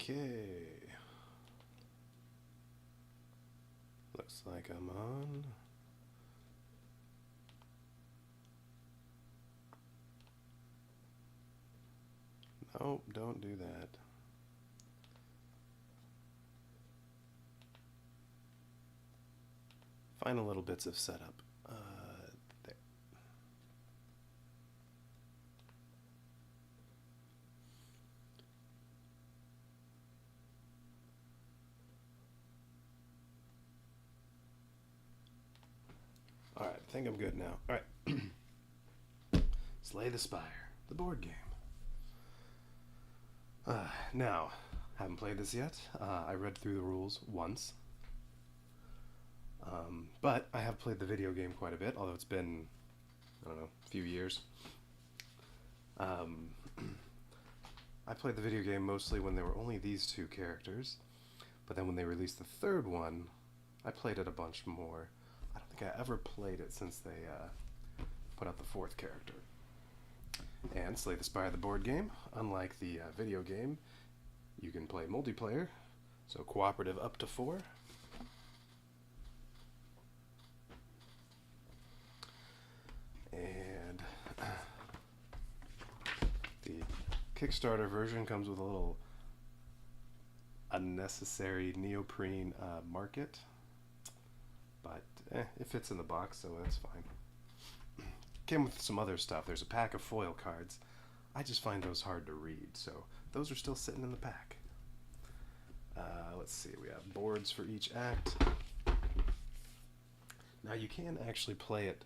Okay. Looks like I'm on. Nope, don't do that. Final little bits of setup. There. Alright, I think I'm good now. Alright. Slay the Spire, the board game. Now, haven't played this yet. I read through the rules once. But I have played the video game quite a bit, although it's been, I don't know, a few years. I played the video game mostly when there were only these two characters, but then when they released the third one, I played it a bunch more. I don't think I ever played it since they put out the fourth character. And Slay the Spire, the board game, unlike the video game, you can play multiplayer, so cooperative up to 4. And the Kickstarter version comes with a little unnecessary neoprene market, but it fits in the box, so that's fine. Came with some other stuff. There's a pack of foil cards. I just find those hard to read, so those are still sitting in the pack. Let's see, we have boards for each act. Now you can actually play it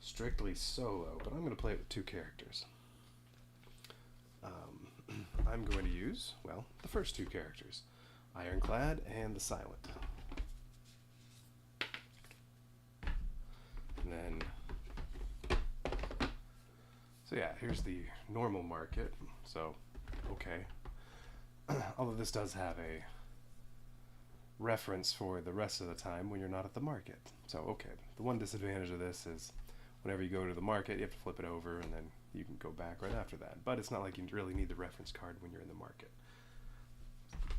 strictly solo, but I'm going to play it with 2 characters. I'm going to use, well, the first 2 characters, Ironclad and the Silent. And then, so yeah, here's the normal market, so okay. Although this does have a reference for the rest of the time when you're not at the market. So okay, the one disadvantage of this is whenever you go to the market, you have to flip it over and then you can go back right after that. But it's not like you really need the reference card when you're in the market.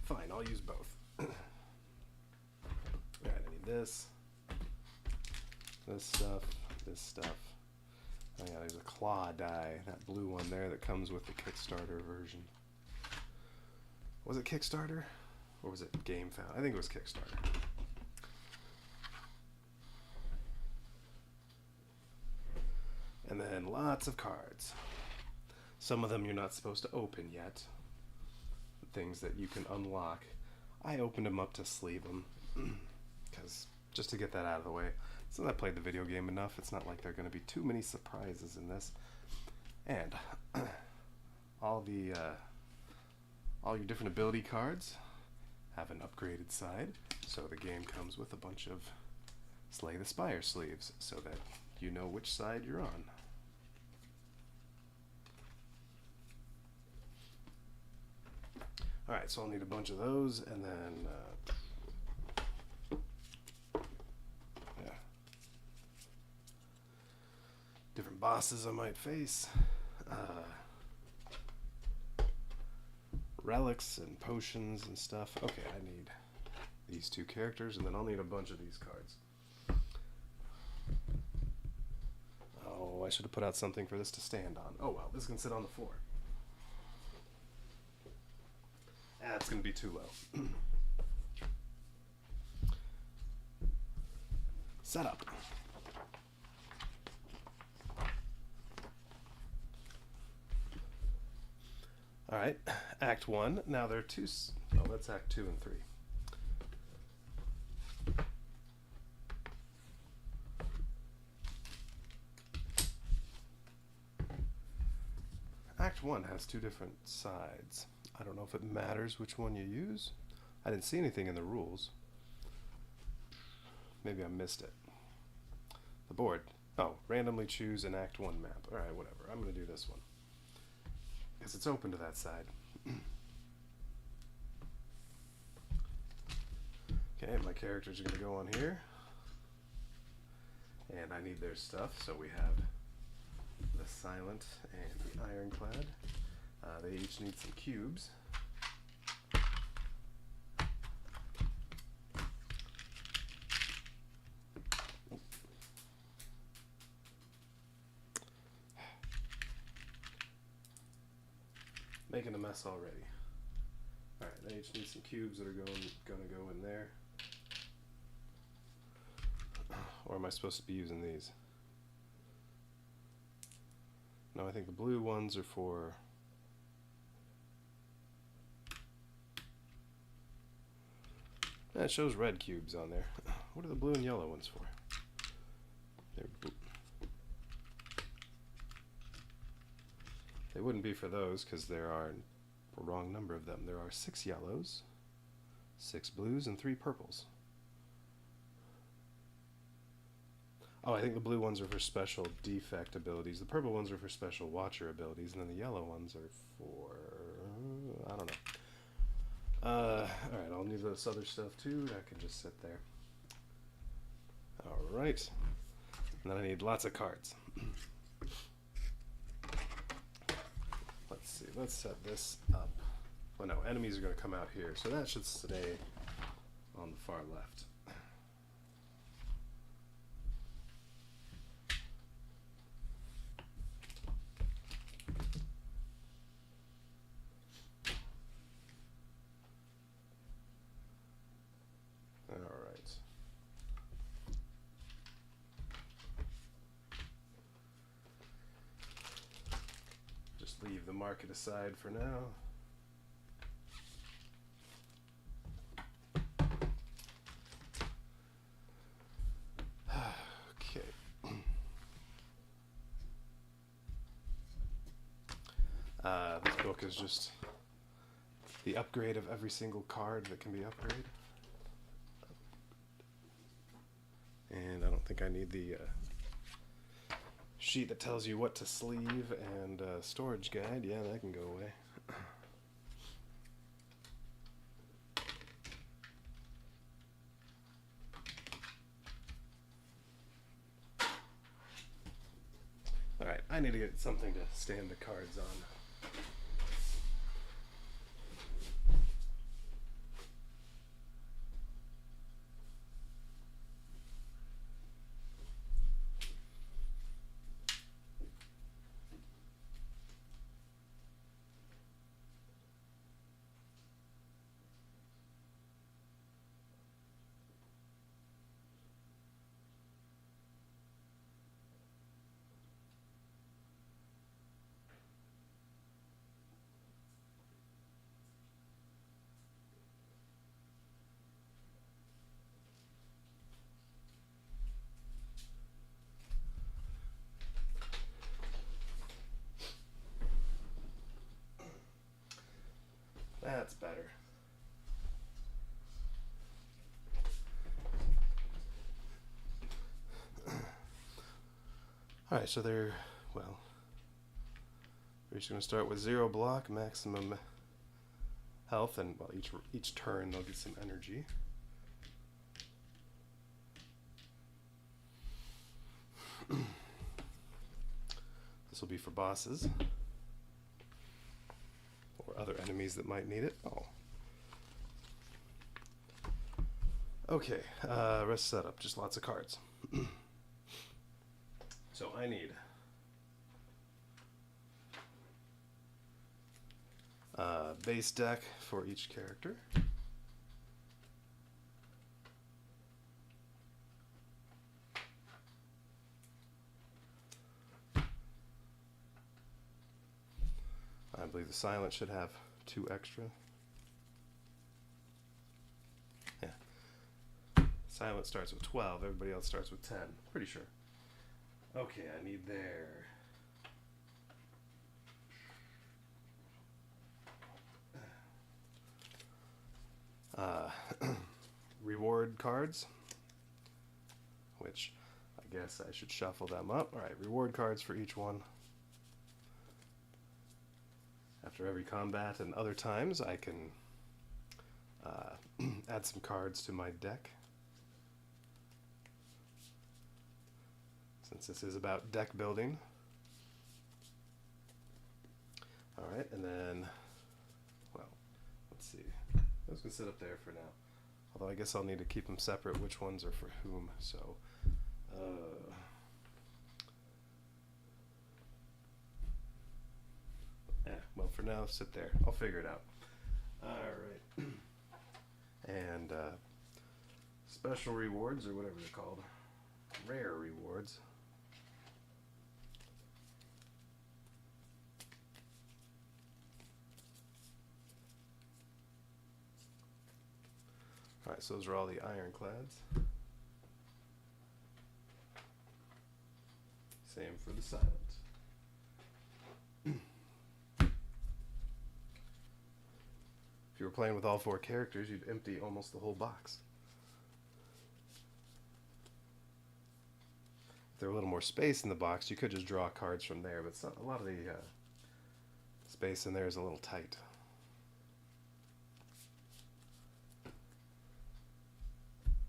Fine, I'll use both. Alright, I need this stuff, this stuff. Oh yeah, there's a claw die, that blue one there that comes with the Kickstarter version. Was it Kickstarter? Or was it GameFound? I think it was Kickstarter. And then lots of cards. Some of them you're not supposed to open yet. Things that you can unlock. I opened them up to sleeve them. Because just to get that out of the way. Since I played the video game enough, it's not like there are going to be too many surprises in this. And all your different ability cards have an upgraded side. So the game comes with a bunch of Slay the Spire sleeves so that you know which side you're on. Alright, so I'll need a bunch of those, and then yeah, different bosses I might face, relics and potions and stuff. Okay, I need these 2 characters, and then I'll need a bunch of these cards. Oh, I should have put out something for this to stand on. Oh well, this can sit on the floor. That's going to be too low. Setup. Alright, Act 1. Now there are 2... Oh, that's Act 2 and 3. Act 1 has 2 different sides. I don't know if it matters which one you use. I didn't see anything in the rules. Maybe I missed it. The board. Oh, randomly choose an Act 1 map. Alright, whatever. I'm going to do this one. Because it's open to that side. Okay, my characters are going to go on here. And I need their stuff, so we have the Silent and the Ironclad. They each need some cubes. Making a mess already. Alright, I just need some cubes that are gonna go in there. Or am I supposed to be using these? No, I think the blue ones are for... Yeah, it shows red cubes on there. What are the blue and yellow ones for? They wouldn't be for those because there are a wrong number of them. There are 6 yellows, 6 blues, and 3 purples. Oh, I think the blue ones are for special defect abilities. The purple ones are for special watcher abilities, and then the yellow ones are for... I don't know. Alright, I'll need this other stuff too. That can just sit there. Alright. And then I need lots of cards. Let's see, let's set this up. Well, no, enemies are going to come out here, so that should stay on the far left. Leave the market aside for now. Okay. This book is just the upgrade of every single card that can be upgraded. And I don't think I need the sheet that tells you what to sleeve and storage guide. Yeah, that can go away. Alright, I need to get something to stand the cards on. That's better. Alright, so they're, well, we're just going to start with 0 block, maximum health, and well, each turn they'll get some energy. This will be for bosses. Or other enemies that might need it. Oh. Okay, rest setup, just lots of cards. So I need base deck for each character. I believe the silent should have 2 extra. Yeah. Silent starts with 12, everybody else starts with 10. Pretty sure. Okay, I need their reward cards, which I guess I should shuffle them up. Alright, reward cards for each one. After every combat and other times, I can add some cards to my deck. Since this is about deck building. Alright, and then, well, let's see. Those can sit up there for now. Although I guess I'll need to keep them separate, which ones are for whom, so... Yeah, Well, for now, sit there. I'll figure it out. Alright. And special rewards, or whatever they're called. Rare rewards. Alright, so those are all the ironclads. Same for the silent. If you were playing with all 4 characters, you'd empty almost the whole box. If there were a little more space in the box, you could just draw cards from there, but a lot of the space in there is a little tight.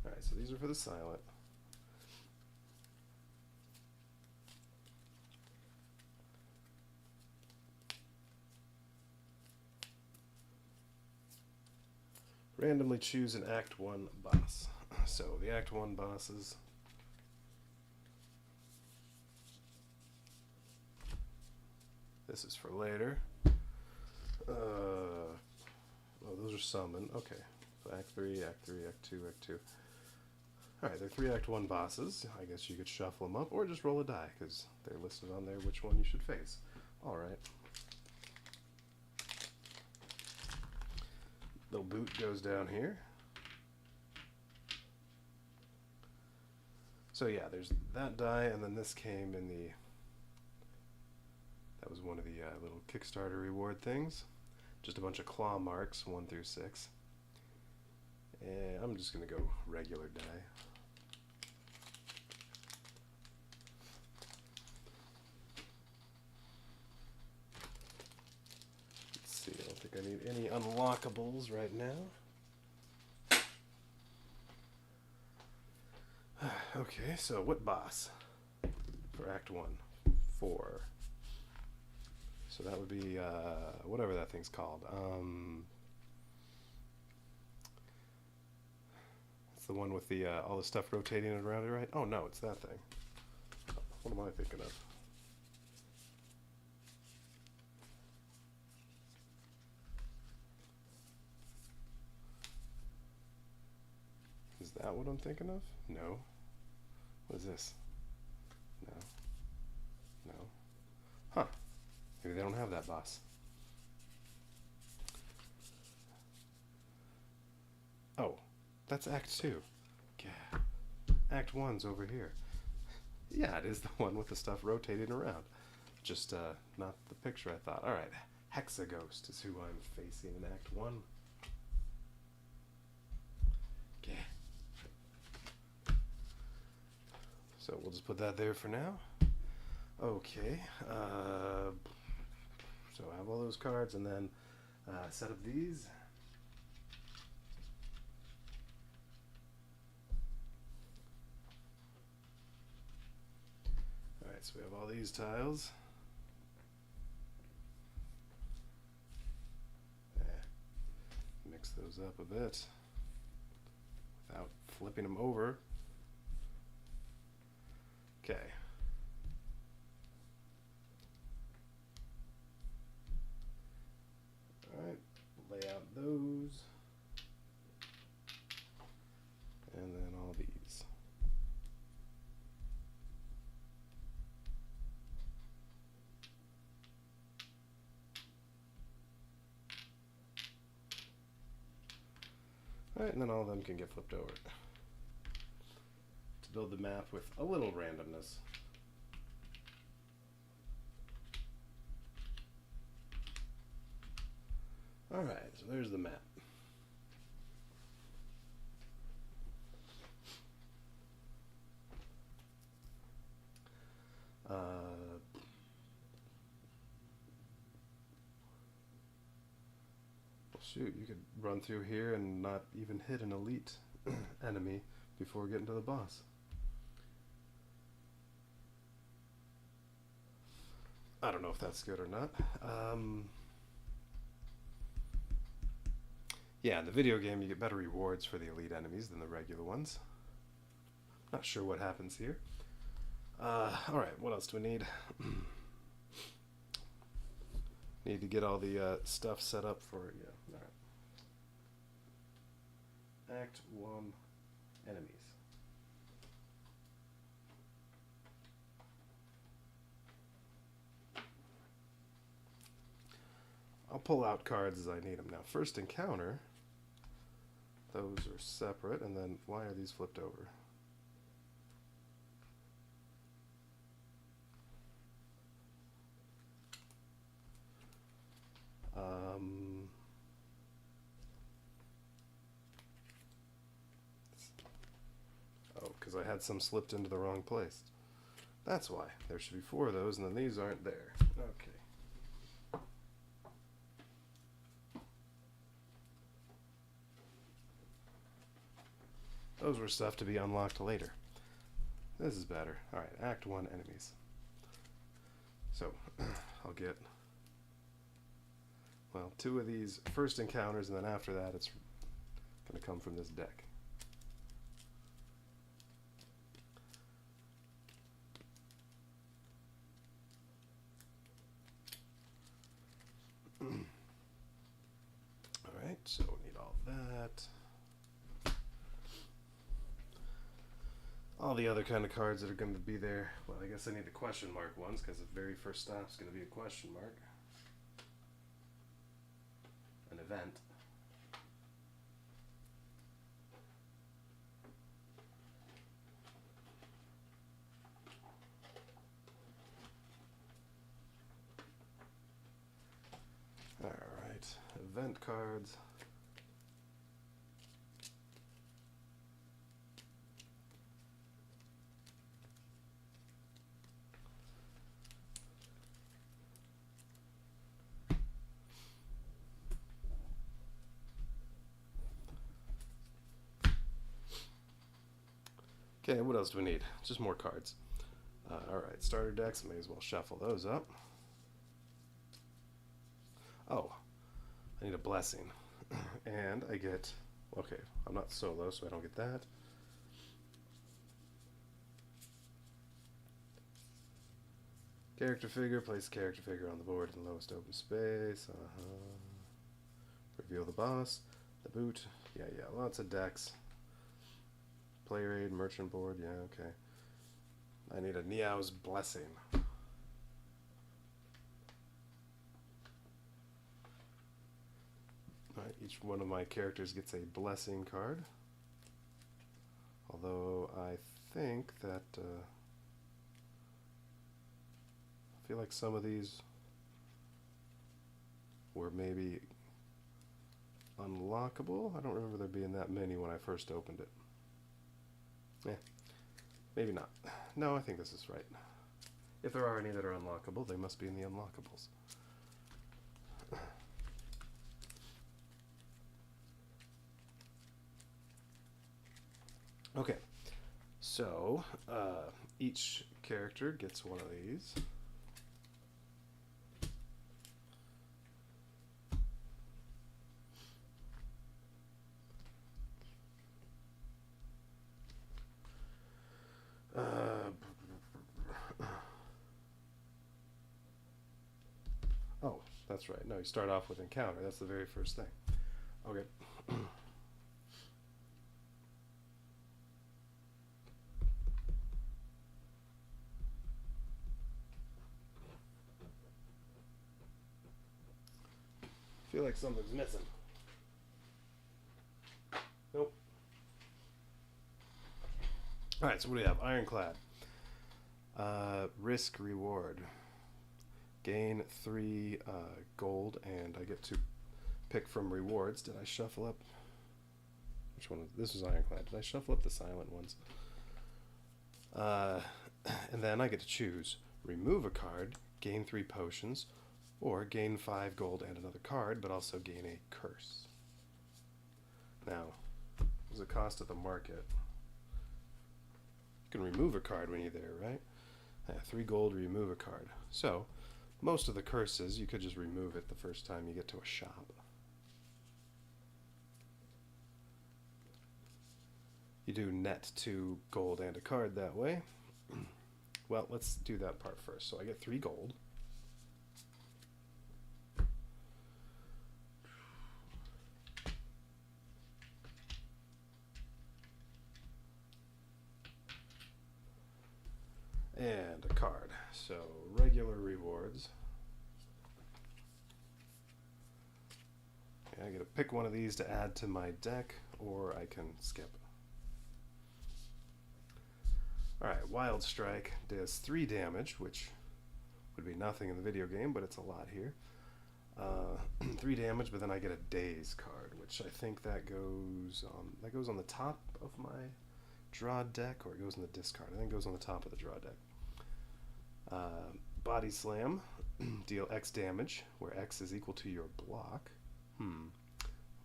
Alright, so these are for the silent. Randomly choose an Act 1 boss. So the Act 1 bosses. This is for later. Oh, those are summon. Okay. So Act 3, Act 3, Act 2, Act 2. Alright, they're 3 Act 1 bosses. I guess you could shuffle them up or just roll a die because they're listed on there which one you should face. Alright. Little boot goes down here. So yeah, there's that die, and then this came in the... That was one of the little Kickstarter reward things. Just a bunch of claw marks, 1 through 6. And I'm just going to go regular die. Let's see, I don't think I need any unlockables right now. Okay, so what boss for Act 1? 4. So that would be, whatever that thing's called. It's the one with the all the stuff rotating around it, right? Oh no, it's that thing. What am I thinking of? Is that what I'm thinking of? No. What is this? No. No. Huh. Maybe they don't have that boss. Oh, that's Act 2. Yeah. Act 1's over here. Yeah, it is the one with the stuff rotating around. Just not the picture I thought. Alright, Hexaghost is who I'm facing in Act 1. Yeah. So we'll just put that there for now. Okay. So I have all those cards, and then a set of these. Alright, so we have all these tiles. Mix those up a bit without flipping them over. Okay. Alright, lay out those. And then all these. Alright, and then all of them can get flipped over. To build the map with a little randomness. Alright, so there's the map. Shoot, you could run through here and not even hit an elite enemy before getting to the boss. I don't know if that's good or not. Yeah, in the video game you get better rewards for the elite enemies than the regular ones. Not sure what happens here. Alright, what else do we need? Need to get all the stuff set up for it. Yeah. Alright. Act 1, enemies. I'll pull out cards as I need them. Now, first encounter, those are separate, and then why are these flipped over? Oh, because I had some slipped into the wrong place. That's why. There should be 4 of those, and then these aren't there. Okay. Those were stuff to be unlocked later. This is better. Alright, Act 1, enemies. So, I'll get, well, 2 of these first encounters, and then after that it's going to come from this deck. Alright, so we need all that. All the other kind of cards that are going to be there. Well, I guess I need the question mark ones, because the very first stop is going to be a question mark. An event. Alright, event cards. Okay, what else do we need? Just more cards. Alright, starter decks, may as well shuffle those up. Oh, I need a blessing. And I get, okay, I'm not solo, so I don't get that. Character figure, place the character figure on the board in the lowest open space. Reveal the boss, the boot. Yeah, lots of decks. Play raid, merchant board, yeah, okay. I need a Niao's blessing. Alright, each one of my characters gets a blessing card. Although I think that I feel like some of these were maybe unlockable. I don't remember there being that many when I first opened it. Maybe not. No, I think this is right. If there are any that are unlockable, they must be in the unlockables. Okay, so each character gets one of these. Oh, that's right. No, you start off with encounter. That's the very first thing. Okay. Feel like something's missing. Nope. Alright, so what do we have? Ironclad. Risk reward. Gain 3 gold, and I get to pick from rewards. Did I shuffle up? Which one? This was Ironclad. Did I shuffle up the silent ones? And then I get to choose remove a card, gain 3 potions, or gain 5 gold and another card, but also gain a curse. Now, what's the cost at the market? You can remove a card when you're there, right? 3 gold to remove a card. So, most of the curses, you could just remove it the first time you get to a shop. You do net 2 gold and a card that way. Well, let's do that part first. So I get 3 gold. And a card. So regular rewards. I get to pick one of these to add to my deck, or I can skip. Alright, Wild Strike does 3 damage, which would be nothing in the video game, but it's a lot here. 3 damage, but then I get a Daze card, which I think that goes on the top of my draw deck, or it goes in the discard. I think it goes on the top of the draw deck. Body Slam, deal X damage, where X is equal to your block.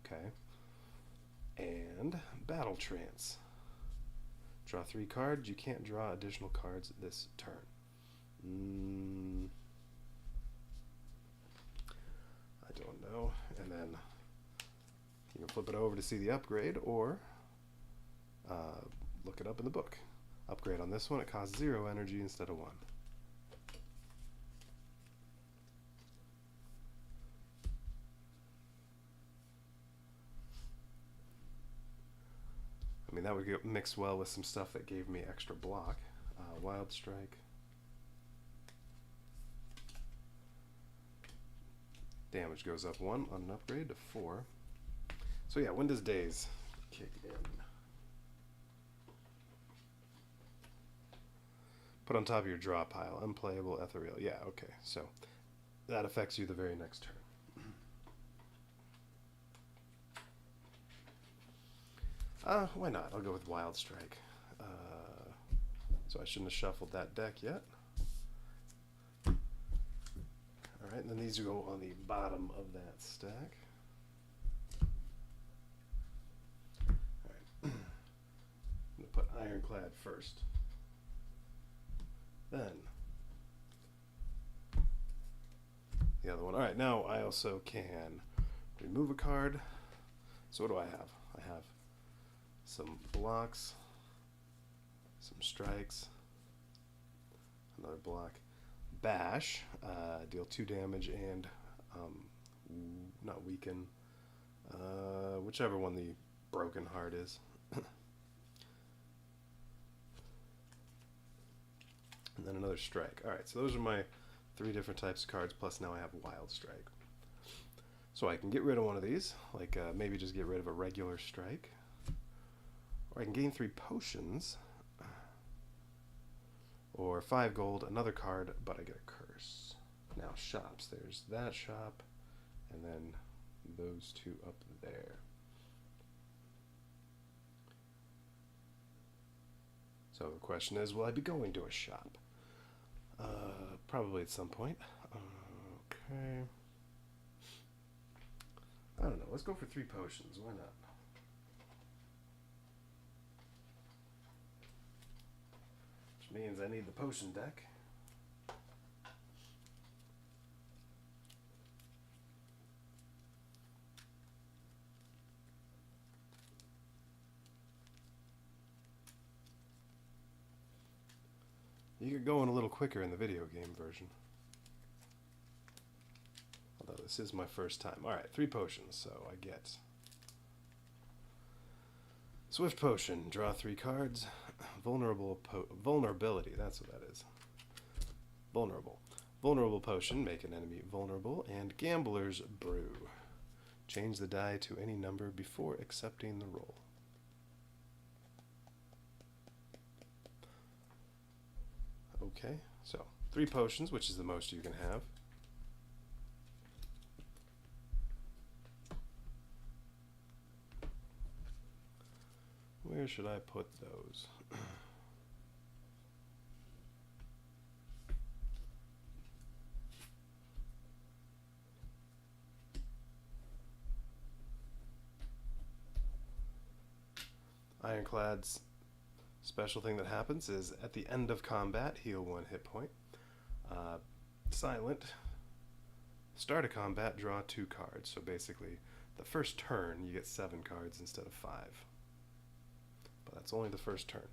Okay. And Battle Trance. Draw 3 cards. You can't draw additional cards this turn. I don't know. And then you can flip it over to see the upgrade, or look it up in the book. Upgrade on this one, it costs 0 energy instead of 1. I mean, that would get mixed well with some stuff that gave me extra block. Wild Strike. Damage goes up 1 on an upgrade to 4. So yeah, when does Daze kick in? Put on top of your draw pile. Unplayable, ethereal. Yeah, okay. So that affects you the very next turn. Why not? I'll go with Wild Strike. So I shouldn't have shuffled that deck yet. Alright, and then these go on the bottom of that stack. Alright. I'm going to put Ironclad first. Then the other one. Alright, now I also can remove a card. So what do I have? I have some blocks, some strikes, another block. Bash, deal 2 damage and not weaken, whichever one the broken heart is. And then another strike. Alright, so those are my 3 different types of cards, plus now I have Wild Strike. So I can get rid of one of these, like maybe just get rid of a regular strike. Or I can gain 3 potions, or 5 gold, another card, but I get a curse. Now shops, there's that shop, and then those 2 up there. So the question is, will I be going to a shop? Probably at some point. Okay. I don't know, let's go for 3 potions, why not? Means I need the potion deck. You get going a little quicker in the video game version. Although this is my first time. Alright, 3 potions, so I get Swift Potion, draw 3 cards. Vulnerability, that's what that is. Vulnerable potion, make an enemy vulnerable. And Gambler's Brew, change the die to any number before accepting the roll. Okay, so 3 potions, which is the most you can have. Where should I put those? Ironclad's special thing that happens is at the end of combat, heal 1 hit point. Silent, start a combat, draw 2 cards. So basically, the first turn, you get 7 cards instead of 5. But that's only the first turn.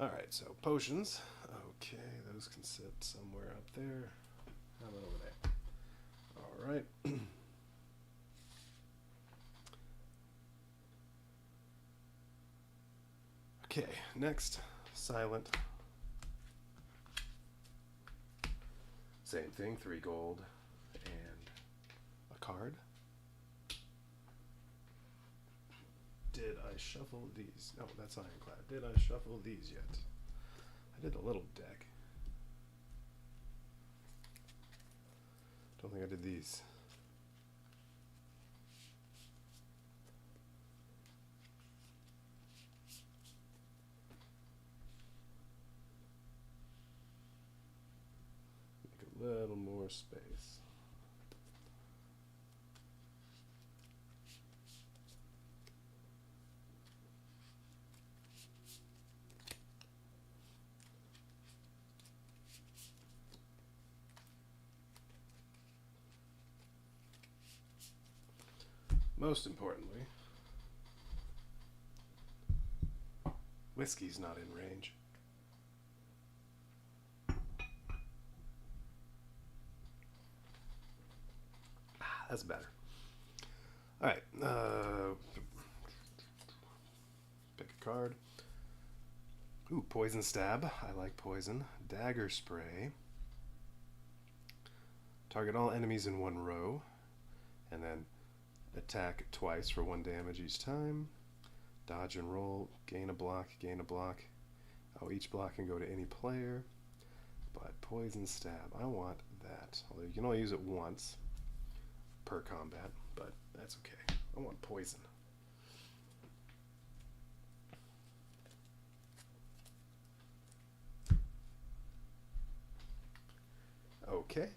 Alright, so potions. Okay, those can sit somewhere up there. How about over there? Alright. Okay, next, Silent. Same thing, 3 gold and a card. Did I shuffle these? No, that's Ironclad. Did I shuffle these yet? I did a little deck. Don't think I did these. Make a little more space. Most importantly, whiskey's not in range. That's better. Alright, pick a card. Ooh, Poison Stab. I like poison. Dagger Spray. Target all enemies in 1 row. And then attack twice for 1 damage each time. Dodge and roll. Gain a block, gain a block. Oh, each block can go to any player. But Poison Stab, I want that. Although you can only use it once per combat, but that's okay. I want poison. Okay.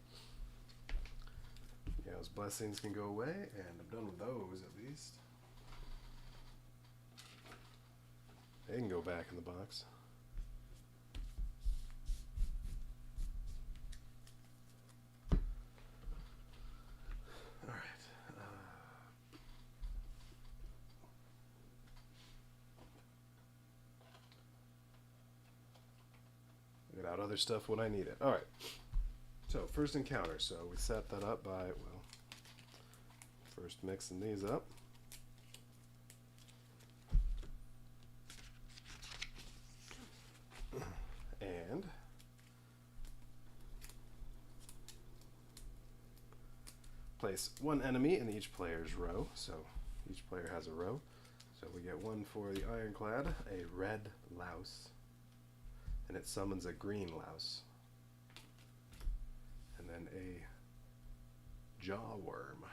Yeah, those blessings can go away, and I'm done with those at least. They can go back in the box. Alright. Get out other stuff when I need it. Alright. So, first encounter. So, we set that up by, well, first mixing these up. And place 1 enemy in each player's row. So, each player has a row. So, we get 1 for the Ironclad, a red louse. And it summons a green louse. And then a jaw worm.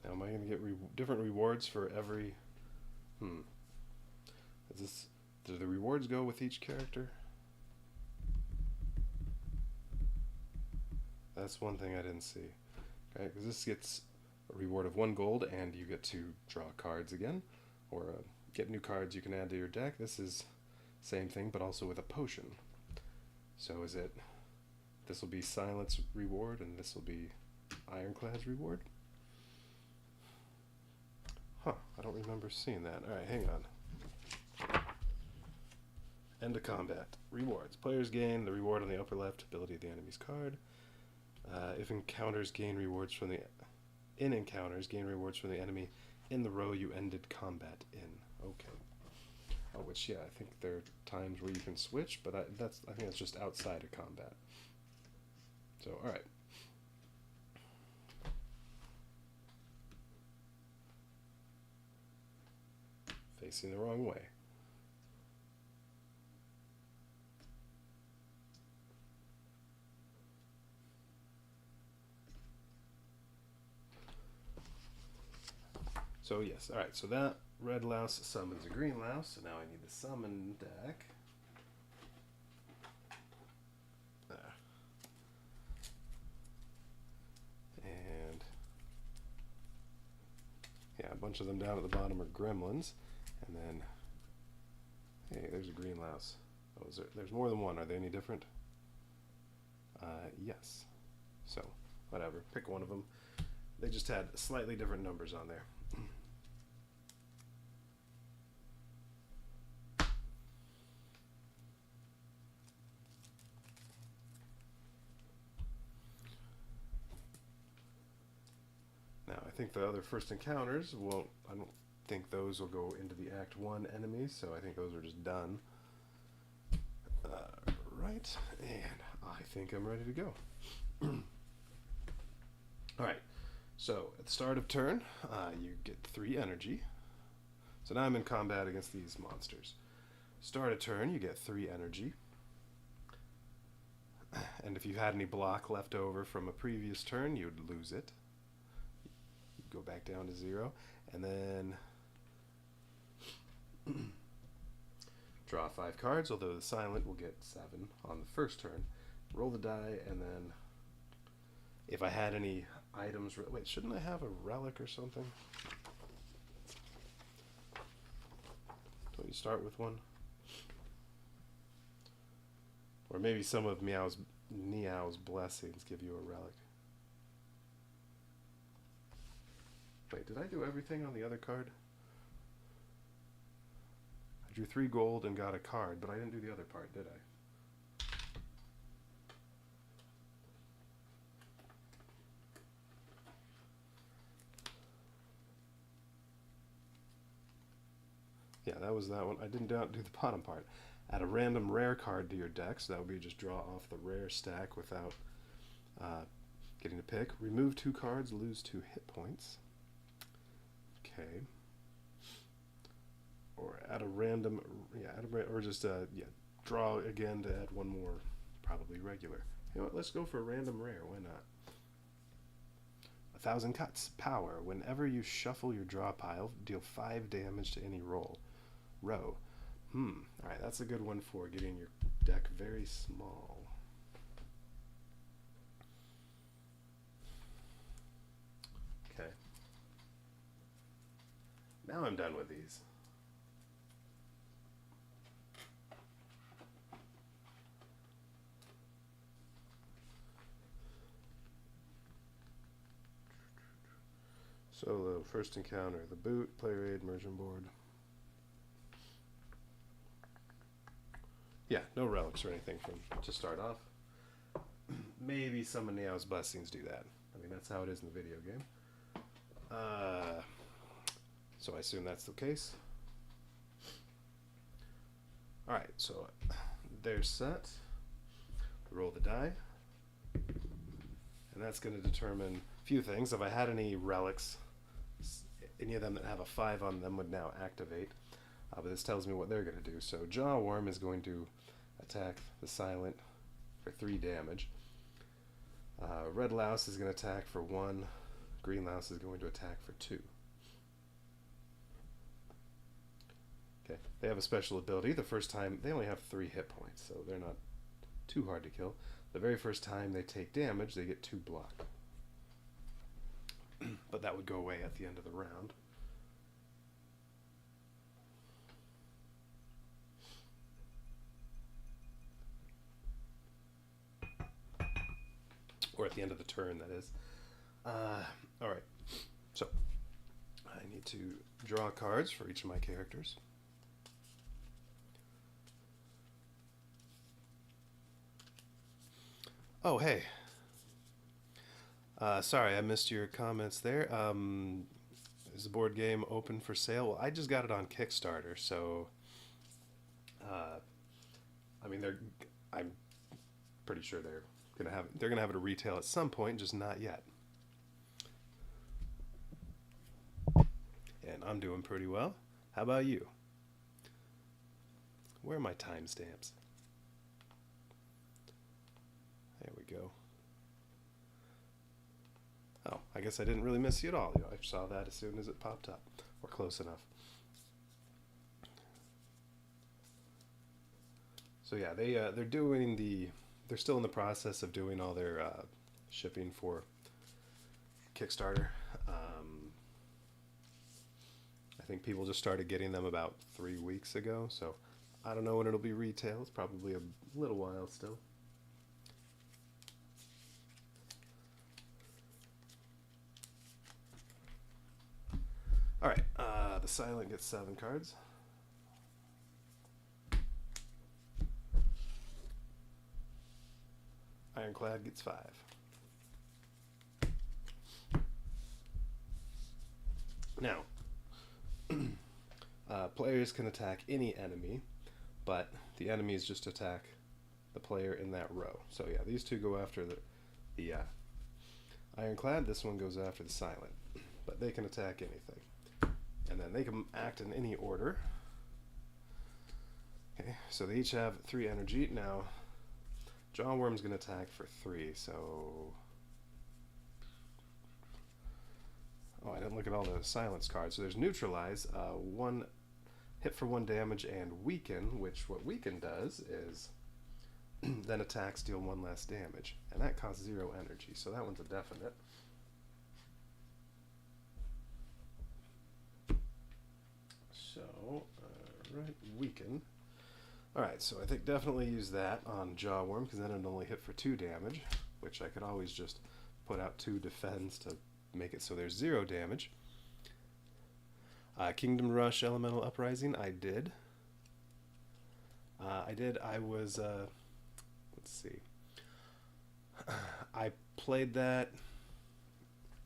Now, am I going to get different rewards for every... Is this... Do the rewards go with each character? That's one thing I didn't see. Okay, because this gets a reward of 1 gold, and you get to draw cards again, or get new cards you can add to your deck. This is same thing, but also with a potion. So is it... This will be Silence reward, and this will be Ironclad's reward? Huh, I don't remember seeing that. Alright, hang on. End of combat. Rewards. Players gain the reward on the upper left ability of the enemy's card. If encounters gain rewards from the... In encounters, gain rewards from the enemy in the row you ended combat in. Okay. Oh, which, yeah, I think there are times where you can switch, but I think that's just outside of combat. So, alright. Facing the wrong way. So yes, alright, so that red louse summons a green louse, so now I need the summon deck. And yeah, a bunch of them down at the bottom are gremlins. And then, hey, there's a green louse. Oh, there's more than one. Are they any different? Yes. So, whatever. Pick one of them. They just had slightly different numbers on there. Now, I think the other first encounters won't, I don't think those will go into the Act 1 enemies, so I think those are just done. Right, and I think I'm ready to go. Alright, so at the start of turn, you get 3 energy. So now I'm in combat against these monsters. Start a turn, you get 3 energy. And if you had any block left over from a previous turn, you would lose it. You'd go back down to 0. And then draw 5 cards, although the silent will get 7 on the first turn. Roll the die, and then if I had any items... Wait, shouldn't I have a relic or something? Don't you start with one? Or maybe some of Niao's blessings give you a relic. Wait, did I do everything on the other card? I drew 3 gold and got a card, but I didn't do the other part, did I? Yeah, that was that one. I didn't do the bottom part. Add a random rare card to your deck, so that would be just draw off the rare stack without getting to pick. Remove 2 cards, lose 2 hit points. Okay. Or add a random, or just draw again to add 1 more, probably regular. You know what? Let's go for a random rare. Why not? 1,000 cuts. Power. Whenever you shuffle your draw pile, deal 5 damage to any row. Alright, that's a good one for getting your deck very small. Okay. Now I'm done with these. Solo, first encounter, the boot, player aid, immersion board. Yeah, no relics or anything to start off. Maybe some of Niao's blessings do that. I mean, that's how it is in the video game. So I assume that's the case. Alright, so they're set. Roll the die. And that's going to determine a few things. If I had any relics, any of them that have a 5 on them would now activate. But this tells me what they're going to do. So Jawworm is going to attack the silent for 3 damage. Red Louse is going to attack for 1. Green Louse is going to attack for 2. Okay, they have a special ability. The first time, they only have 3 hit points, so they're not too hard to kill. The very first time they take damage, they get 2 block. But that would go away at the end of the round. Or at the end of the turn, that is. Alright, so I need to draw cards for each of my characters. Oh, hey. Sorry, I missed your comments there. Is the board game open for sale? Well, I just got it on Kickstarter, so I mean, I'm pretty sure they're gonna have it at retail at some point, just not yet. And I'm doing pretty well. How about you? Where are my timestamps? There we go. Oh, I guess I didn't really miss you at all. I saw that as soon as it popped up, or close enough. So yeah, they're still in the process of doing all their shipping for Kickstarter. I think people just started getting them about 3 weeks ago, so I don't know when it'll be retail. It's probably a little while still. Alright, the silent gets 7 cards. Ironclad gets 5. Now, Players can attack any enemy, but the enemies just attack the player in that row. So yeah, these two go after the Ironclad. This one goes after the Silent, but they can attack anything. And then they can act in any order. Okay, so they each have 3 energy. Now, Jawworm's going to attack for 3, so... Oh, I didn't look at all the silence cards. So there's Neutralize, 1 hit for 1 damage, and Weaken, which what Weaken does is then attacks deal 1 less damage. And that costs 0 energy, so that one's a definite. So, right, Weaken. Alright, so I think definitely use that on Jawworm, because then it'll only hit for 2 damage, which I could always just put out 2 defends to make it so there's 0 damage. Kingdom Rush Elemental Uprising, I did. I was, let's see. I played that,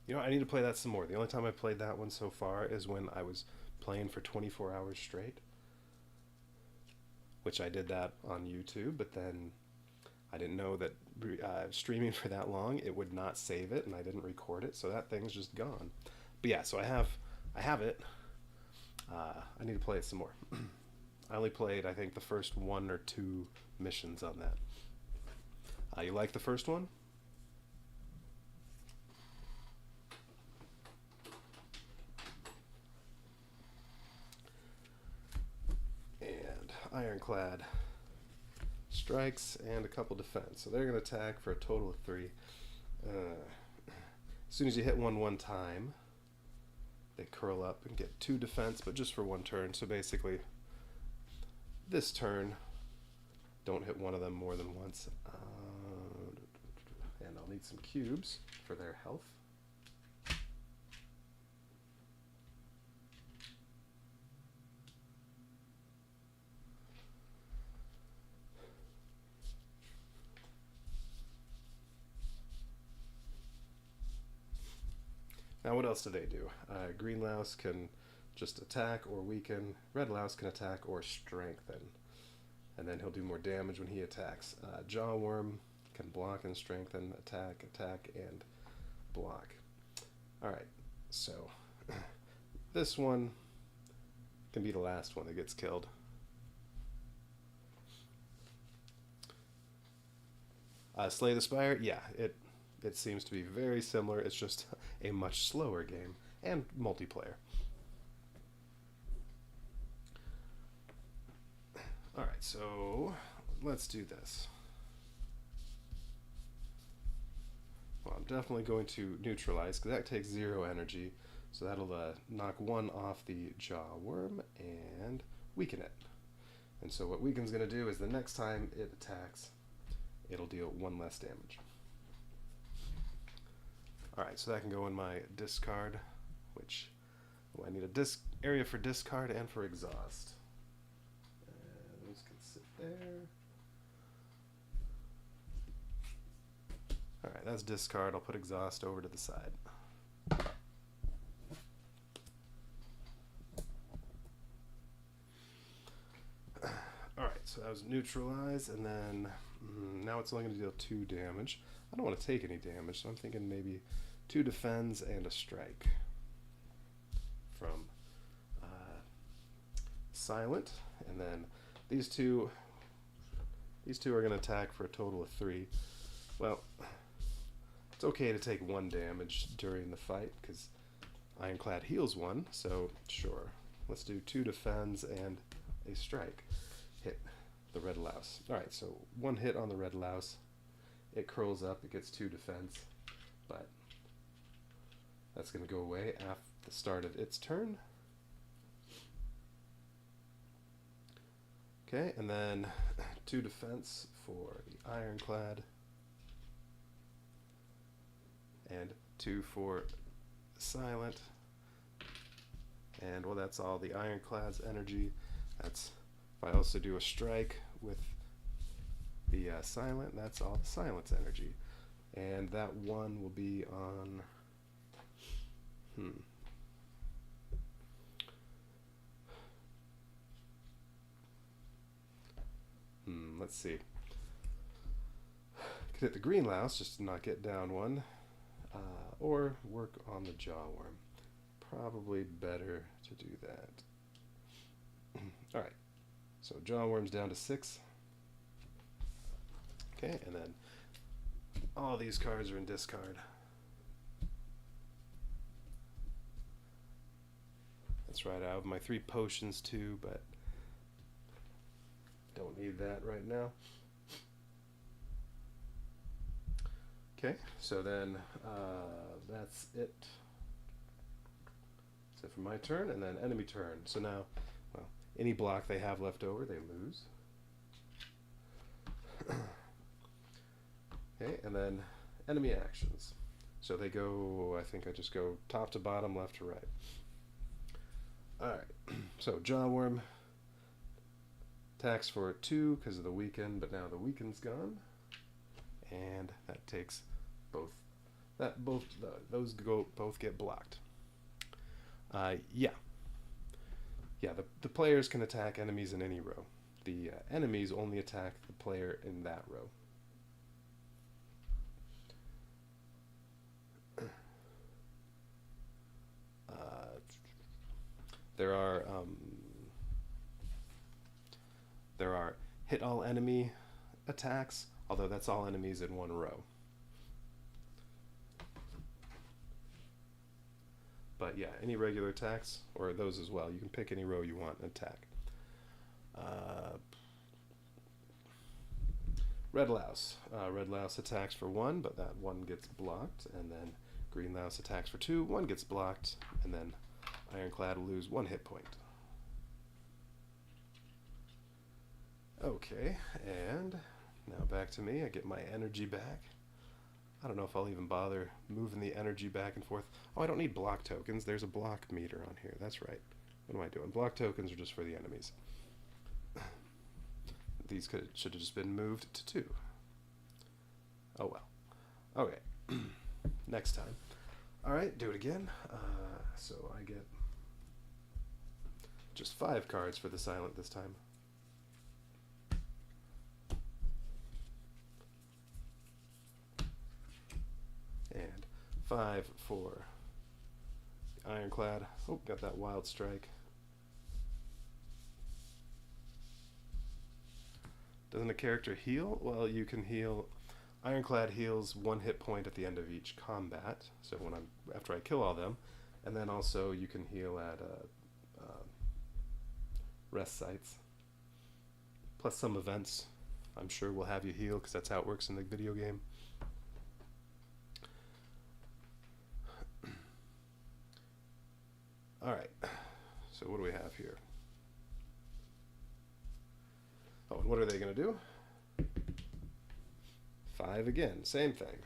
you know, I need to play that some more. The only time I played that one so far is when I was playing for 24 hours straight, which I did that on YouTube, but then I didn't know that streaming for that long, it would not save it, and I didn't record it, so that thing's just gone. But yeah, so I have it. I need to play it some more. I only played, I think, the first 1 or 2 missions on that. You like the first one? Ironclad strikes and a couple defense, so they're going to attack for a total of 3. As soon as you hit one time, they curl up and get 2 defense, but just for 1 turn. So basically, this turn, don't hit one of them more than once. And I'll need some cubes for their health. Now what else do they do? Green Louse can just attack or weaken. Red Louse can attack or strengthen. And then he'll do more damage when he attacks. Jawworm can block and strengthen, attack, and block. Alright, so this one can be the last one that gets killed. Slay the Spire, yeah, it seems to be very similar. It's just a much slower game and multiplayer. Alright, so let's do this. Well, I'm definitely going to neutralize because that takes 0 energy, so that'll knock 1 off the Jawworm and weaken it. And so what Weaken's going to do is the next time it attacks, it'll deal 1 less damage. Alright, so that can go in my discard, which I need a area for discard and for exhaust. And those can sit there. Alright, that's discard. I'll put exhaust over to the side. Alright, so that was neutralize, and then now it's only going to deal 2 damage. I don't want to take any damage, so I'm thinking maybe 2 defends and a strike from Silent, and then these two are going to attack for a total of 3. Well, it's okay to take 1 damage during the fight because Ironclad heals 1, so sure. Let's do 2 defends and a strike. Hit the Red Louse. Alright, so 1 hit on the Red Louse. It curls up, it gets 2 defense, but that's going to go away after the start of its turn. Okay, and then 2 defense for the Ironclad, and 2 for Silent, and well, that's all the Ironclad's energy. That's, if I also do a strike with the Silent, that's all the Silent's energy. And that 1 will be on let's see. Could hit the green louse just to not get down one, or work on the jawworm. Probably better to do that. All right, so jawworm's down to 6. Okay, and then all these cards are in discard. That's right, I have my 3 potions too, but don't need that right now. Okay, so then that's it. So for my turn, and then enemy turn. So now, well, any block they have left over, they lose. Okay, and then enemy actions. So they go, I think I just go top to bottom, left to right. Alright, so jawworm attacks for 2 because of the weaken, but now the weaken's gone. And that takes both. Those both get blocked. Yeah, the players can attack enemies in any row. The enemies only attack the player in that row. There are hit all enemy attacks, although that's all enemies in one row. But yeah, any regular attacks, or those as well. You can pick any row you want and attack. Red louse. Red louse attacks for 1, but that 1 gets blocked. And then green louse attacks for 2, 1 gets blocked. And then ironclad will lose 1 hit point. Okay, and now back to me. I get my energy back. I don't know if I'll even bother moving the energy back and forth. Oh, I don't need block tokens. There's a block meter on here. That's right. What am I doing? Block tokens are just for the enemies. These should have just been moved to 2. Oh well. Okay. Next time. Alright, do it again. So I get just 5 cards for the silent this time. And 5 for the ironclad. Oh, got that wild strike. Doesn't a character heal? Well, you can heal. Ironclad heals 1 hit point at the end of each combat. So after I kill all them, and then also you can heal at rest sites. Plus some events, I'm sure will have you heal because that's how it works in the video game. All right. So what do we have here? Oh, and what are they going to do? 5 again, same thing.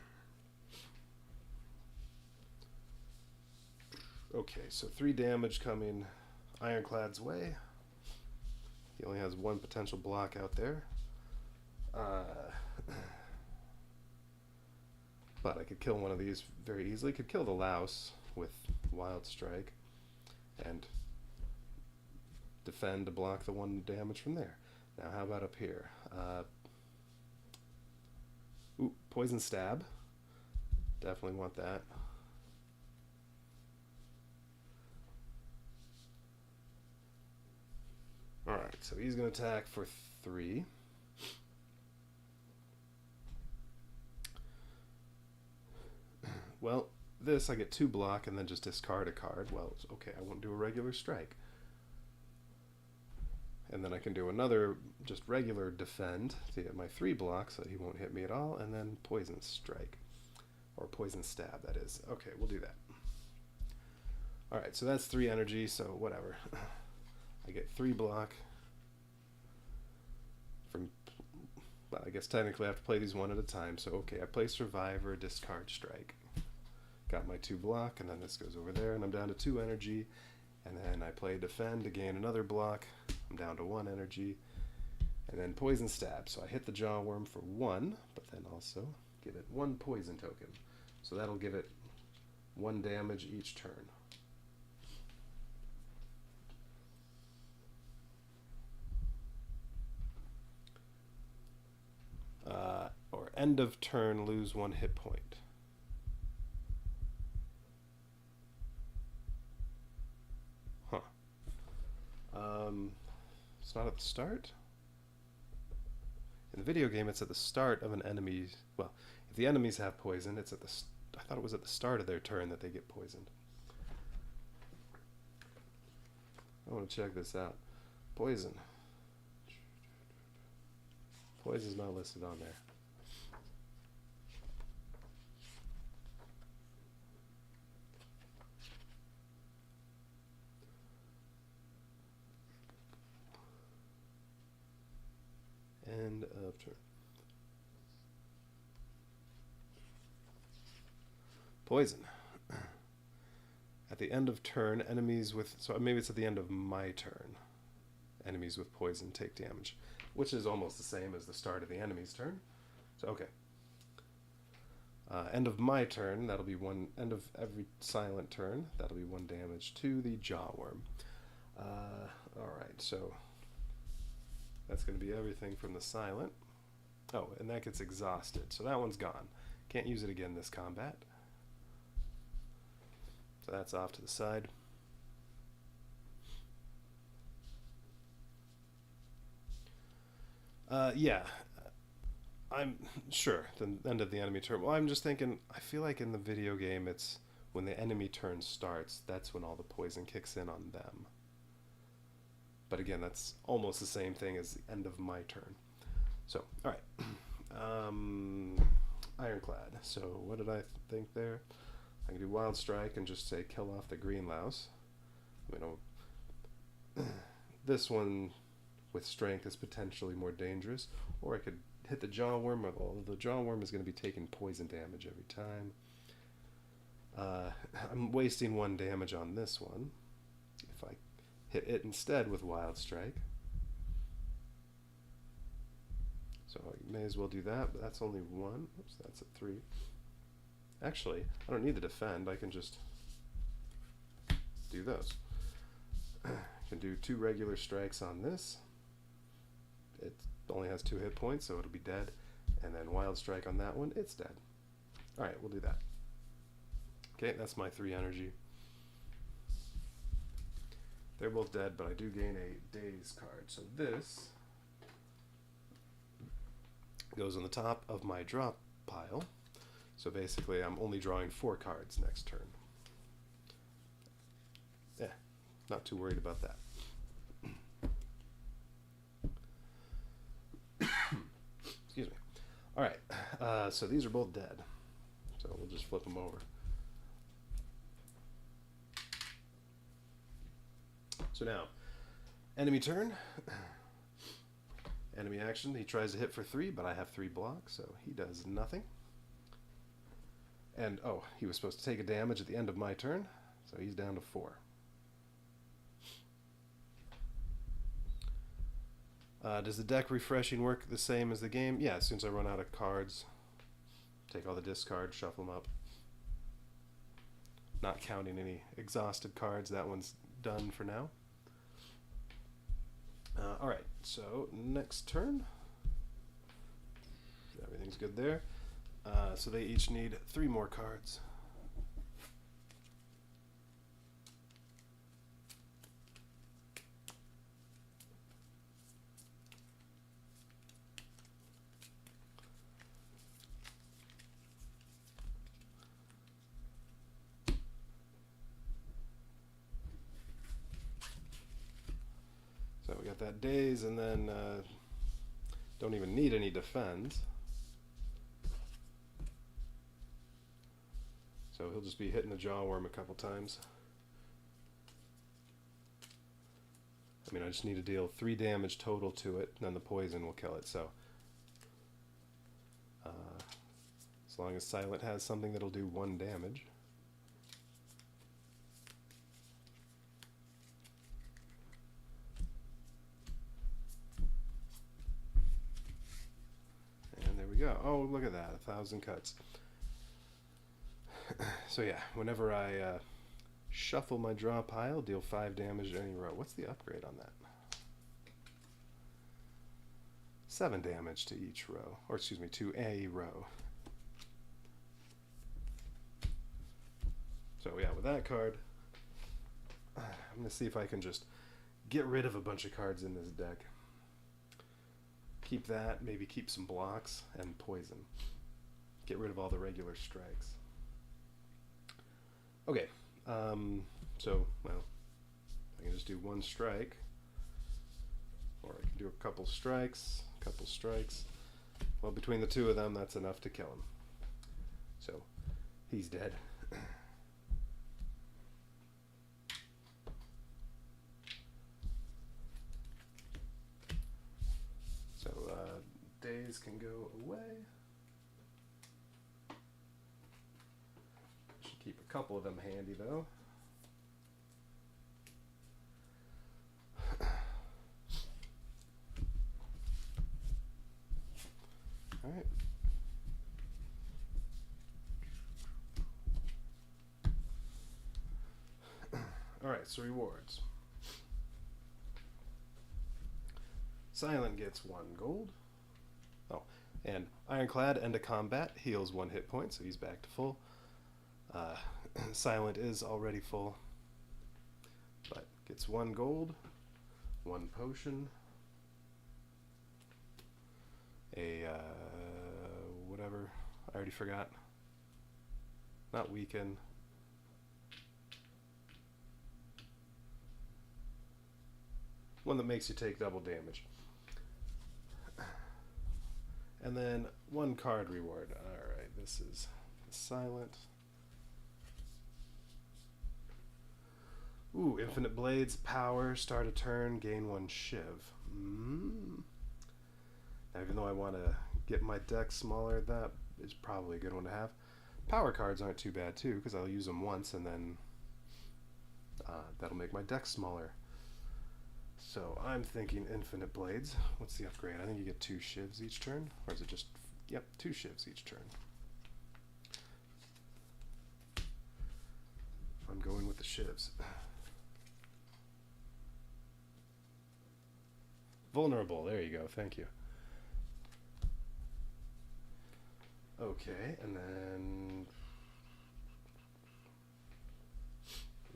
Okay, so 3 damage coming Ironclad's way. He only has 1 potential block out there. But I could kill one of these very easily. Could kill the louse with Wild Strike and defend to block the 1 damage from there. Now how about up here? Ooh, Poison Stab. Definitely want that. Alright, so he's going to attack for 3. Well, this I get 2 block and then just discard a card. Well, okay, I won't do a regular strike. And then I can do another just regular defend to get my 3 blocks so that he won't hit me at all, and then Poison Strike. Or Poison Stab, that is. Okay, we'll do that. Alright, so that's 3 energy, so whatever. I get 3 block. Well, I guess technically I have to play these one at a time, so okay, I play Survivor, discard Strike. Got my 2 block, and then this goes over there, and I'm down to 2 energy. And then I play Defend to gain another block. I'm down to 1 energy. And then Poison Stab. So I hit the Jawworm for 1, but then also give it 1 poison token. So that'll give it 1 damage each turn. End of turn, lose 1 hit point. Huh. It's not at the start? In the video game, it's at the start of an enemy's... Well, if the enemies have poison, it's at the... I thought it was at the start of their turn that they get poisoned. I want to check this out. Poison. Poison's not listed on there. End of turn. Poison. At the end of turn, enemies with... So maybe it's at the end of my turn. Enemies with poison take damage. Which is almost the same as the start of the enemy's turn. So, okay. End of my turn, that'll be one... End of every silent turn, that'll be 1 damage to the jawworm. Alright, so... That's going to be everything from the silent. Oh, and that gets exhausted. So that one's gone. Can't use it again this combat. So that's off to the side. Yeah. I'm sure, the end of the enemy turn. Well, I'm just thinking, I feel like in the video game, it's when the enemy turn starts, that's when all the poison kicks in on them. But again, that's almost the same thing as the end of my turn. So, alright. Ironclad. So, what did I think there? I can do Wild Strike and just say kill off the green louse. I mean, this one with strength is potentially more dangerous. Or I could hit the jawworm, although the jawworm is going to be taking poison damage every time. I'm wasting 1 damage on this one. If I hit it instead with Wild Strike. So I may as well do that, but that's only 1. Oops, that's a 3. Actually, I don't need to defend. I can just do those. I can do 2 regular strikes on this. It only has 2 hit points, so it'll be dead. And then Wild Strike on that one, it's dead. Alright, we'll do that. Okay, that's my 3 energy. They're both dead, but I do gain a Daze card. So this goes on the top of my drop pile. So basically, I'm only drawing 4 cards next turn. Yeah, not too worried about that. Excuse me. Alright, so these are both dead. So we'll just flip them over. So now, enemy turn. Enemy action, he tries to hit for 3, but I have 3 blocks, so he does nothing. And, oh, he was supposed to take a damage at the end of my turn, so he's down to 4. Does the deck refreshing work the same as the game? Yeah, as soon as I run out of cards, take all the discards, shuffle them up. Not counting any exhausted cards, that one's done for now. Alright, so next turn. Everything's good there. So they each need 3 more cards. So we got that Daze, and then don't even need any defense. So he'll just be hitting the jawworm a couple times. I mean, I just need to deal 3 damage total to it, and then the poison will kill it. So as long as Silent has something that'll do 1 damage. And there we go. Oh, look at that, 1,000 cuts. So yeah, whenever I shuffle my draw pile, deal 5 damage to any row. What's the upgrade on that? 7 damage to each row, or excuse me, to a row. So yeah, with that card, I'm going to see if I can just get rid of a bunch of cards in this deck. Keep that, maybe keep some blocks, and poison. Get rid of all the regular strikes. Okay, so, well, I can just do one strike, or I can do a couple strikes. Well, between the two of them, that's enough to kill him. So, he's dead. So, days can go away. Should keep a couple of them handy, though. Alright. Alright, so rewards. Silent gets 1 gold. Oh, and Ironclad, end of combat, heals 1 hit point, so he's back to full. Silent is already full, but gets 1 gold, 1 potion, a whatever, I already forgot. Not weaken. One that makes you take double damage. And then 1 card reward. Alright, this is Silent. Ooh, Infinite Blades, power, start a turn, gain 1 shiv. Now, even though I want to get my deck smaller, that is probably a good one to have. Power cards aren't too bad too, because I'll use them once and then that'll make my deck smaller. So I'm thinking Infinite Blades. What's the upgrade? I think you get 2 shivs each turn, or is it just, yep, 2 shivs each turn. I'm going with the shivs. Vulnerable, there you go, thank you. Okay, and then...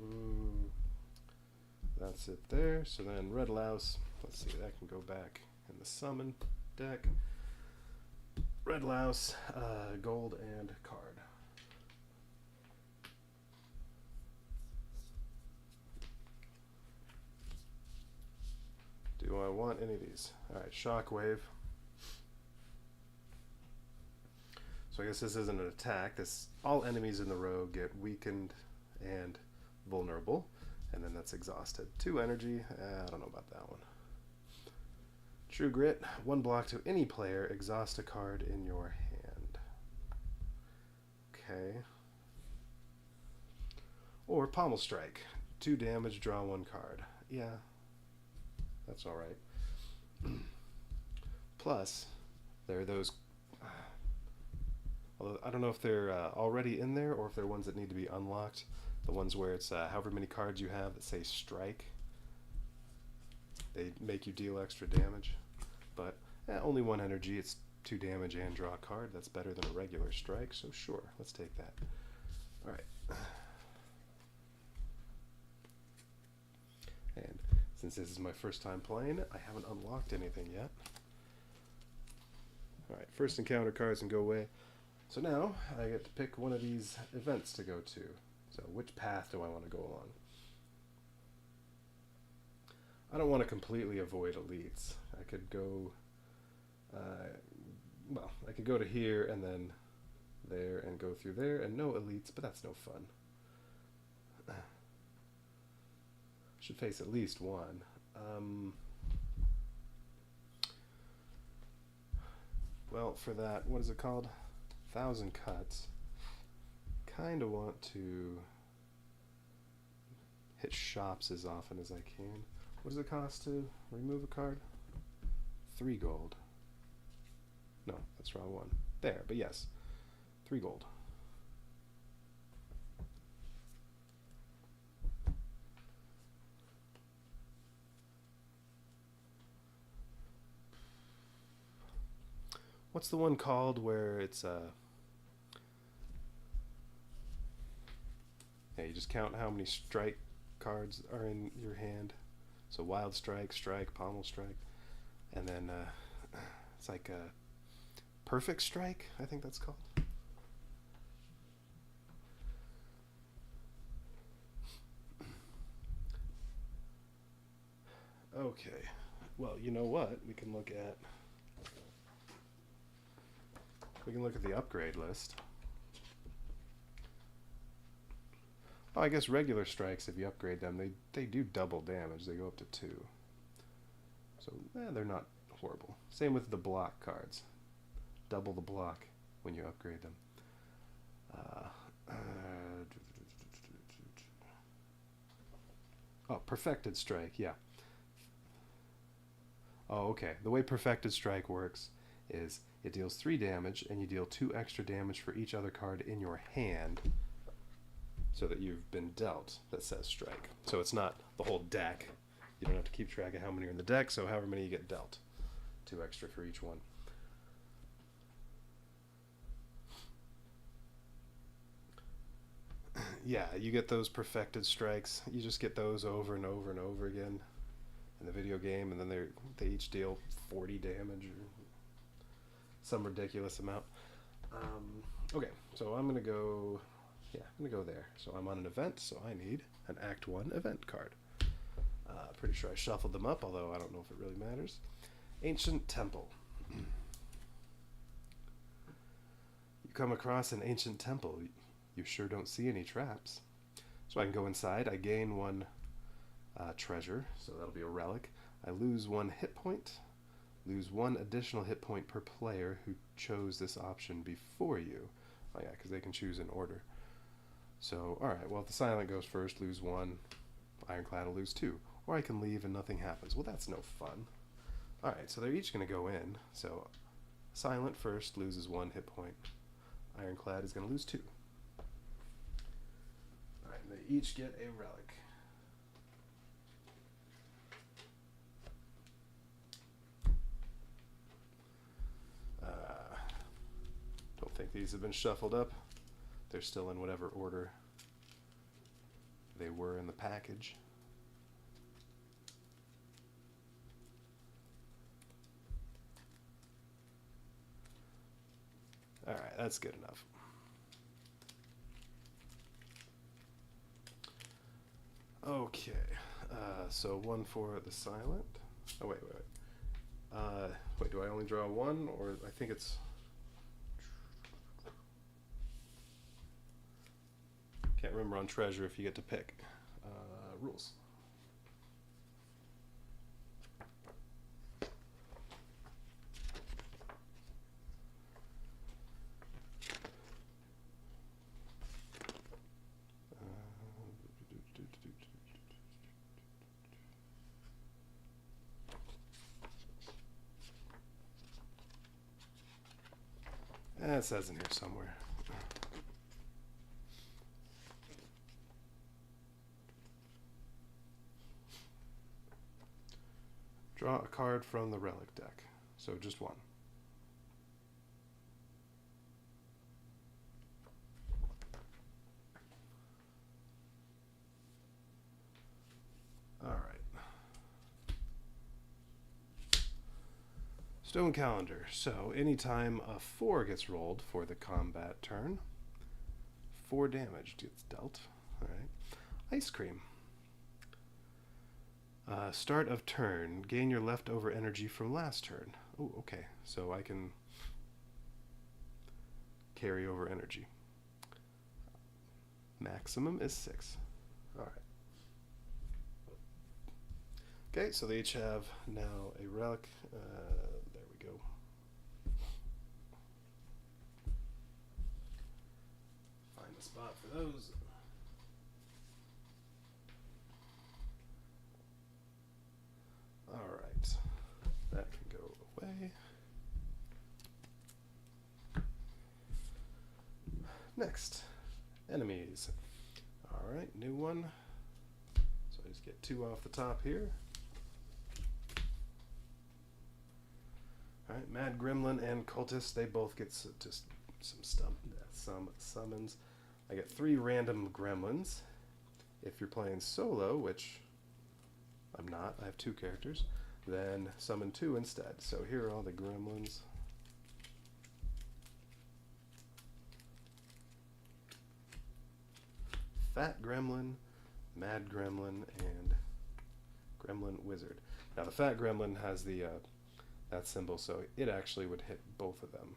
Ooh, that's it there. So then Red Louse, let's see, that can go back in the summon deck. Red Louse, gold and card. Do I want any of these? Alright, Shockwave. So I guess this isn't an attack. This, all enemies in the row get weakened and vulnerable, and then that's exhausted. 2 energy, I don't know about that one. True Grit, 1 block to any player, exhaust a card in your hand. Okay. Or Pommel Strike, 2 damage, draw 1 card. Yeah, that's alright. Plus, there are those... Although I don't know if they're already in there or if they're ones that need to be unlocked. The ones where it's however many cards you have that say strike. They make you deal extra damage. But only 1 energy, it's 2 damage and draw a card. That's better than a regular strike, so sure, let's take that. Alright. And since this is my first time playing it, I haven't unlocked anything yet. Alright, first encounter cards and go away. So now, I get to pick one of these events to go to. So which path do I want to go along? I don't want to completely avoid elites. I could go, well, I could go to here and then there and go through there and no elites, but that's no fun. Should face at least 1. Well, for that, what is it called? 1,000 cuts. Kind of want to hit shops as often as I can. What does it cost to remove a card? 3 gold. No, that's wrong one. There, but yes. 3 gold. what's the one called where it's yeah, you just count how many strike cards are in your hand. So wild strike, strike, pommel strike, and then it's like a perfect strike, I think that's called. Okay, well, you know what? We can look at the upgrade list. Oh, I guess regular strikes, if you upgrade them, they do double damage. They go up to 2. So they're not horrible. Same with the block cards. Double the block when you upgrade them. Oh, perfected strike, yeah. Oh, okay. The way perfected strike works is it deals 3 damage, and you deal 2 extra damage for each other card in your hand, so that you've been dealt that says strike. So it's not the whole deck. You don't have to keep track of how many are in the deck, so however many you get dealt. 2 extra for each one. Yeah, you get those perfected strikes. You just get those over and over and over again in the video game, and then they each deal 40 damage or some ridiculous amount. Okay, so I'm gonna go. Yeah, I'm gonna go there. So I'm on an event, so I need an Act 1 event card. Pretty sure I shuffled them up, although I don't know if it really matters. Ancient Temple. You come across an ancient temple. You sure don't see any traps. So I can go inside. I gain 1 treasure, so that'll be a relic. I lose 1 hit point. Lose 1 additional hit point per player who chose this option before you. Oh yeah, because they can choose in order. So, alright, well, if the silent goes first, lose 1. Ironclad will lose 2. Or I can leave and nothing happens. Well, that's no fun. Alright, so they're each going to go in. So, silent first loses 1 hit point. Ironclad is going to lose 2. Alright, they each get a relic. Don't think these have been shuffled up. They're still in whatever order they were in the package. Alright, that's good enough. Okay, so 1 for the silent. Oh, wait. Wait, do I only draw 1? Or I think it's... Can't remember on treasure if you get to pick. Rules. It says in here somewhere. Draw a card from the relic deck. So just 1. Alright. Stone Calendar. So anytime a 4 gets rolled for the combat turn, 4 damage gets dealt. Alright. Ice Cream. Start of turn. Gain your leftover energy from last turn. Oh, okay. So I can carry over energy. Maximum is 6. Alright. Okay, so they each have now a relic. There we go. Find a spot for those. Alright. That can go away. Next. Enemies. Alright, new one. So I just get 2 off the top here. Alright, Mad Gremlin and Cultist, they both get just some summons. I get 3 random gremlins. If you're playing solo, which I'm not, I have 2 characters, then summon 2 instead. So here are all the gremlins. Fat Gremlin, Mad Gremlin, and Gremlin Wizard. Now the Fat Gremlin has the that symbol, so it actually would hit both of them.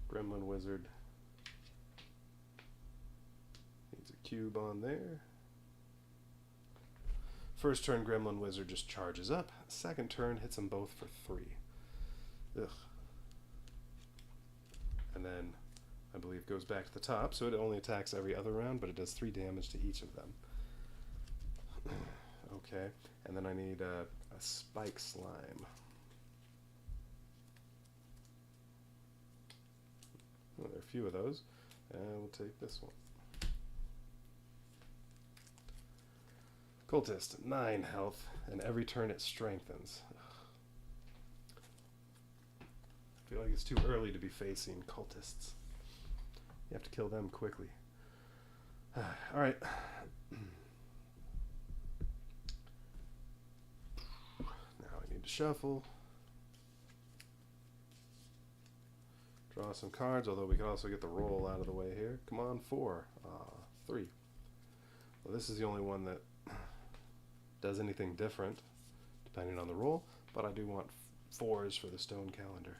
Gremlin Wizard needs a cube on there. First turn, Gremlin Wizard just charges up. Second turn, hits them both for 3. Ugh. And then, I believe, goes back to the top, so it only attacks every other round, but it does 3 damage to each of them. Okay, and then I need a Spike Slime. Oh, there are a few of those, and we'll take this one. Cultist, 9 health, and every turn it strengthens. I feel like it's too early to be facing cultists. You have to kill them quickly. Alright. Now I need to shuffle. Draw some cards, although we can also get the roll out of the way here. Come on, 4. 3. Well, this is the only one that does anything different, depending on the roll, but I do want 4s for the stone calendar.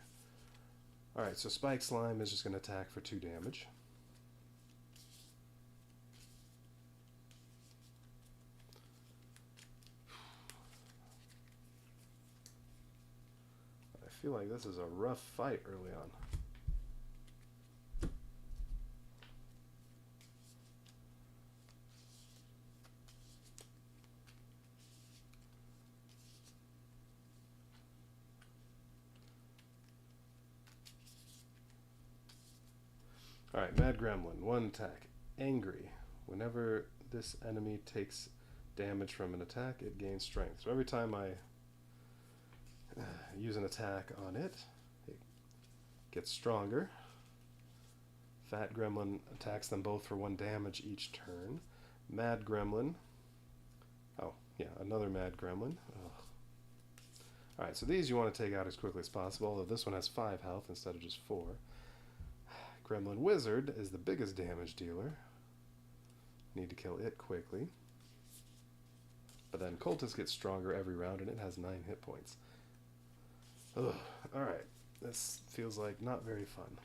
Alright, so Spike Slime is just going to attack for 2 damage. I feel like this is a rough fight early on. Alright, Mad Gremlin, 1 attack. Angry. Whenever this enemy takes damage from an attack, it gains strength. So every time I use an attack on it, it gets stronger. Fat Gremlin attacks them both for 1 damage each turn. Mad Gremlin. Oh, yeah, another Mad Gremlin. Alright, so these you want to take out as quickly as possible, although this one has 5 health instead of just 4. Gremlin Wizard is the biggest damage dealer. Need to kill it quickly. But then Cultist gets stronger every round and it has 9 hit points. Ugh. Alright, this feels like not very fun.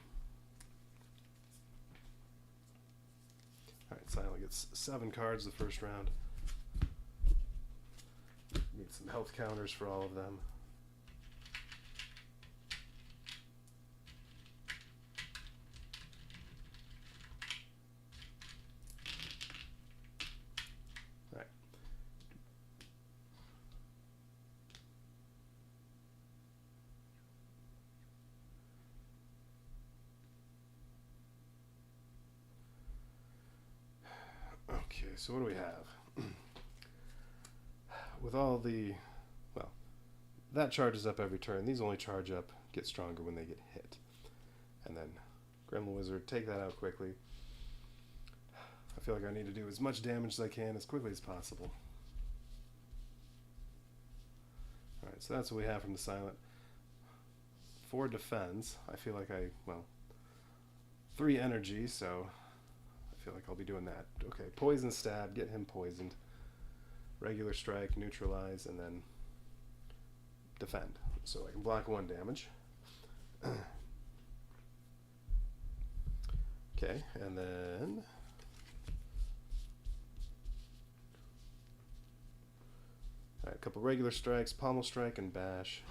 Alright, Silent gets 7 cards the first round. Need some health counters for all of them. Okay, so what do we have? With all the, well, that charges up every turn. These only charge up, get stronger when they get hit. And then Gremlin Wizard, take that out quickly. I feel like I need to do as much damage as I can as quickly as possible. Alright, so that's what we have from the Silent. 4 defense. I feel like 3 energy, so I feel like I'll be doing that. Okay, Poison Stab, get him poisoned. Regular Strike, neutralize, and then defend. So I can block 1 damage. Okay, and then alright, a couple regular strikes, Pommel Strike and Bash.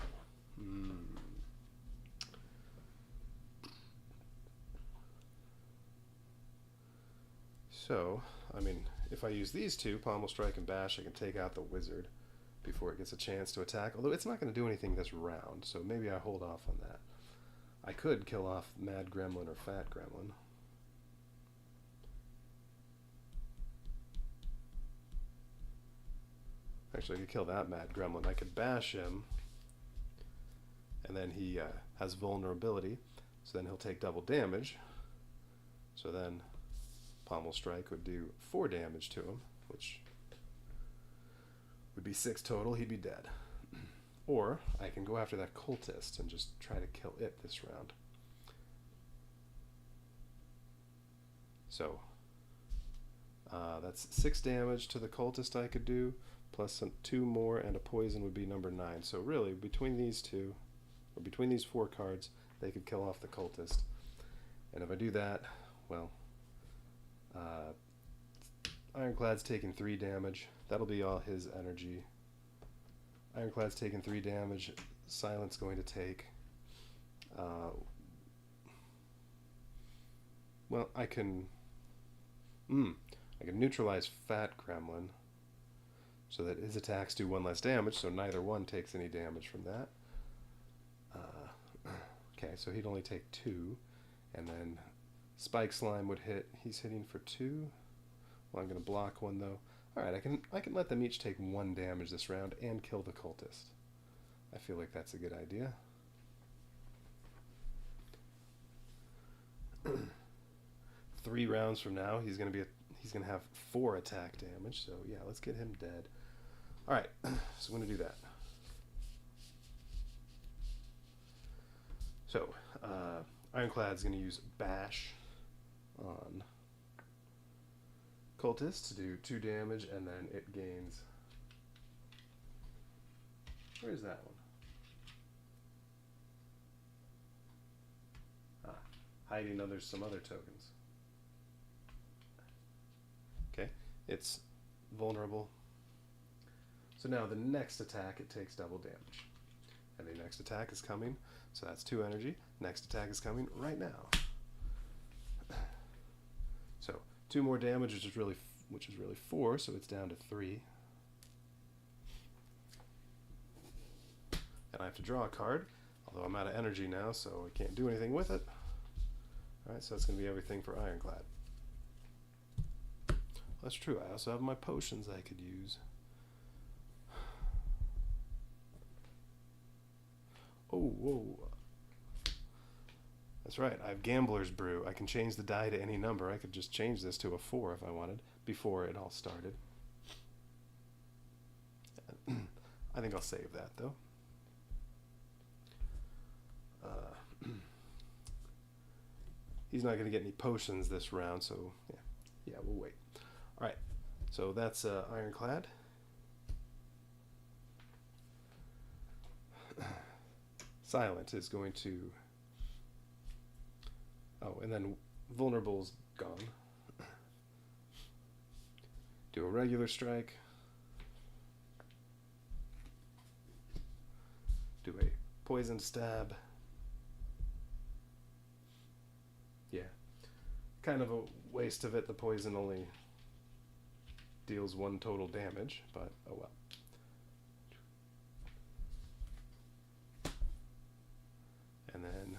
So, I mean, if I use these 2, Pommel Strike and Bash, I can take out the Wizard before it gets a chance to attack. Although it's not going to do anything this round, so maybe I hold off on that. I could kill off Mad Gremlin or Fat Gremlin. Actually, I could kill that mad gremlin. I could bash him, and then he has vulnerability, so then he'll take double damage. So then Pommel Strike would do 4 damage to him, which would be 6 total. He'd be dead. Or I can go after that cultist and just try to kill it this round. So that's 6 damage to the cultist I could do, plus 2 more, and a poison would be number 9. So really, between these two, or between these 4 cards, they could kill off the cultist. And if I do that, well, Ironclad's taking 3 damage. That'll be all his energy. Ironclad's taking 3 damage. Silent's going to take... well, I can neutralize Fat Gremlin so that his attacks do 1 less damage, so neither one takes any damage from that. Okay, so he'd only take 2, and then Spike Slime would hit. He's hitting for 2. Well, I'm going to block 1 though. Alright, I can let them each take 1 damage this round and kill the cultist. I feel like that's a good idea. 3 rounds from now, he's going to have 4 attack damage. So yeah, let's get him dead. All right, so I'm going to do that. So Ironclad's going to use Bash on Cultist to do 2 damage, and then it gains. Where's that one? Hiding under some other tokens. Okay, it's vulnerable. So now the next attack, it takes double damage. And the next attack is coming, so that's 2 energy. Next attack is coming right now. So 2 more damage, which is really 4, so it's down to 3. And I have to draw a card, although I'm out of energy now, so I can't do anything with it. Alright, so that's going to be everything for Ironclad. That's true, I also have my potions I could use. Oh, whoa. That's right, I have Gambler's Brew. I can change the die to any number. I could just change this to a 4 if I wanted, before it all started. I think I'll save that, though. He's not going to get any potions this round, so yeah, we'll wait. Alright, so that's Ironclad. Silent is going to... Oh, and then Vulnerable's gone. Do a regular strike. Do a poison stab. Yeah. Kind of a waste of it. The poison only deals 1 total damage, but oh well. And then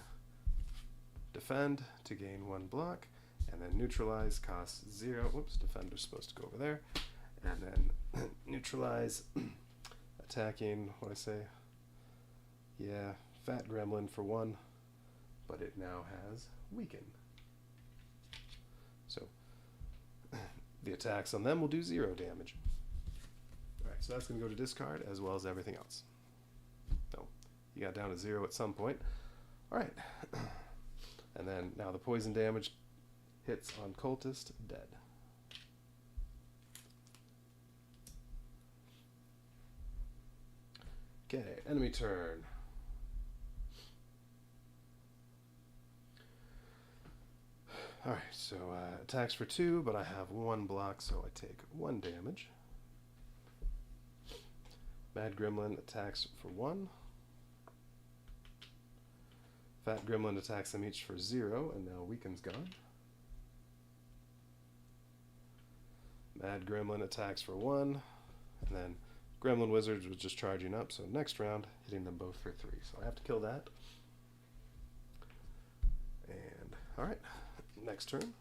defend to gain 1 block, and then neutralize costs 0. Whoops, defender's supposed to go over there. And then neutralize, attacking, what I say? Yeah, Fat Gremlin for 1, but it now has weaken. So the attacks on them will do 0 damage. Alright, so that's going to go to discard as well as everything else. No, you got down to 0 at some point. Alright, and then now the poison damage hits on Cultist, dead. Okay, enemy turn. Alright, so attacks for 2, but I have 1 block, so I take 1 damage. Mad Gremlin attacks for 1. Fat Gremlin attacks them each for 0, and now Weaken's gone. Mad Gremlin attacks for 1, and then Gremlin Wizards was just charging up, so next round, hitting them both for 3. So I have to kill that. And, alright, next turn.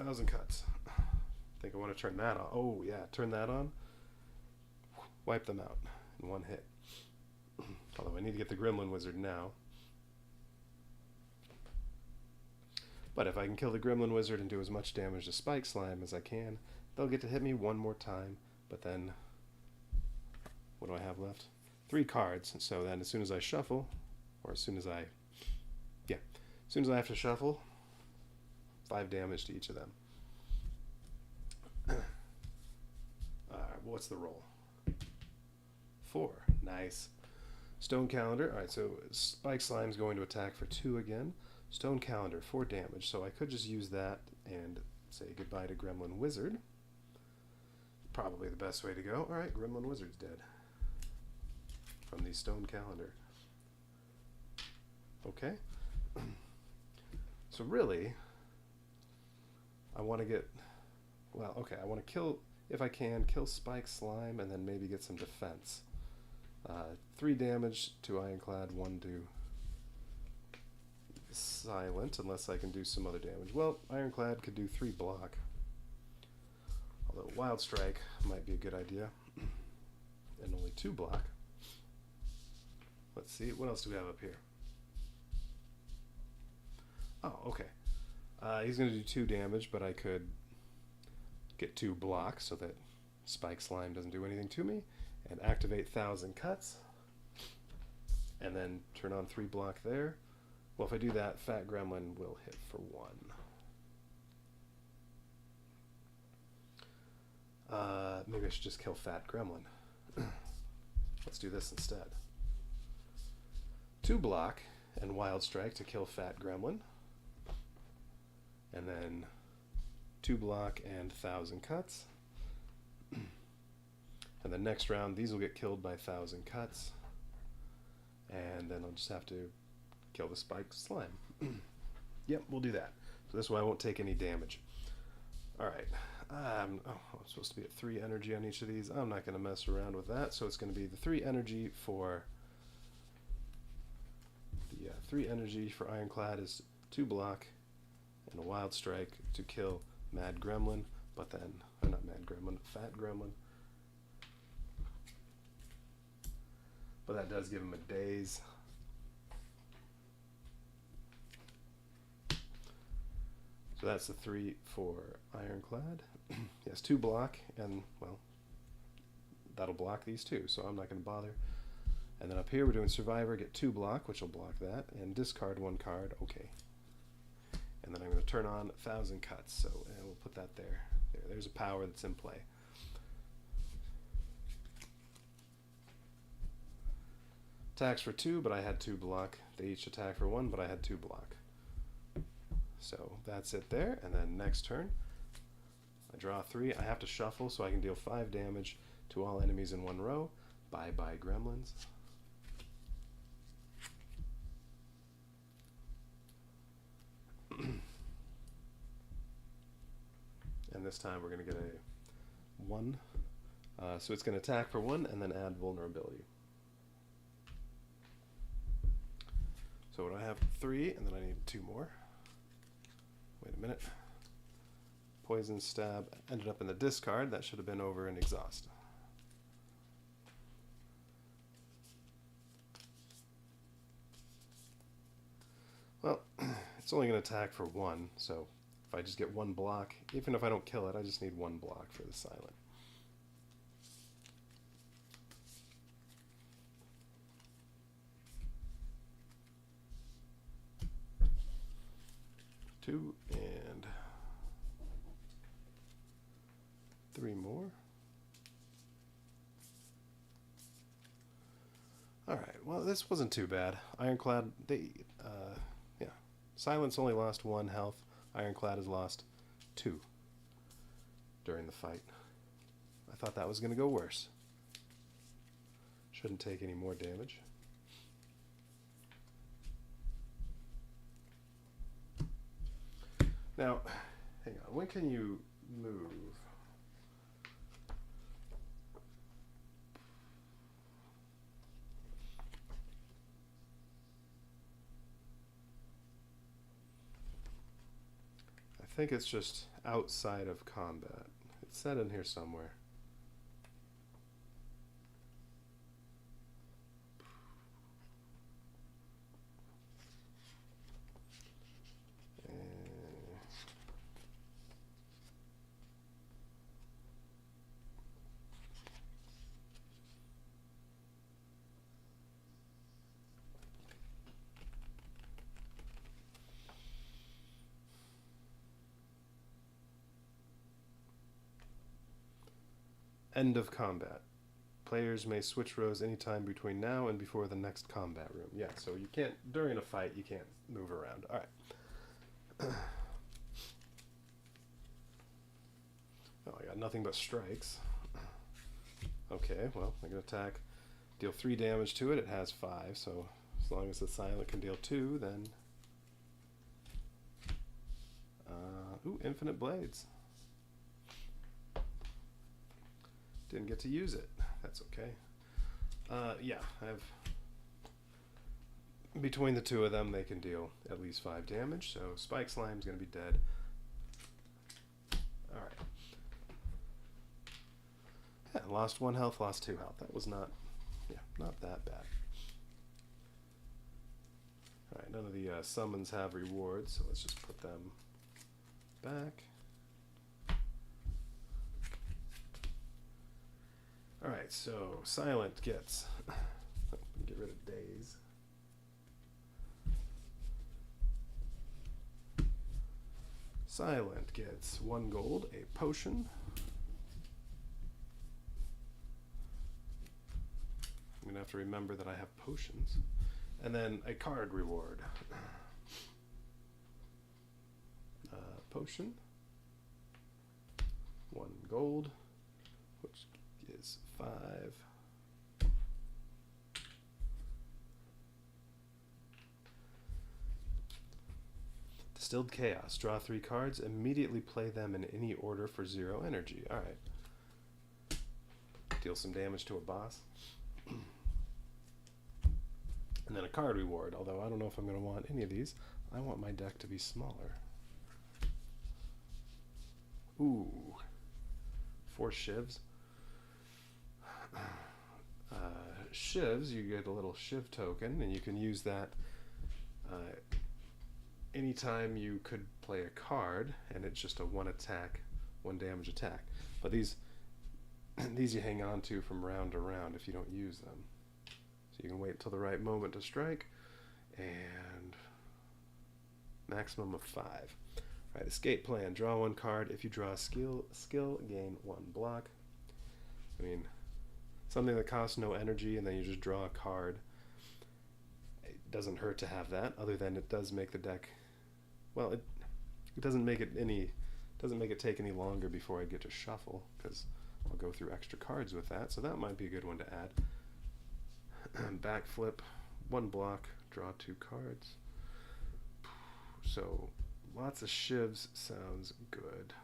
1,000 cuts. I think I want to turn that on. Oh, yeah, turn that on. Wipe them out in one hit. Although I need to get the Gremlin Wizard now. But if I can kill the Gremlin Wizard and do as much damage to Spike Slime as I can, they'll get to hit me one more time. But then, what do I have left? 3 cards. So then as soon as I shuffle, or as soon as I have to shuffle, 5 damage to each of them. Alright, what's the roll? 4. Nice. Stone Calendar. Alright, so Spike Slime's going to attack for 2 again. Stone Calendar, 4 damage. So I could just use that and say goodbye to Gremlin Wizard. Probably the best way to go. Alright, Gremlin Wizard's dead. From the Stone Calendar. Okay. So really, I want to get, well, okay, I want to kill, if I can, kill Spike Slime and then maybe get some defense. 3 damage to Ironclad, 1 to Silent, unless I can do some other damage. Well, Ironclad could do 3 block. Although Wild Strike might be a good idea. And only 2 block. Let's see, what else do we have up here? Oh, okay. He's going to do 2 damage, but I could get 2 blocks so that Spike Slime doesn't do anything to me. And activate 1,000 cuts. And then turn on 3 block there. Well, if I do that, Fat Gremlin will hit for 1. Maybe I should just kill Fat Gremlin. Let's do this instead. 2 block and Wild Strike to kill Fat Gremlin. And then 2 block and 1,000 cuts. And the next round, these will get killed by 1,000 cuts. And then I'll just have to kill the Spike Slime. Yep, we'll do that. So this way I won't take any damage. Alright. I'm supposed to be at 3 energy on each of these. I'm not going to mess around with that. So it's going to be the 3 energy for... The 3 energy for Ironclad is 2 block and a Wild Strike to kill Mad Gremlin. But then... Or not Mad Gremlin, Fat Gremlin. But that does give him a daze. So that's the 3 for Ironclad. He has 2 block, and, well, that'll block these 2, so I'm not going to bother. And then up here we're doing Survivor, get 2 block, which will block that, and discard 1 card, okay. And then I'm going to turn on 1,000 cuts, so and we'll put that there. There's a power that's in play. Attacks for 2, but I had 2 block. They each attack for 1, but I had 2 block. So that's it there, and then next turn, I draw 3. I have to shuffle so I can deal 5 damage to all enemies in 1 row. Bye-bye gremlins. And this time we're going to get a 1. So it's going to attack for 1 and then add vulnerability. So what do I have? 3, and then I need 2 more. Wait a minute. Poison Stab ended up in the discard. That should have been over in Exhaust. Well, it's only going to attack for 1, so if I just get 1 block, even if I don't kill it, I just need 1 block for the Silent. Two and 3 more. Alright, well this wasn't too bad. Ironclad, yeah. Silence only lost 1 health. Ironclad has lost 2 during the fight. I thought that was going to go worse. Shouldn't take any more damage. Now, hang on, when can you move? I think it's just outside of combat. It's set in here somewhere. End of combat. Players may switch rows anytime between now and before the next combat room. Yeah, so you can't, during a fight, you can't move around. Alright. Oh, I got nothing but strikes. Okay, well, I can attack, deal 3 damage to it. It has 5, so as long as the silent can deal 2, then... ooh, infinite blades. Didn't get to use it. That's okay. Yeah, I have... Between the two of them, they can deal at least 5 damage, so Spike Slime's going to be dead. Alright. Yeah, lost 1 health, lost 2 health. That was not... Yeah, not that bad. Alright, none of the summons have rewards, so let's just put them back. Alright, so Silent gets... get rid of Daze. Silent gets 1 gold, a potion. I'm going to have to remember that I have potions. And then a card reward. Potion. 1 gold, which is 5. Distilled Chaos. Draw 3 cards. Immediately play them in any order for 0 energy. Alright. Deal some damage to a boss. And then a card reward, although I don't know if I'm going to want any of these. I want my deck to be smaller. Ooh. 4 shivs. Shivs, you get a little shiv token, and you can use that anytime you could play a card, and it's just a 1 attack, 1 damage attack. But these you hang on to from round to round if you don't use them. So you can wait till the right moment to strike, and maximum of 5. Alright, escape plan. Draw 1 card. If you draw a skill, gain 1 block. I mean, something that costs no energy, and then you just draw a card. It doesn't hurt to have that, other than it does make the deck... Well, it doesn't make it take any longer before I get to shuffle, because I'll go through extra cards with that, so that might be a good one to add. Backflip, 1 block, draw 2 cards. So, lots of shivs sounds good.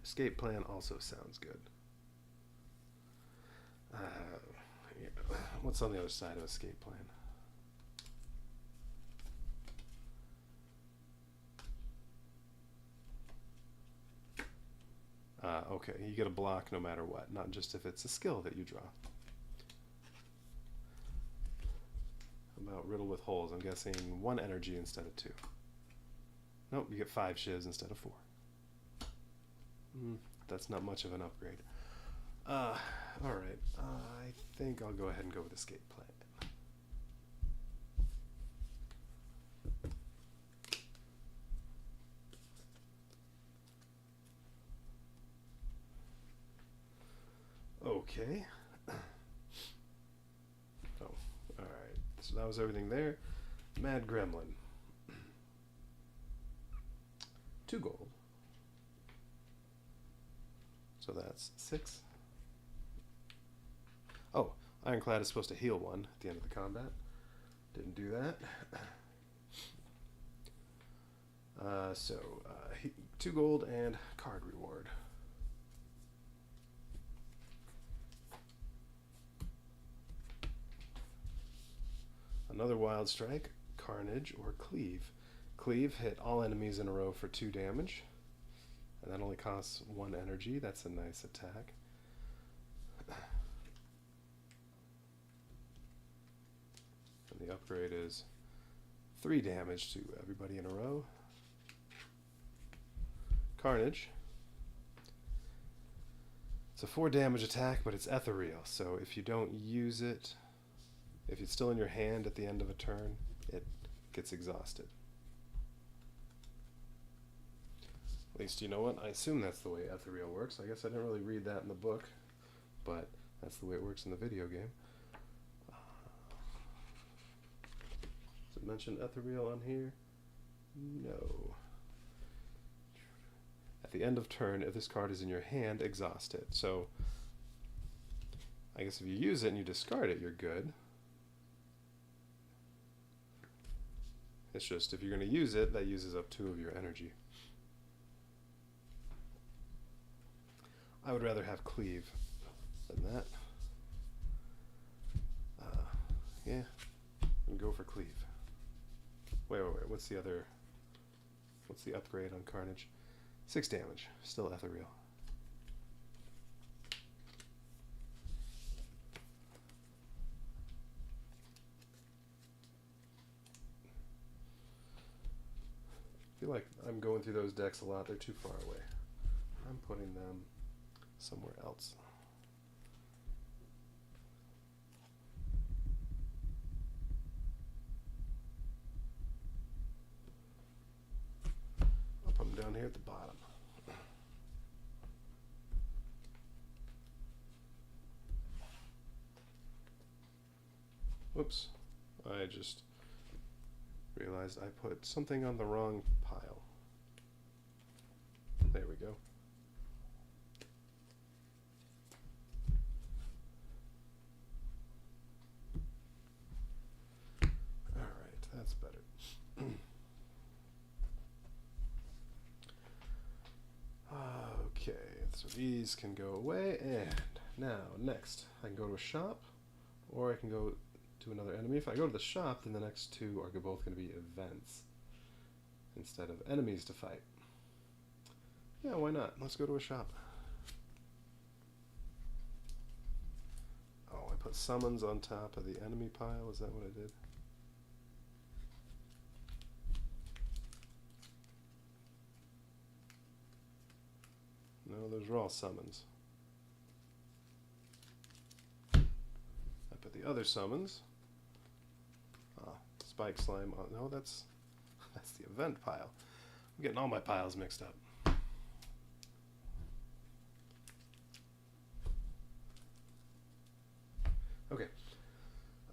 Escape plan also sounds good. Yeah. What's on the other side of escape plan? Okay, you get a block no matter what, not just if it's a skill that you draw. How about riddle with holes? I'm guessing 1 energy instead of 2. Nope, you get 5 shivs instead of 4. That's not much of an upgrade. Alright, I think I'll go ahead and go with escape plan. Okay. Oh, alright. So that was everything there. Mad Gremlin. 2 gold. So that's 6. Oh, Ironclad is supposed to heal 1 at the end of the combat. Didn't do that. 2 gold and card reward. Another wild strike, Carnage or Cleave. Cleave, hit all enemies in a row for 2 damage. And that only costs 1 energy. That's a nice attack. And the upgrade is 3 damage to everybody in a row. Carnage. It's a 4 damage attack, but it's ethereal, so if you don't use it, if it's still in your hand at the end of a turn, it gets exhausted. At least, you know what? I assume that's the way ethereal works. I guess I didn't really read that in the book, but that's the way it works in the video game. Does it mention ethereal on here? No. At the end of turn, if this card is in your hand, exhaust it. So, I guess if you use it and you discard it, you're good. It's just, if you're going to use it, that uses up 2 of your energy. I would rather have Cleave than that. Yeah, and go for Cleave. Wait, what's the upgrade on Carnage? 6 damage, still ethereal. I feel like I'm going through those decks a lot. They're too far away. I'm putting them somewhere else. I'll put them down here at the bottom. Whoops. I just realized I put something on the wrong pile. There we go. Alright, that's better. Okay, so these can go away, and now next I can go to a shop, or I can go to another enemy. If I go to the shop, then the next 2 are both going to be events instead of enemies to fight. Yeah, why not? Let's go to a shop. Oh, I put summons on top of the enemy pile. Is that what I did? No, those are all summons. I put the other summons. Spike slime. Oh, no, that's the event pile. I'm getting all my piles mixed up. Okay.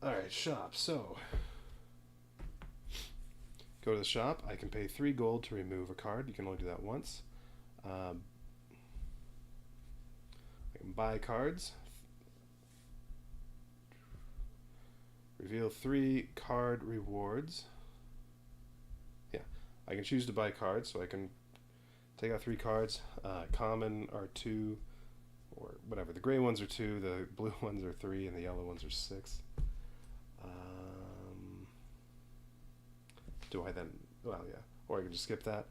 Alright, shop. So, go to the shop. I can pay 3 gold to remove a card. You can only do that once. I can buy cards. Reveal 3 card rewards. Yeah, I can choose to buy cards, so I can take out 3 cards. Common are 2, or whatever. The gray ones are 2, the blue ones are 3, and the yellow ones are 6. Do I then? Well, yeah. Or I can just skip that.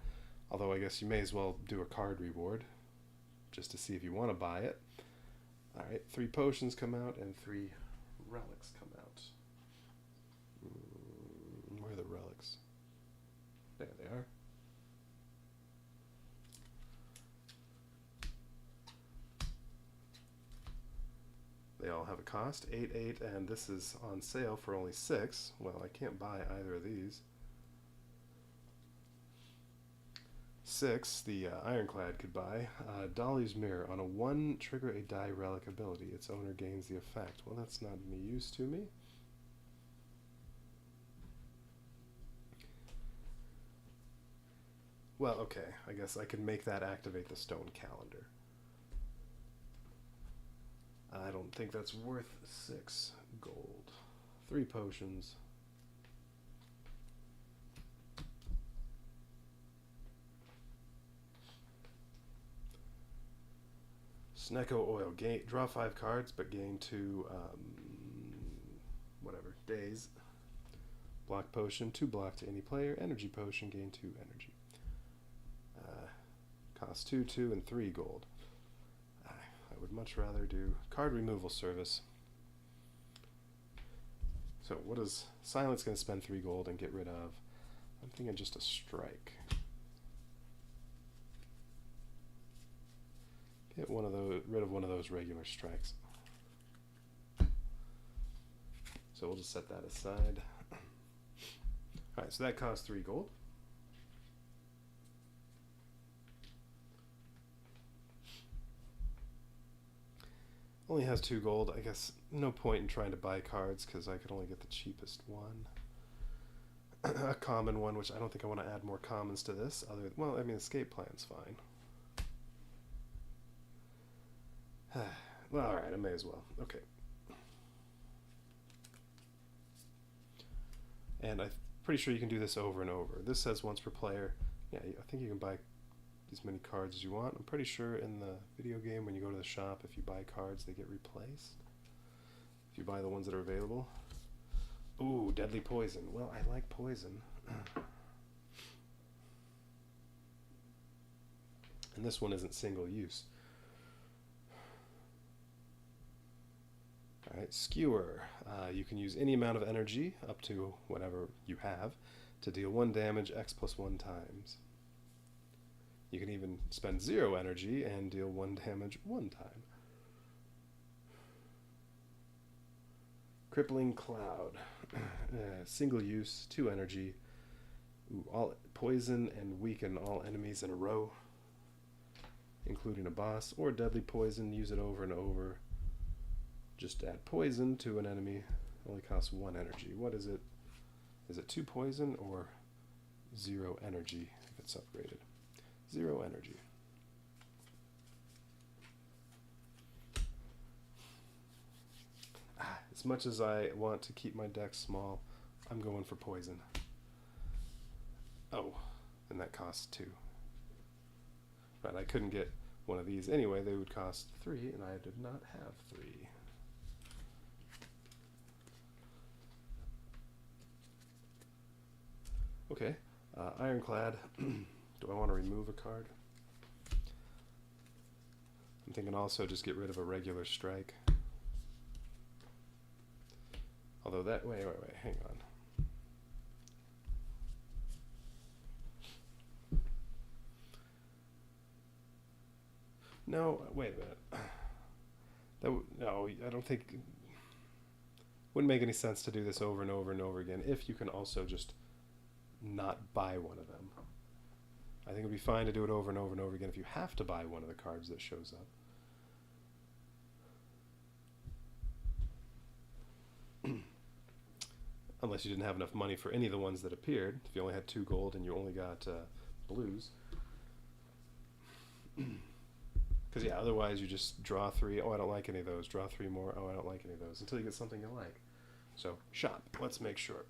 Although I guess you may as well do a card reward, just to see if you want to buy it. All right, 3 potions come out and 3 relics come out. Where are the relics? There they are. They all have a cost, 8, 8, and this is on sale for only 6. Well, I can't buy either of these. 6, the Ironclad could buy. Dolly's Mirror. On a 1, trigger a die relic ability. Its owner gains the effect. Well, that's not any use to me. Well, okay. I guess I can make that activate the stone calendar. I don't think that's worth 6 gold. 3 potions. Snecko Oil. Draw 5 cards, but gain 2, whatever, days. Block potion, 2 block to any player. Energy potion, gain 2 energy. Cost 2, 2, and 3 gold. I would much rather do card removal service. So what is Silence going to spend 3 gold and get rid of? I'm thinking just a strike. Get one of those, rid of one of those regular strikes. So we'll just set that aside. Alright, so that costs 3 gold. Only has 2 gold. I guess no point in trying to buy cards because I could only get the cheapest one. A common one, which I don't think I want to add more commons to this. Well, I mean, escape plan's fine. Well, alright, I may as well. Okay. And I'm pretty sure you can do this over and over. This says once per player. Yeah, I think you can buy as many cards as you want. I'm pretty sure in the video game when you go to the shop, if you buy cards, they get replaced. If you buy the ones that are available. Ooh, deadly poison. Well, I like poison. And this one isn't single use. Alright, Skewer. You can use any amount of energy, up to whatever you have, to deal 1 damage X plus 1 times. You can even spend 0 energy and deal 1 damage 1 time. Crippling Cloud. Single use, 2 energy. Ooh, all poison and weaken all enemies in a row, including a boss. Or deadly poison, use it over and over. Just add poison to an enemy. Only costs 1 energy. What is it? Is it 2 poison or 0 energy if it's upgraded? 0 energy. As much as I want to keep my deck small, I'm going for poison. Oh, and that costs 2. But I couldn't get one of these anyway. They would cost 3, and I did not have 3. Okay, Ironclad. Do I want to remove a card? I'm thinking also just get rid of a regular strike. Although that, wait, hang on. No, wait a minute. No, I don't think, wouldn't make any sense to do this over and over and over again if you can also just not buy one of them. I think it would be fine to do it over and over and over again if you have to buy one of the cards that shows up. Unless you didn't have enough money for any of the ones that appeared. If you only had 2 gold and you only got blues. Because yeah, otherwise you just draw 3. Oh, I don't like any of those. Draw 3 more. Oh, I don't like any of those. Until you get something you like. So, shop. Let's make sure.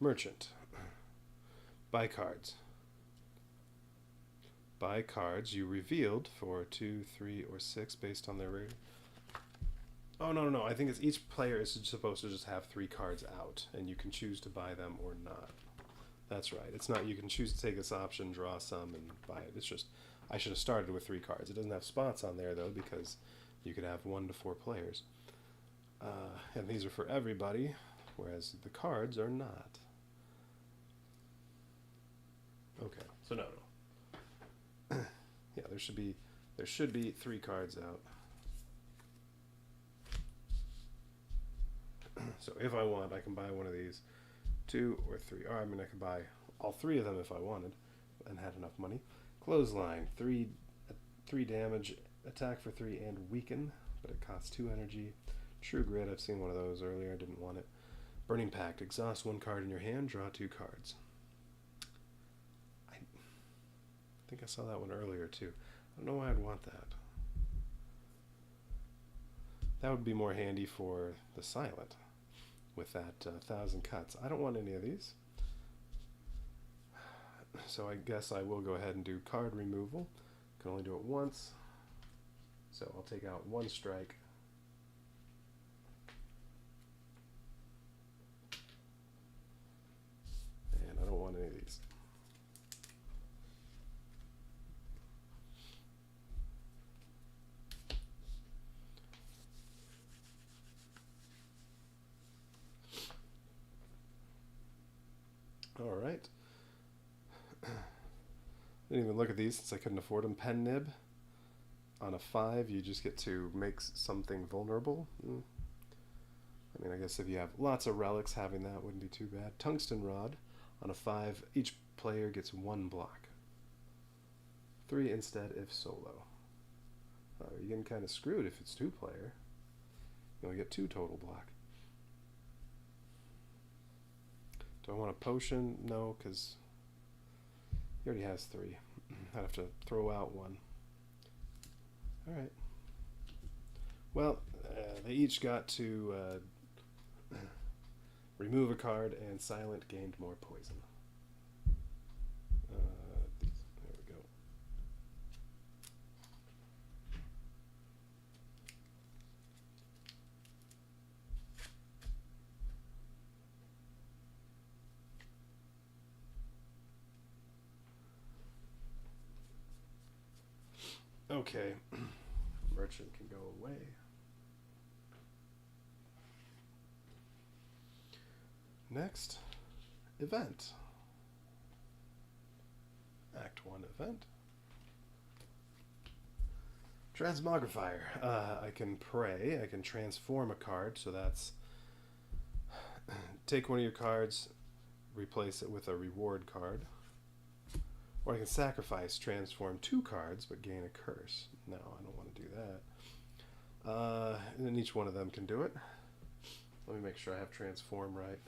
Merchant. Buy cards. Buy cards you revealed for 2, 3, or 6 based on their rating. Oh, no. I think it's each player is supposed to just have 3 cards out, and you can choose to buy them or not. That's right. It's not you can choose to take this option, draw some, and buy it. It's just, I should have started with 3 cards. It doesn't have spots on there, though, because you could have 1 to 4 players. And these are for everybody, whereas the cards are not. Okay, so no. Yeah, there should be 3 cards out. So if I want, I can buy one of these, 2 or 3. Or I mean, I could buy all 3 of them if I wanted, and had enough money. Clothesline, 3 damage, attack for 3, and weaken, but it costs 2 energy. True Grit, I've seen one of those earlier. I didn't want it. Burning Pact, exhaust 1 card in your hand, draw 2 cards. I think I saw that one earlier too. I don't know why I'd want that. That would be more handy for the silent with that 1,000 cuts. I don't want any of these. So I guess I will go ahead and do card removal. Can only do it once. So I'll take out one strike. And I don't want any of these. All right. Didn't even look at these since I couldn't afford them. Pen nib. On a 5, you just get to make something vulnerable. I mean, I guess if you have lots of relics, having that wouldn't be too bad. Tungsten rod. On a 5, each player gets 1 block. 3 instead if solo. You're getting kind of screwed if it's 2-player. You only get 2 total block. Do I want a potion? No, because he already has 3. I'd have to throw out 1. Alright. Well, they each got to remove a card, and Silent gained more poison. There we go. Okay, merchant can go away. Next, event. Act 1 event. Transmogrifier. I can pray, I can transform a card, so that's take one of your cards, replace it with a reward card. Or I can sacrifice, transform 2 cards, but gain a curse. No, I don't want to do that. And then each one of them can do it. Let me make sure I have transform right.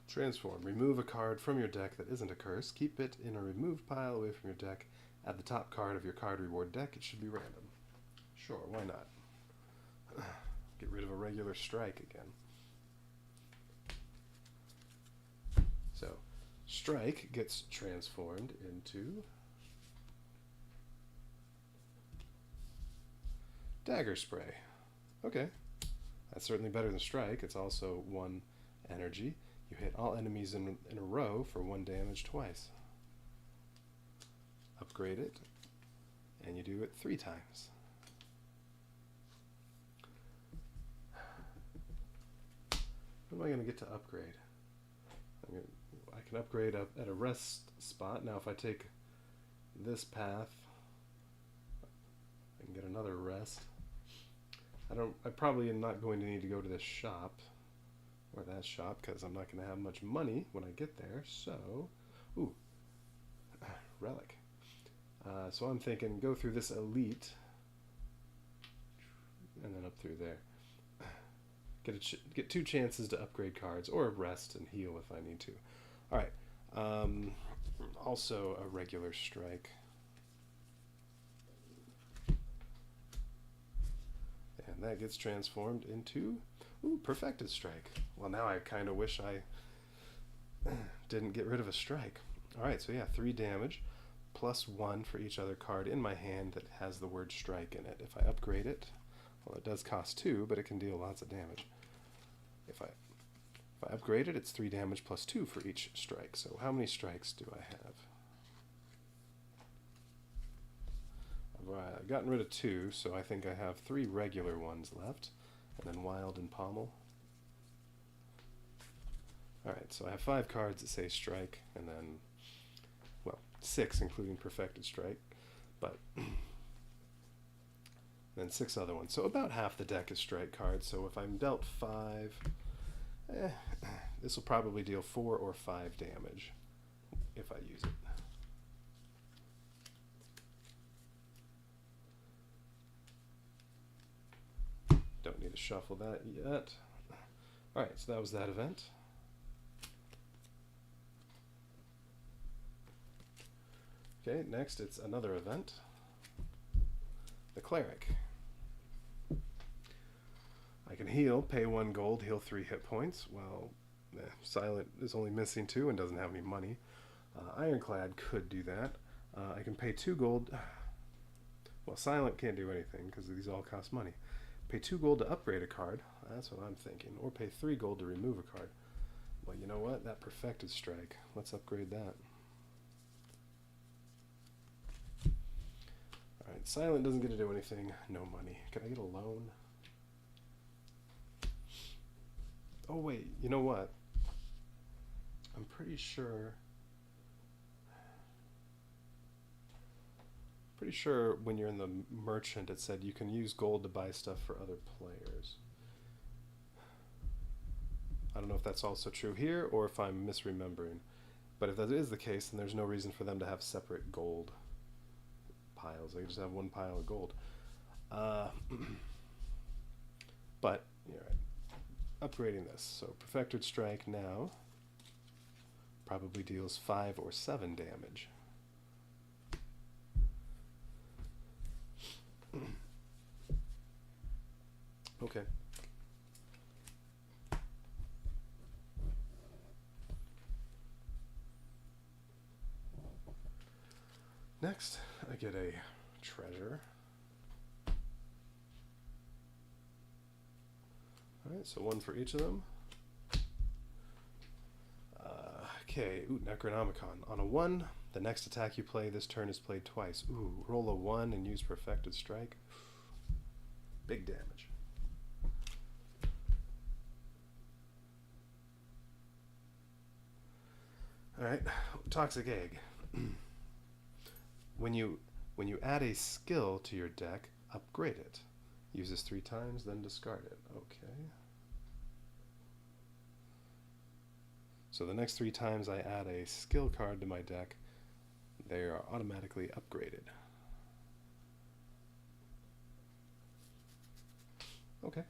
Transform. Remove a card from your deck that isn't a curse. Keep it in a removed pile away from your deck. Add the top card of your card reward deck. It should be random. Sure, why not? Get rid of a regular strike again. So, strike gets transformed into dagger spray. Okay, that's certainly better than strike. It's also 1 energy. You hit all enemies in a row for 1 damage twice. Upgrade it, and you do it 3 times. What am I going to get to upgrade? I can upgrade up at a rest spot. Now if I take this path, I can get another rest. I probably am not going to need to go to this shop or that shop because I'm not going to have much money when I get there. So, ooh, relic. So I'm thinking go through this elite and then up through there. Get 2 chances to upgrade cards or rest and heal if I need to. All right. Also a regular strike. And that gets transformed into perfected strike. Well, now I kind of wish I didn't get rid of a strike. All right, so yeah, 3 damage. +1 for each other card in my hand that has the word strike in it. If I upgrade it, well, it does cost 2, but it can deal lots of damage. If I upgrade it, it's 3 damage +2 for each strike. So how many strikes do I have? I've gotten rid of 2, so I think I have 3 regular ones left, and then wild and pommel. Alright, so I have 5 cards that say strike, and then, well, 6 including perfected strike, but then 6 other ones. So about half the deck is strike cards, so if I'm dealt 5, this will probably deal 4 or 5 damage if I use it. Don't need to shuffle that yet. Alright, so that was that event. Okay, next it's another event. The Cleric. can heal, pay 1 gold, heal 3 hit points. Well, Silent is only missing 2 and doesn't have any money. Ironclad could do that. I can pay 2 gold. Well, Silent can't do anything because these all cost money. Pay 2 gold to upgrade a card. That's what I'm thinking. Or pay 3 gold to remove a card. Well, you know what? That Perfected Strike. Let's upgrade that. Alright, Silent doesn't get to do anything. No money. Can I get a loan? Oh, wait. You know what? I'm pretty sure when you're in the merchant it said you can use gold to buy stuff for other players. I don't know if that's also true here or if I'm misremembering. But if that is the case, then there's no reason for them to have separate gold piles. They just have 1 pile of gold. But, you're right. Upgrading this. So Perfected Strike now probably deals 5 or 7 damage. Okay. Next, I get a treasure. Alright, so 1 for each of them. Okay, ooh, Necronomicon. On a 1, the next attack you play this turn is played twice. Ooh, roll a 1 and use Perfected Strike. Big damage. Alright, Toxic Egg. When you add a skill to your deck, upgrade it. Uses 3 times, then discard it. Okay. So the next 3 times I add a skill card to my deck, they are automatically upgraded. Okay.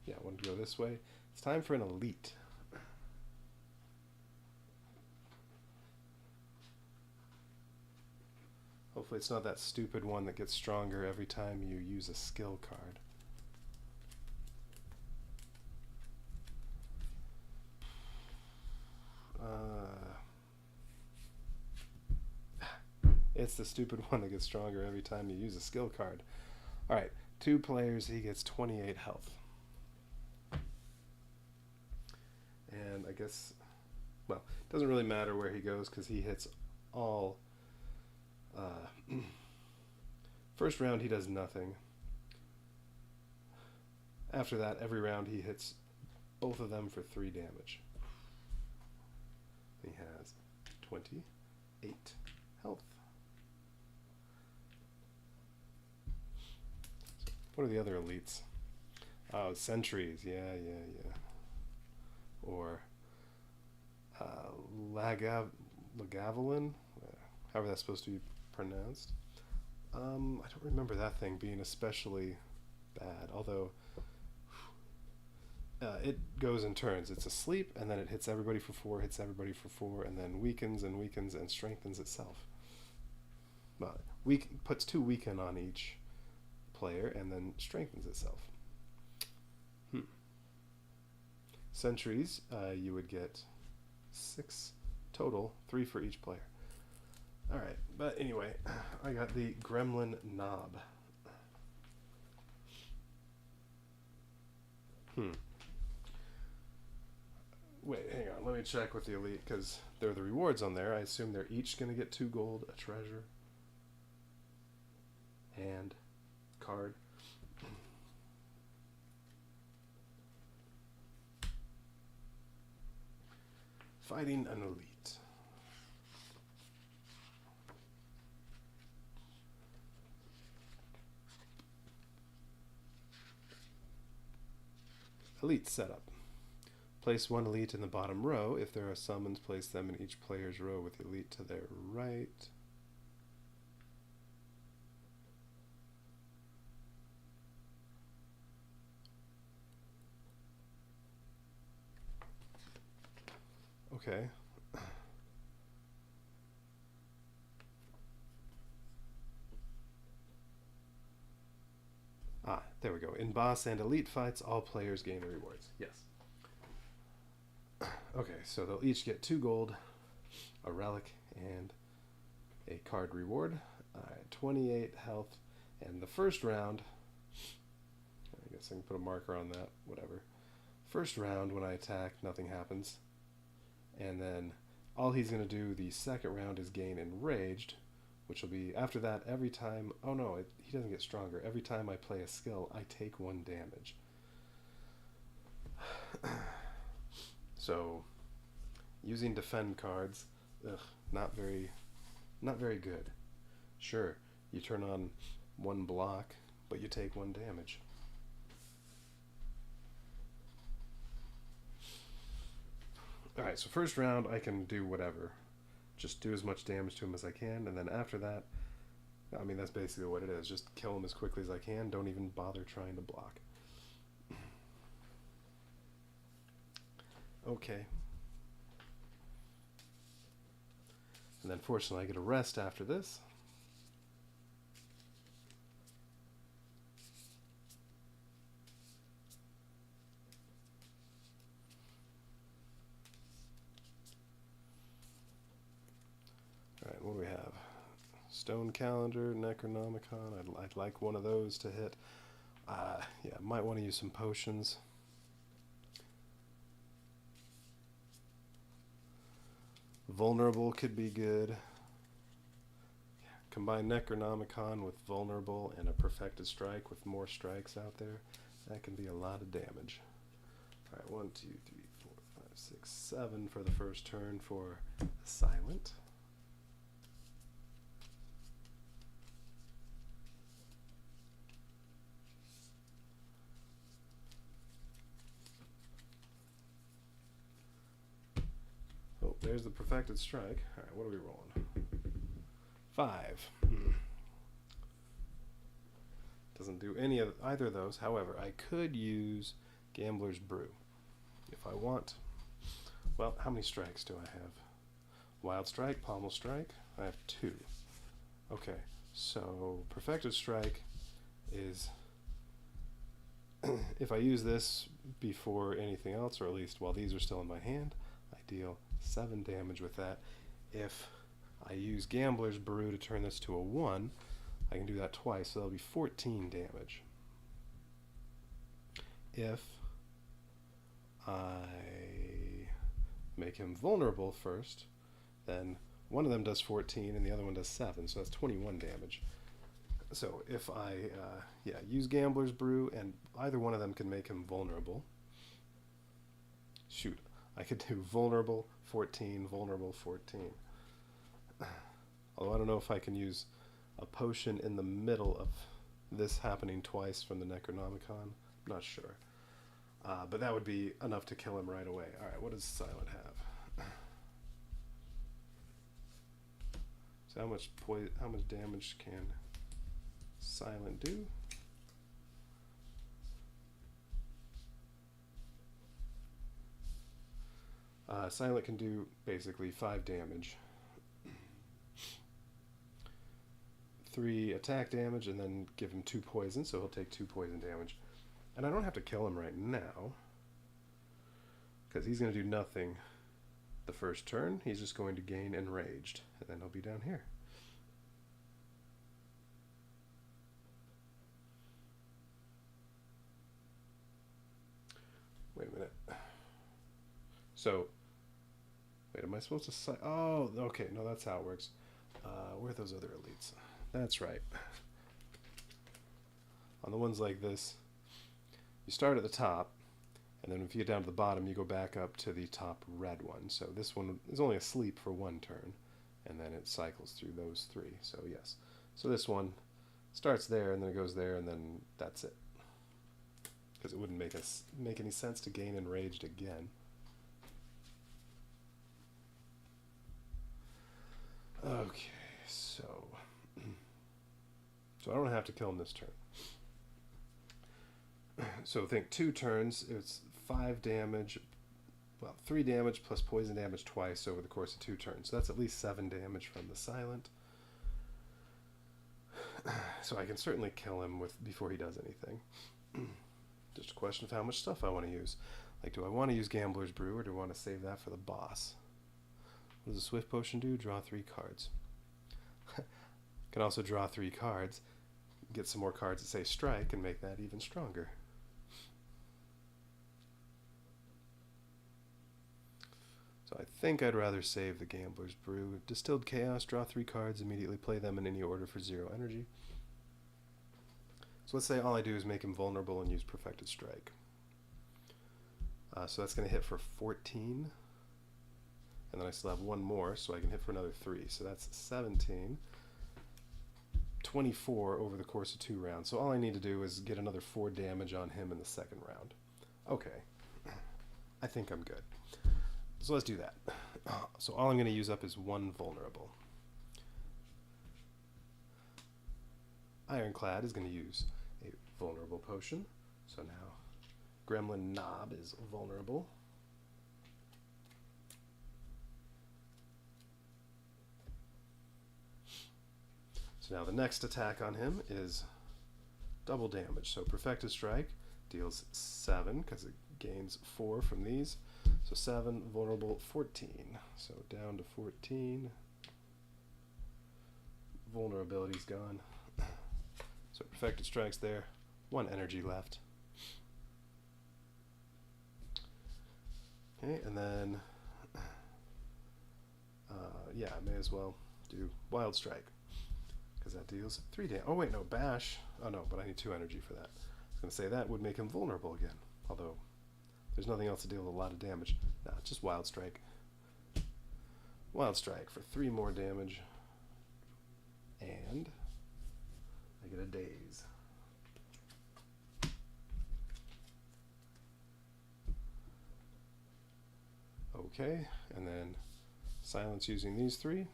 Yeah, I want to go this way. It's time for an elite. Hopefully it's not that stupid one that gets stronger every time you use a skill card. It's the stupid one that gets stronger every time you use a skill card. Alright, 2 players, he gets 28 health. And I guess, well, it doesn't really matter where he goes because he hits all. First round he does nothing. After that, every round he hits both of them for 3 damage. He has 28 health. What are the other elites? Oh, sentries. Yeah. Or Lagavelin, however that's supposed to be pronounced. I don't remember that thing being especially bad, although it goes in turns. It's asleep, and then it hits everybody for 4, hits everybody for 4, and then weakens and weakens and strengthens itself. Well, puts 2 weaken on each player, and then strengthens itself. Sentries, you would get 6 total, 3 for each player. Alright, but anyway, I got the Gremlin Knob. Wait, hang on, let me check with the elite, because there are the rewards on there. I assume they're each going to get 2 gold, a treasure, and card. Fighting an elite. Elite setup. Place 1 elite in the bottom row. If there are summons, place them in each player's row with the elite to their right. Okay. There we go. in boss and elite fights, all players gain rewards. Yes. Okay, so they'll each get 2 gold, a relic, and a card reward. 28 health, and the first round, I guess I can put a marker on that, whatever. First round, when I attack, nothing happens. And then all he's going to do the second round is gain Enraged, which will be, after that, every time, oh no, he doesn't get stronger. Every time I play a skill, I take 1 damage. So, using defend cards, not very good. Sure, you turn on 1 block, but you take 1 damage. Alright, so first round I can do whatever. Just do as much damage to him as I can, and then after that, I mean, that's basically what it is. Just kill him as quickly as I can. Don't even bother trying to block. Okay. And then fortunately I get a rest after this. Alright, what do we have? Stone Calendar, Necronomicon. I'd like one of those to hit. Yeah, might want to use some potions. Vulnerable could be good. Combine Necronomicon with Vulnerable and a Perfected Strike with more strikes out there. That can be a lot of damage. Alright, 1, 2, 3, 4, 5, 6, 7 for the first turn for Silent. Oh, there's the Perfected Strike. Alright, what are we rolling? 5. Doesn't do any of either of those. However, I could use Gambler's Brew if I want. Well, how many strikes do I have? Wild Strike, Pommel Strike. I have 2. Okay, so Perfected Strike is if I use this before anything else, or at least while these are still in my hand, I deal 7 damage with that. If I use Gambler's Brew to turn this to a 1, I can do that twice, so that'll be 14 damage. If I make him vulnerable first, then one of them does 14 and the other one does 7, so that's 21 damage. So if I use Gambler's Brew, and either one of them can make him vulnerable. Shoot, I could do vulnerable 14, vulnerable 14. Although I don't know if I can use a potion in the middle of this happening twice from the Necronomicon. I'm not sure. But that would be enough to kill him right away. Alright, what does Silent have? So how much damage can Silent do? Silent can do basically 5 damage. 3 attack damage, and then give him 2 poison, so he'll take 2 poison damage. And I don't have to kill him right now, because he's going to do nothing the first turn. He's just going to gain Enraged, and then he'll be down here. Wait a minute. So, wait, am I supposed to... Oh, okay, no, that's how it works. Where are those other elites? That's right. On the ones like this, you start at the top, and then if you get down to the bottom, you go back up to the top red one. So this one is only asleep for 1 turn, and then it cycles through those 3. So yes. So this one starts there, and then it goes there, and then that's it. Because it wouldn't make any sense to gain Enraged again. Okay, so I don't have to kill him this turn. So think 2 turns, it's 5 damage, well, 3 damage plus poison damage twice over the course of 2 turns. So that's at least 7 damage from the Silent. So I can certainly kill him before he does anything. Just a question of how much stuff I want to use. Like, do I want to use Gambler's Brew or do I want to save that for the boss? What does a Swift Potion do? Draw 3 cards. Can also draw 3 cards, get some more cards that say strike, and make that even stronger. So I think I'd rather save the Gambler's Brew. Distilled Chaos, draw 3 cards, immediately play them in any order for 0 energy. So let's say all I do is make him vulnerable and use Perfected Strike. So that's going to hit for 14. And then I still have 1 more, so I can hit for another 3. So that's 17. 24 over the course of 2 rounds. So all I need to do is get another 4 damage on him in the 2nd round. Okay. I think I'm good. So let's do that. So all I'm going to use up is 1 vulnerable. Ironclad is going to use a vulnerable potion. So now Gremlin Knob is vulnerable. So now the next attack on him is double damage. So Perfected Strike deals 7 because it gains 4 from these. So 7, vulnerable, 14. So down to 14. Vulnerability's gone. So Perfected Strike's there. 1 energy left. Okay, and then, yeah, I may as well do Wild Strike, because that deals 3 damage. Oh wait, no, Bash. Oh no, but I need 2 energy for that. I was going to say that would make him vulnerable again, although there's nothing else to deal with a lot of damage. Nah, just Wild Strike. Wild Strike for 3 more damage, and I get a Daze. Okay, and then silence using these 3.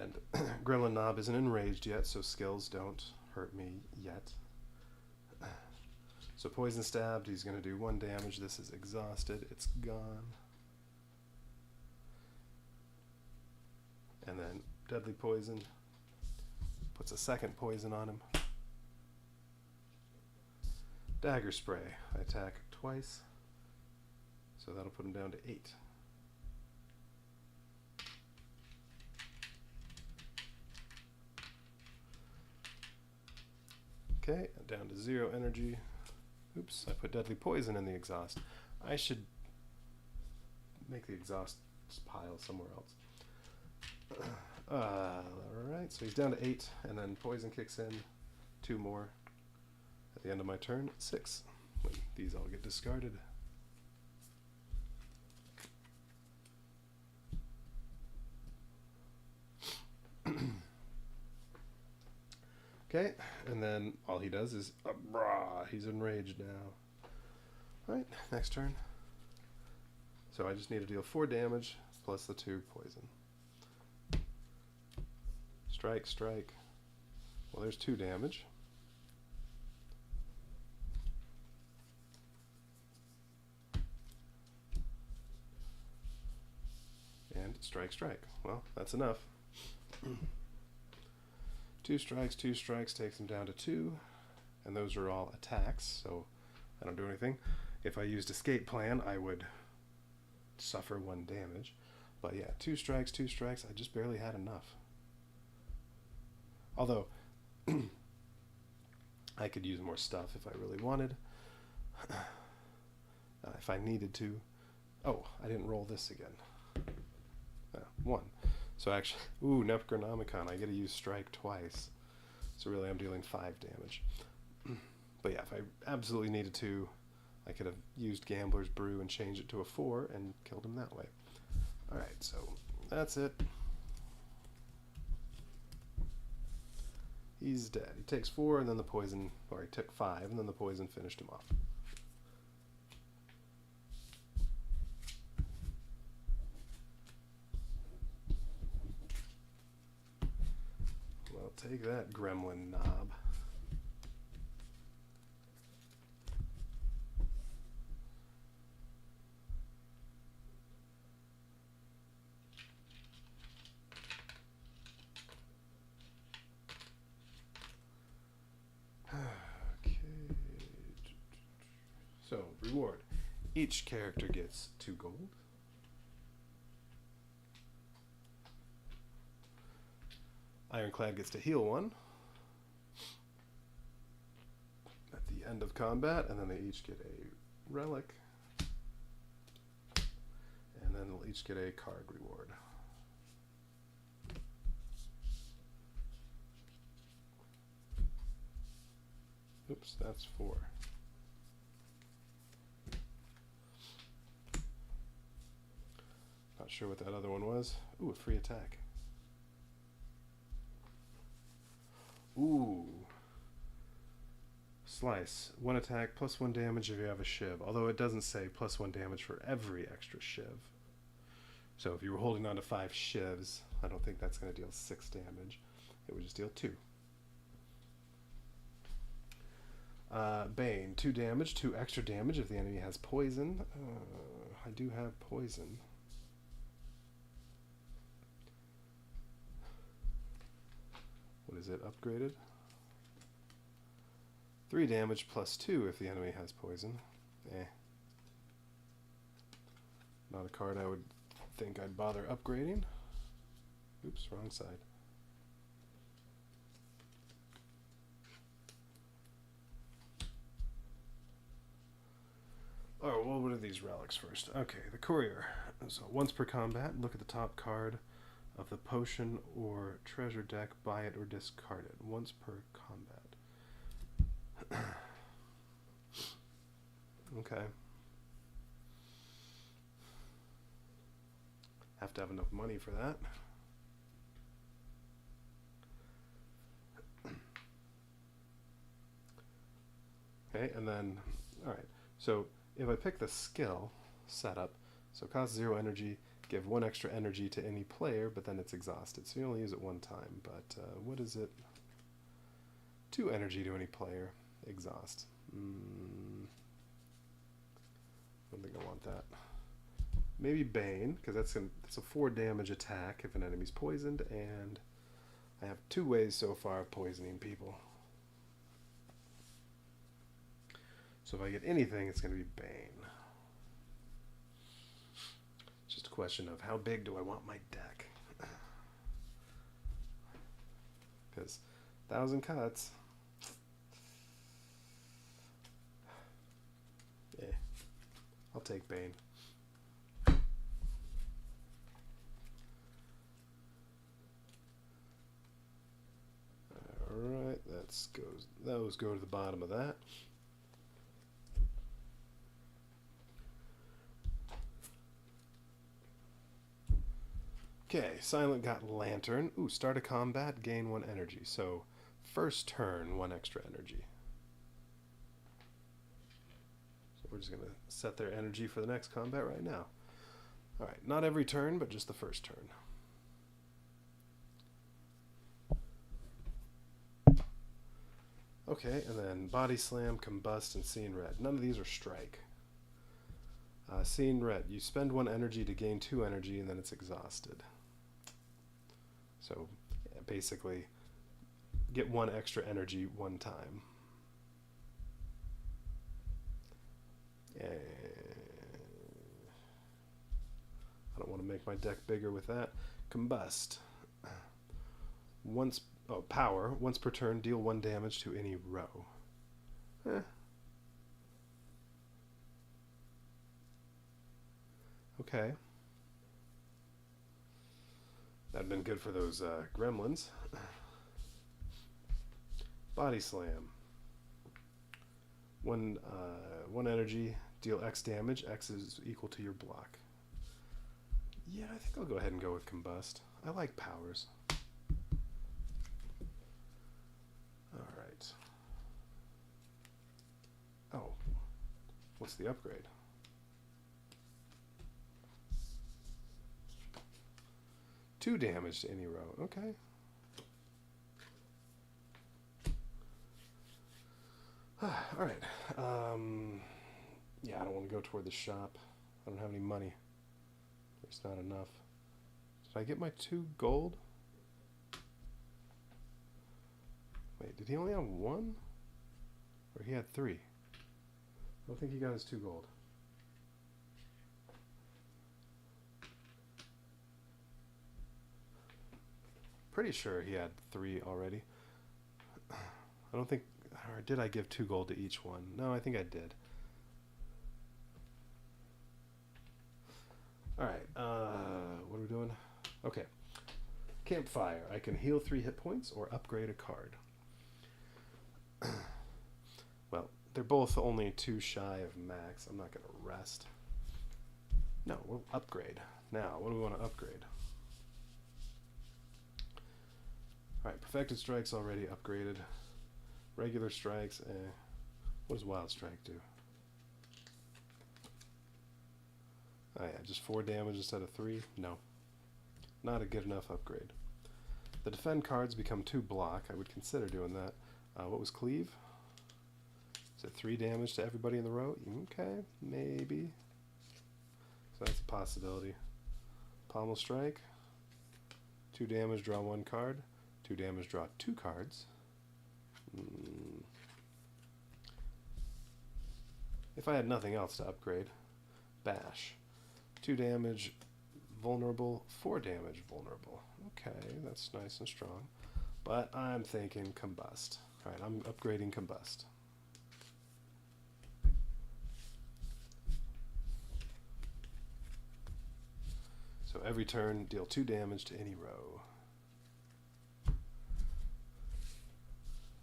And Gremlin Knob isn't enraged yet, so skills don't hurt me yet. So Poison Stabbed, he's going to do 1 damage. This is exhausted. It's gone. And then Deadly Poison puts a 2nd poison on him. Dagger Spray. I attack twice, so that'll put him down to 8. Okay, down to 0 energy. Oops, I put Deadly Poison in the exhaust. I should make the exhaust pile somewhere else. Alright, so he's down to 8, and then Poison kicks in. 2 more. At the end of my turn, 6. When these all get discarded. Okay, and then all he does is, he's enraged now. Alright, next turn. So I just need to deal 4 damage, plus the 2 poison. Strike, strike. Well, there's 2 damage. And strike, strike. Well, that's enough. 2 strikes takes him down to 2, and those are all attacks, so I don't do anything. If I used Escape Plan, I would suffer 1 damage. But yeah, 2 strikes, I just barely had enough. Although, I could use more stuff if I really wanted. If I needed to. Oh, I didn't roll this again. 1. So actually, ooh, Necronomicon, I get to use strike twice. So really I'm dealing 5 damage. But yeah, if I absolutely needed to, I could have used Gambler's Brew and changed it to a 4 and killed him that way. Alright, so that's it. He's dead. He takes 4 and then the poison, or he took 5 and then the poison finished him off. Take that, Gremlin Knob. So, reward. Each character gets 2 gold. Ironclad gets to heal 1 at the end of combat, and then they each get a relic, and then they'll each get a card reward. Oops, that's 4. Not sure what that other one was. Ooh, a free attack. Ooh. Slice. 1 attack, plus 1 damage if you have a shiv. Although it doesn't say plus 1 damage for every extra shiv. So if you were holding on to 5 shivs, I don't think that's going to deal 6 damage. It would just deal 2. Bane. 2 damage, 2 extra damage if the enemy has poison. I do have poison. What is it? Upgraded? 3 damage plus 2 if the enemy has poison. Not a card I would think I'd bother upgrading. Oops, wrong side. Oh, well, what are these relics first? Okay, the courier. So once per combat, look at the top card of the potion or treasure deck, buy it or discard it. Once per combat. Okay. Have to have enough money for that. Okay, and then, alright, so if I pick the skill setup, so cost 0 energy, give 1 extra energy to any player, but then it's exhausted, so you only use it 1 time, but what is it? 2 energy to any player, exhaust. I don't think I want that. Maybe Bane, because that's a 4 damage attack if an enemy's poisoned, and I have 2 ways so far of poisoning people. So if I get anything, it's going to be Bane. It's just a question of how big do I want my deck? Because 1,000 cuts. Yeah, I'll take Bane. Alright, those go to the bottom of that. Okay, Silent got Lantern. Ooh, start a combat, gain 1 energy. So, first turn, 1 extra energy. So we're just going to set their energy for the next combat right now. Alright, not every turn, but just the first turn. Okay, and then Body Slam, Combust, and Seeing Red. None of these are Strike. Seeing Red, you spend 1 energy to gain 2 energy, and then it's exhausted. So, yeah, basically, get 1 extra energy 1 time. And I don't want to make my deck bigger with that. Combust. Power. Once per turn, deal 1 damage to any row. Okay. That'd been good for those gremlins. Body Slam. 1 energy, deal X damage. X is equal to your block. Yeah, I think I'll go ahead and go with Combust. I like powers. Alright. Oh. What's the upgrade? Two damage to any row. Okay. Alright. Yeah, I don't want to go toward the shop. I don't have any money. There's not enough. Did I get my 2 gold? Wait, did he only have 1? Or he had 3? don't think he got his 2 gold. Pretty sure he had 3 already. I don't think, or did I give 2 gold to each one? No, I think I did. Alright, what are we doing? Okay. Campfire. I can heal 3 hit points or upgrade a card. Well, they're both only 2 shy of max. I'm not going to rest. No, we'll upgrade. Now, what do we want to upgrade? Alright, Perfected Strike's already upgraded. Regular Strikes, what does Wild Strike do? Oh yeah, just 4 damage instead of 3? No. Not a good enough upgrade. The defend cards become 2 block. I would consider doing that. What was Cleave? Is it 3 damage to everybody in the row? Okay, maybe. So that's a possibility. Pommel Strike. 2 damage, draw 1 card. 2 damage, draw 2 cards. If I had nothing else to upgrade, Bash. 2 damage, vulnerable. 4 damage, vulnerable. Okay, that's nice and strong. But I'm thinking Combust. Alright, I'm upgrading Combust. So every turn, deal 2 damage to any row.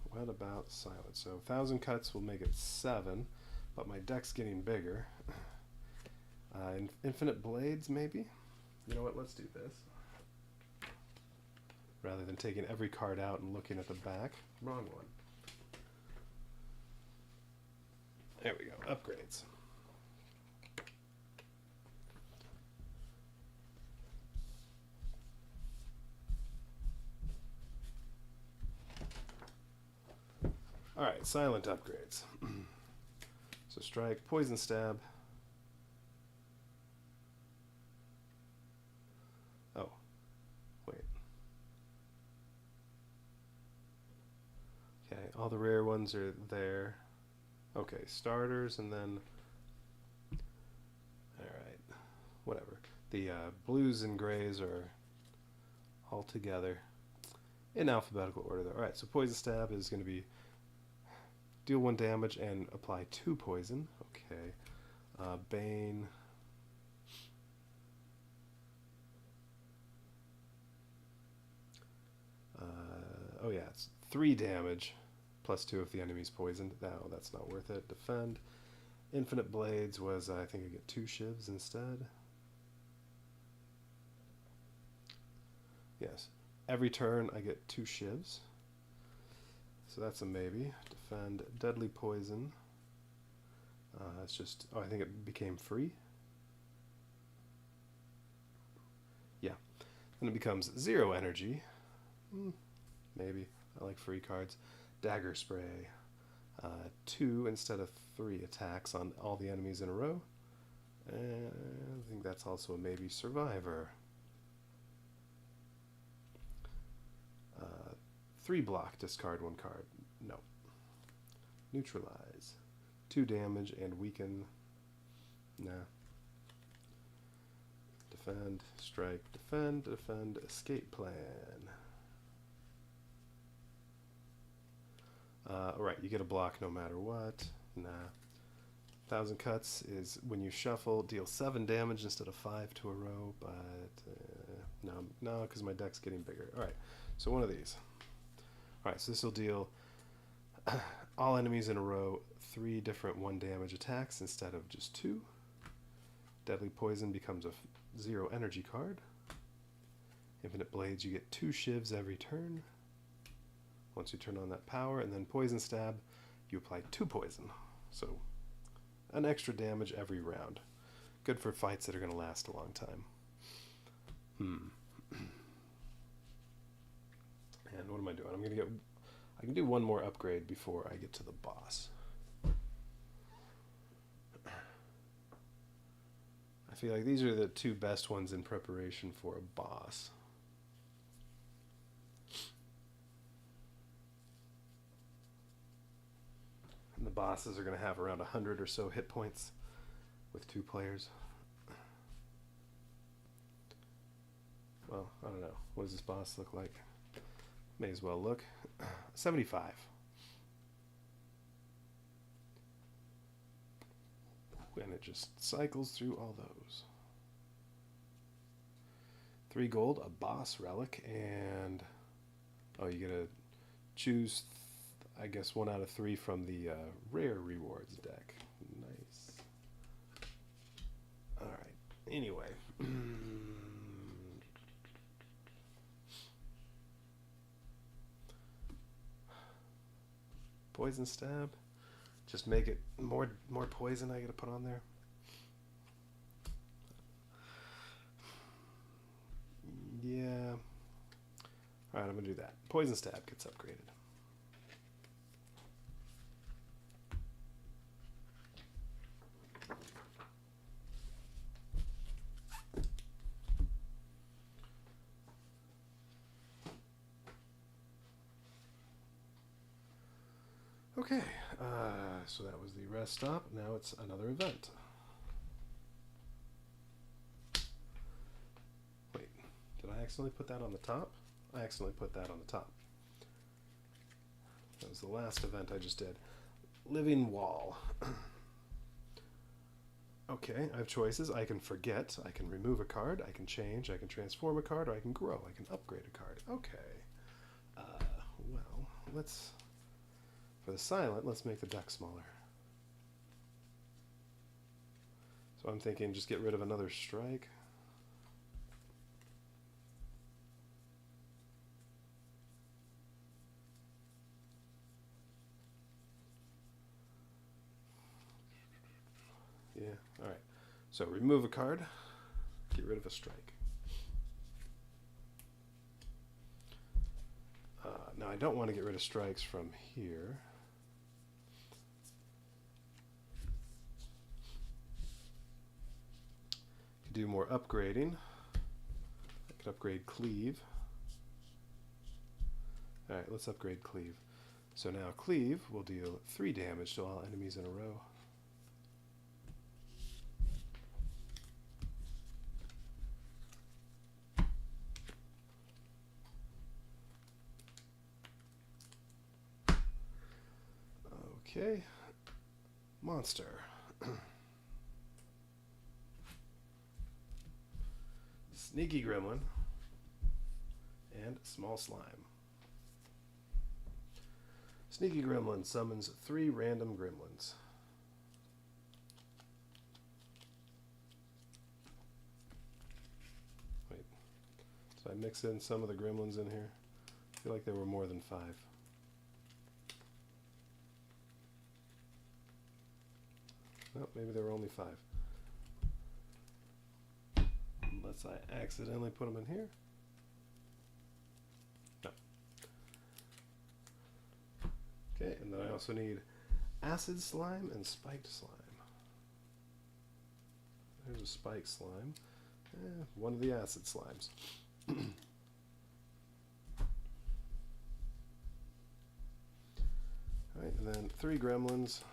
What about Silence? So 1,000 cuts will make it 7, but my deck's getting bigger. Infinite Blades, maybe? You know what, let's do this. Rather than taking every card out and looking at the back. Wrong one. There we go, upgrades. Alright, silent upgrades. So strike, poison stab. Oh, wait. Okay, all the rare ones are there. Okay, starters and then... Alright, whatever. The blues and grays are all together in alphabetical order though. Alright, so poison stab is going to be deal 1 damage and apply 2 poison. Okay. Bane. Oh yeah, it's 3 damage plus 2 if the enemy's poisoned. No, that's not worth it. Defend. Infinite Blades was, I think I get 2 shivs instead. Yes. Every turn I get 2 shivs. So that's a maybe. Defend. Deadly Poison. It's just, oh, I think it became free. Yeah. Then it becomes 0 energy. Maybe. I like free cards. Dagger Spray. 2 instead of 3 attacks on all the enemies in a row. And I think that's also a maybe. Survivor. 3 block, discard 1 card. No. Neutralize. 2 damage and weaken. Nah. Defend, strike, defend, defend, escape plan. Alright, you get a block no matter what. Nah. 1,000 cuts is when you shuffle, deal 7 damage instead of 5 to a row, but no, because my deck's getting bigger. Alright, so one of these. Alright, so this will deal all enemies in a row 3 different 1 damage attacks instead of just 2. Deadly Poison becomes a 0 energy card. Infinite Blades, you get 2 shivs every turn. Once you turn on that power, and then Poison Stab, you apply 2 poison. So, an extra damage every round. Good for fights that are going to last a long time. And what am I doing? I can do 1 more upgrade before I get to the boss. I feel like these are the 2 best ones in preparation for a boss. And the bosses are going to have around 100 or so hit points with 2 players. Well, I don't know. What does this boss look like? May as well look. 75. And it just cycles through all those. 3 gold, a boss relic, and oh, you get to choose, I guess, 1 out of 3 from the rare rewards deck. Nice. All right. Anyway. Poison stab. Just make it more poison I gotta put on there. Yeah. Alright, I'm gonna do that. Poison stab gets upgraded. Okay, so that was the rest stop. Now it's another event. Wait, did I accidentally put that on the top? I accidentally put that on the top. That was the last event I just did. Living Wall. Okay, I have choices. I can forget, I can remove a card, I can change, I can transform a card, or I can grow, I can upgrade a card. Okay. Well, let's... For the silent, let's make the deck smaller. So I'm thinking just get rid of another strike. Yeah, alright. So remove a card, get rid of a strike. Now I don't want to get rid of strikes from here. Do more upgrading. I could upgrade Cleave. Alright, let's upgrade Cleave. So now Cleave will deal 3 damage to all enemies in a row. Okay. Monster. Sneaky Gremlin, and Small Slime. Sneaky Gremlin summons 3 random gremlins. Wait, did I mix in some of the gremlins in here? I feel like there were more than 5. Nope, maybe there were only 5. Unless I accidentally put them in here. No. Okay, and then I also need acid slime and spiked slime. There's a spiked slime. One of the acid slimes. Alright, and then 3 gremlins.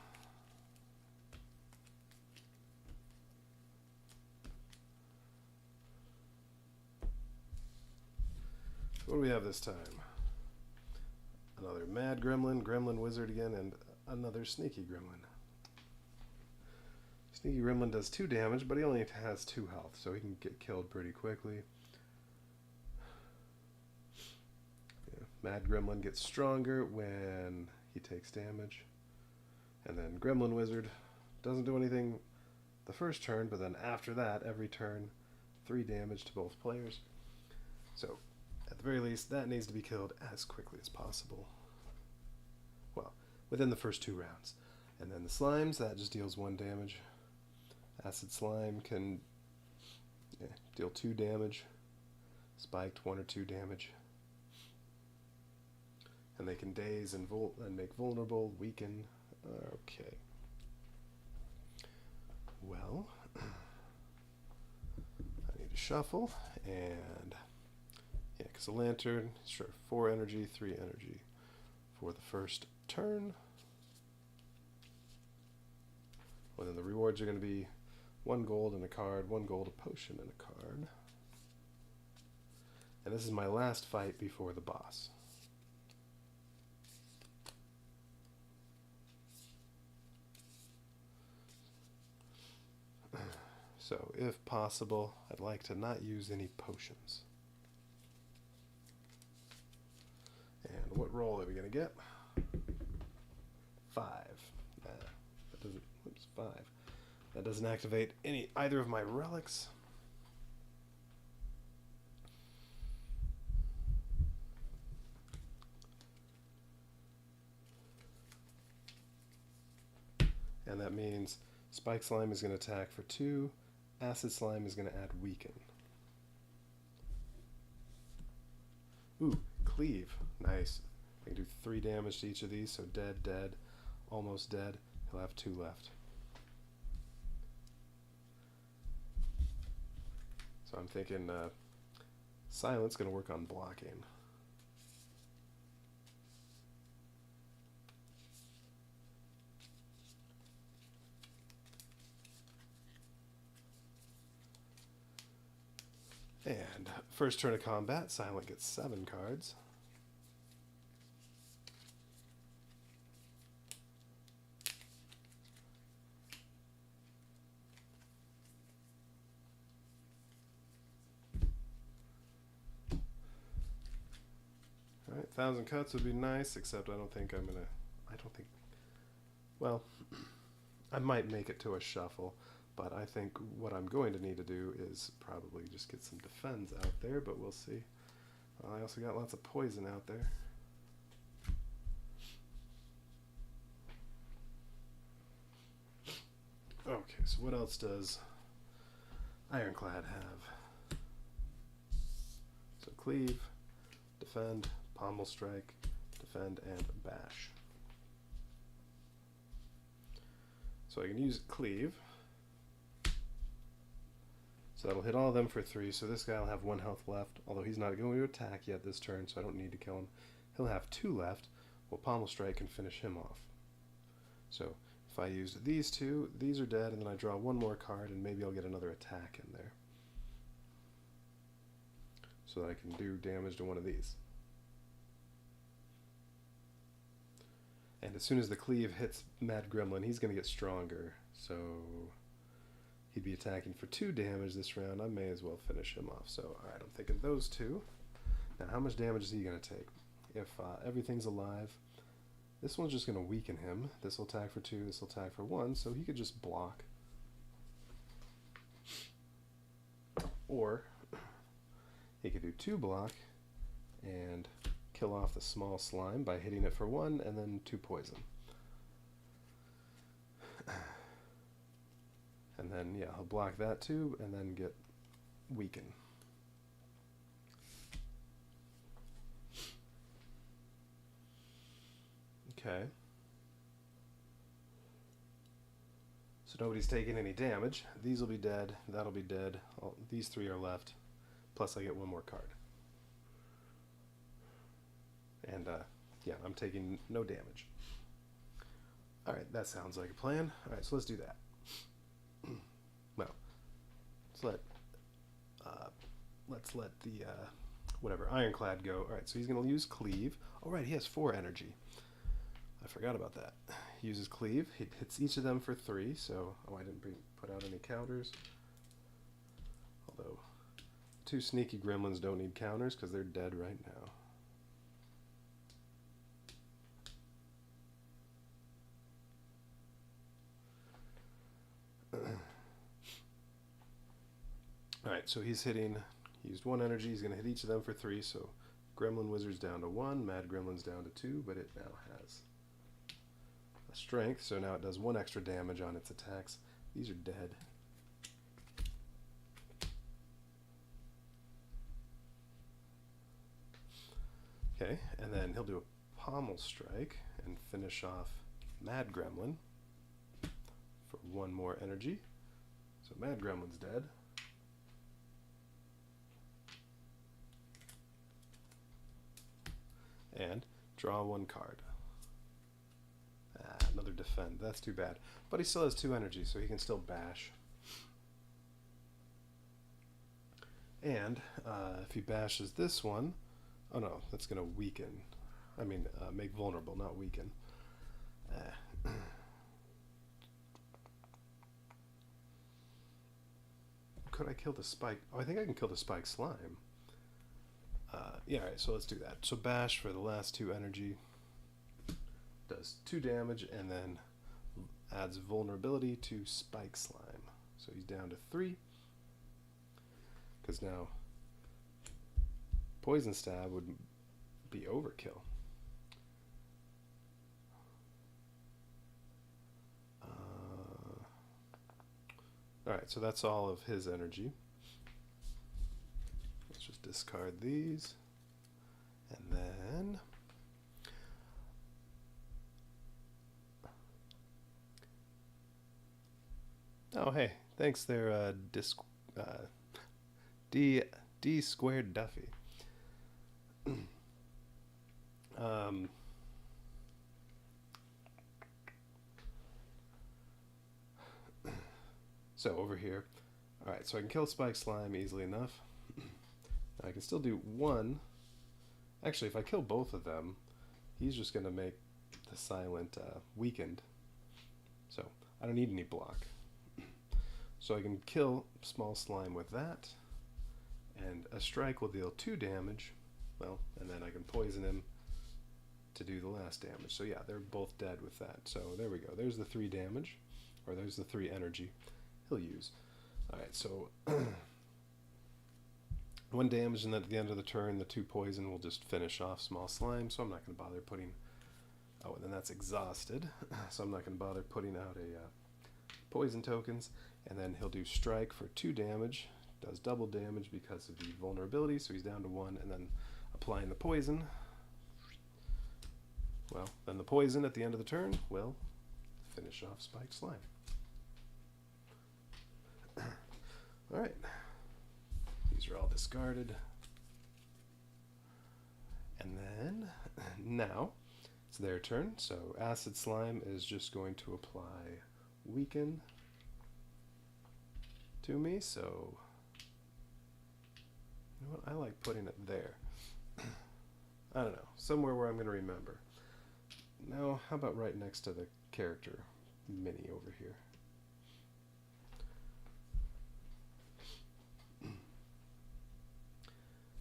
What do we have this time? Another Mad Gremlin, Gremlin Wizard again, and another Sneaky Gremlin. Sneaky Gremlin does 2 damage, but he only has 2 health, so he can get killed pretty quickly. Yeah, Mad Gremlin gets stronger when he takes damage. And then Gremlin Wizard doesn't do anything the first turn, but then after that, every turn, 3 damage to both players. So, at the very least, that needs to be killed as quickly as possible. Well, within the first 2 rounds. And then the slimes, that just deals 1 damage. Acid slime can deal 2 damage. Spiked 1 or 2 damage. And they can daze and make vulnerable, weaken. Okay. Well, I need to shuffle, and yeah, because a lantern, sure, 4 energy, 3 energy for the first turn. Well, then the rewards are going to be 1 gold and a card, 1 gold, a potion and a card. And this is my last fight before the boss. So, if possible, I'd like to not use any potions. And what roll are we going to get? 5. That doesn't, oops, 5. That doesn't activate either of my relics. And that means Spike Slime is going to attack for 2. Acid Slime is going to add Weaken. Ooh, Cleave. Nice. I can do 3 damage to each of these, so dead, dead, almost dead. He'll have 2 left. So I'm thinking Silence going to work on blocking. And first turn of combat, Silent gets 7 cards. Alright, 1,000 cuts would be nice, except I don't think I'm gonna, well, I might make it to a shuffle, but I think what I'm going to need to do is probably just get some defense out there, but we'll see. I also got lots of poison out there. Okay, so what else does Ironclad have? So Cleave, Defend, Pommel Strike, Defend, and Bash. So I can use Cleave. So that'll hit all of them for 3, so this guy will have 1 health left, although he's not going to attack yet this turn, so I don't need to kill him. He'll have 2 left, well, Pommel Strike can finish him off. So if I use these 2, these are dead, and then I draw 1 more card, and maybe I'll get another attack in there. So that I can do damage to one of these. And as soon as the Cleave hits Mad Gremlin, he's going to get stronger, so he'd be attacking for 2 damage this round. I may as well finish him off. So, alright, I'm thinking those 2. Now, how much damage is he going to take? If everything's alive, this one's just going to weaken him. This will attack for 2, this will attack for 1, so he could just block. Or, he could do 2 block and kill off the small slime by hitting it for 1 and then 2 poison. And then, yeah, he'll block that too, and then get Weaken. Okay. So nobody's taking any damage. These will be dead, that'll be dead. These 3 are left, plus I get 1 more card. And, yeah, I'm taking no damage. Alright, that sounds like a plan. Alright, so let's do that. Well, let's let the whatever Ironclad go. All right, so he's going to use Cleave. All right, he has 4 energy. I forgot about that. He uses Cleave. He hits each of them for 3. So, oh, I didn't put out any counters. Although 2 sneaky gremlins don't need counters because they're dead right now. Alright, so he used 1 energy, he's going to hit each of them for 3, so Gremlin Wizard's down to 1, Mad Gremlin's down to 2, but it now has a strength, so now it does 1 extra damage on its attacks. These are dead. Okay, and then he'll do a Pommel Strike and finish off Mad Gremlin for 1 more energy. So Mad Gremlin's dead. And draw 1 card. another defend. That's too bad. But he still has 2 energy, so he can still bash. And if he bashes this one, oh no, that's going to weaken. I mean, make vulnerable, not weaken. Could I kill the spike? Oh, I think I can kill the spike slime. Yeah, alright, so let's do that. So bash for the last 2 energy. Does 2 damage and then adds vulnerability to spike slime. So he's down to 3. Because now poison stab would be overkill. Alright, so that's all of his energy. Let's just discard these. And then oh hey, thanks there, D squared Duffy. So over here, all right, so I can kill Spike Slime easily enough. I can still do 1. Actually, if I kill both of them, he's just going to make the Silent weakened. So I don't need any block. So I can kill Small Slime with that, and a strike will deal 2 damage. Well, and then I can poison him to do the last damage. So yeah, they're both dead with that. So there we go. There's the 3 damage, or there's the 3 energy he'll use. Alright, so 1 damage, and then at the end of the turn, the 2 poison will just finish off Small Slime, so I'm not going to bother putting... Oh, and then that's exhausted, so I'm not going to bother putting out a poison tokens, and then he'll do strike for 2 damage, does double damage because of the vulnerability, so he's down to 1, and then applying the poison. Well, then the poison at the end of the turn will finish off Spike Slime. Alright, these are all discarded. And then, now, it's their turn, so Acid Slime is just going to apply Weaken to me, so, you know what, I like putting it there. I don't know, somewhere where I'm going to remember. Now, how about right next to the character mini over here?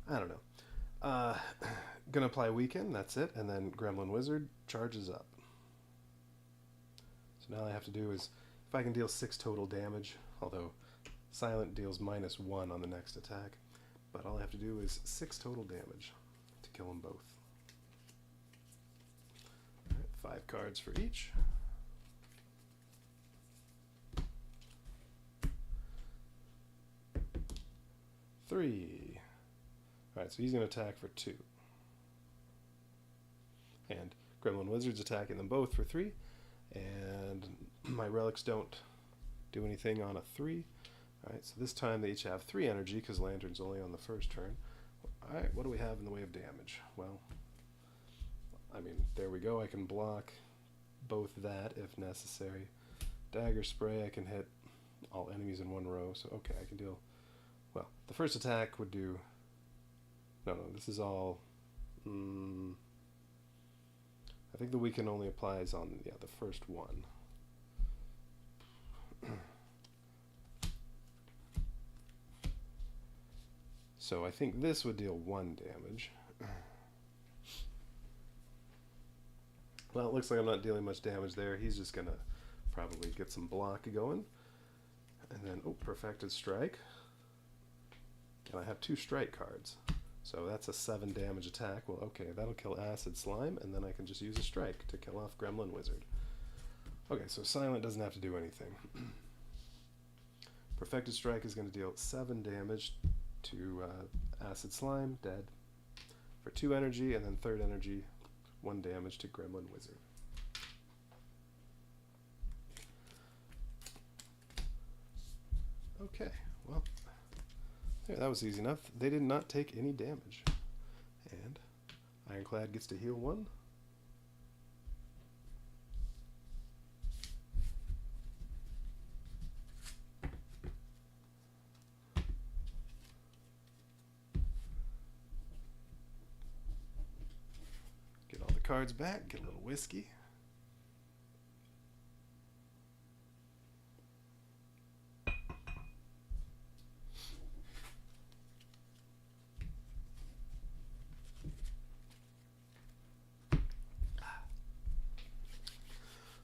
I don't know. Gonna apply Weaken, that's it, and then Gremlin Wizard charges up. So now all I have to do is, if I can deal 6 total damage, although Silent deals -1 on the next attack, but all I have to do is 6 total damage to kill them both. All right, 5 cards for each. Three. Alright, so he's going to attack for 2. And Gremlin Wizard's attacking them both for 3. And my relics don't do anything on a 3. Alright, so this time they each have 3 energy because Lantern's only on the first turn. Alright, what do we have in the way of damage? Well, I mean, there we go. I can block both that if necessary. Dagger Spray, I can hit all enemies in 1 row. So, okay, I can deal... Well, the first attack would do... No, this is all... I think the Weaken only applies on, yeah, the first one. So I think this would deal 1 damage. Well, it looks like I'm not dealing much damage there. He's just going to probably get some block going. And then, oh, Perfected Strike. And I have 2 strike cards. So that's a 7 damage attack. Well, okay, that'll kill Acid Slime, and then I can just use a strike to kill off Gremlin Wizard. Okay, so Silent doesn't have to do anything. Perfected Strike is going to deal 7 damage to Acid Slime, dead, for 2 energy, and then 3rd energy, 1 damage to Gremlin Wizard. Okay, well... Yeah, that was easy enough. They did not take any damage. And Ironclad gets to heal 1. cards back, get a little whiskey.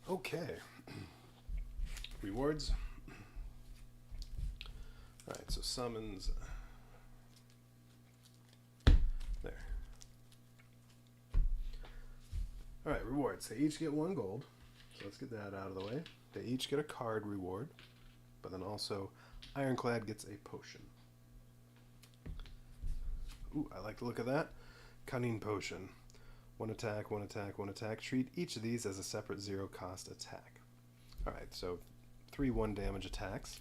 Okay. Rewards. Alright, so summons. There. Alright, rewards. They each get 1 gold. So let's get that out of the way. They each get a card reward. But then also, Ironclad gets a potion. Ooh, I like the look of that. Cunning Potion. 1 attack, 1 attack, 1 attack. Treat each of these as a separate 0 cost attack. Alright, so 3 1 damage attacks.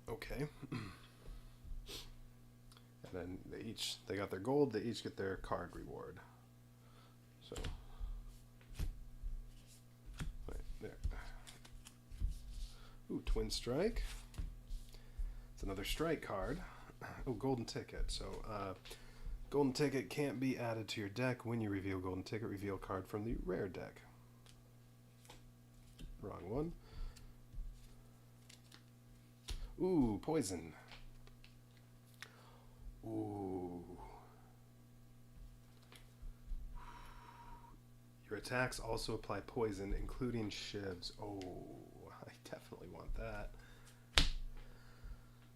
Okay. And then they got their gold, they each get their card reward. So right there. Ooh, Twin Strike. It's another strike card. Oh, Golden Ticket. So Golden Ticket can't be added to your deck. When you reveal Golden Ticket, reveal card from the rare deck. Wrong one. Ooh, Poison. Ooh. Your attacks also apply poison, including shivs. Oh, I definitely want that.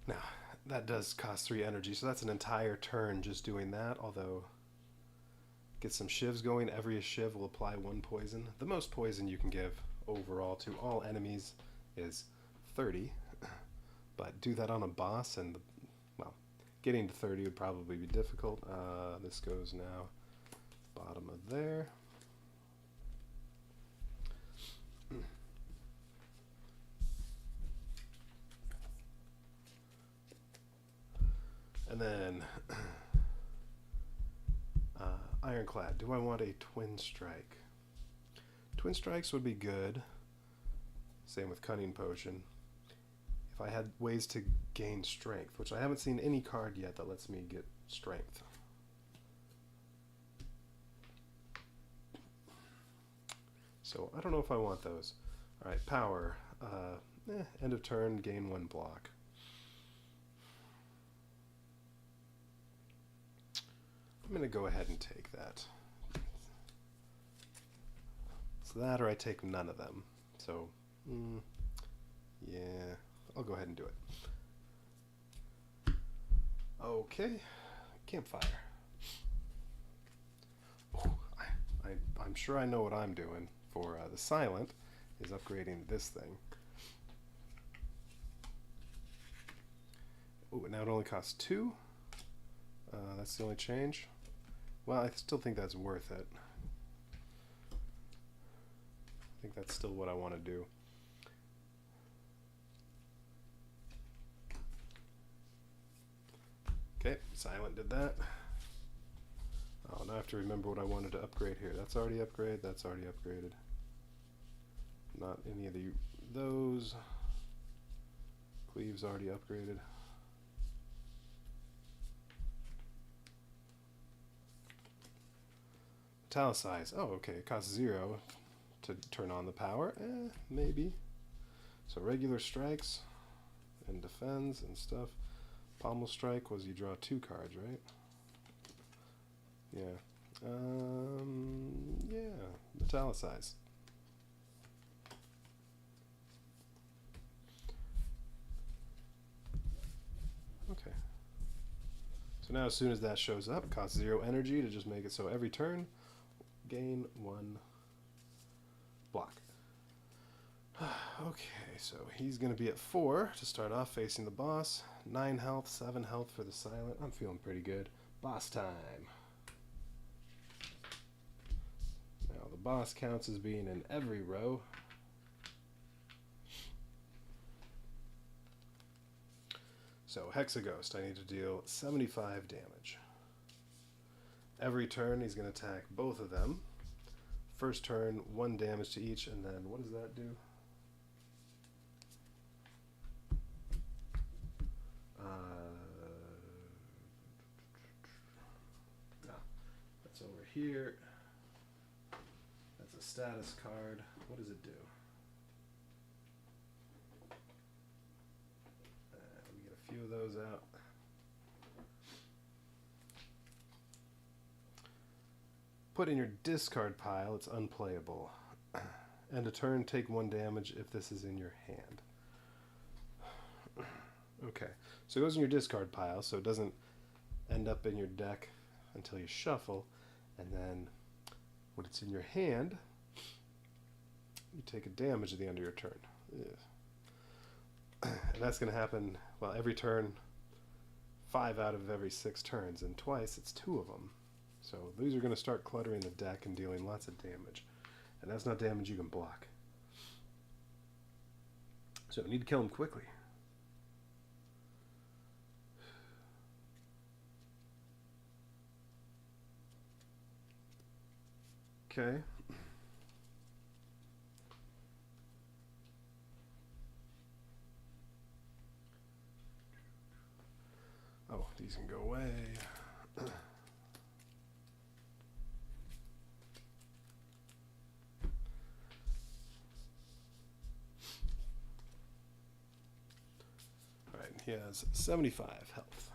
Now, that does cost 3 energy, so that's an entire turn just doing that, although get some shivs going. Every shiv will apply 1 poison. The most poison you can give overall to all enemies is 30, but do that on a boss and, well, getting to 30 would probably be difficult. This goes now bottom of there. And then Ironclad. Do I want a Twin Strike? Twin Strikes would be good. Same with Cunning Potion. If I had ways to gain strength, which I haven't seen any card yet that lets me get strength. So I don't know if I want those. Alright, power. End of turn, gain 1 block. I'm going to go ahead and take that. So that, or I take none of them. So, yeah, I'll go ahead and do it. Okay, Campfire. Oh, I'm sure I know what I'm doing for the Silent, is upgrading this thing. Oh, now it only costs 2. That's the only change. Well, I still think that's worth it. I think that's still what I want to do. Okay, Silent did that. Oh, now I have to remember what I wanted to upgrade here. That's already upgraded, that's already upgraded. Not any of those. Cleave's already upgraded. Italicize. Oh, okay. It costs 0 to turn on the power. Maybe. So regular strikes and defends and stuff. Pommel Strike was you draw 2 cards, right? Yeah. Yeah. Italicize. Okay. So now as soon as that shows up, it costs 0 energy to just make it so every turn gain 1 block. Okay, so he's going to be at 4 to start off facing the boss. 9 health, 7 health for the Silent. I'm feeling pretty good. Boss time. Now the boss counts as being in every row. So Hexaghost, I need to deal 75 damage. Every turn he's going to attack both of them. First turn, 1 damage to each, and then what does that do? here. That's a status card. What does it do? We get a few of those out. Put in your discard pile, it's unplayable. End a turn, take 1 damage if this is in your hand. Okay, so it goes in your discard pile, so it doesn't end up in your deck until you shuffle, and then when it's in your hand, you take a damage at the end of your turn. And that's going to happen, well, every turn, 5 out of every 6 turns, and twice it's 2 of them. So these are going to start cluttering the deck and dealing lots of damage. And that's not damage you can block. So we need to kill them quickly. Okay. Oh, these can go away. Alright, he has 75 health.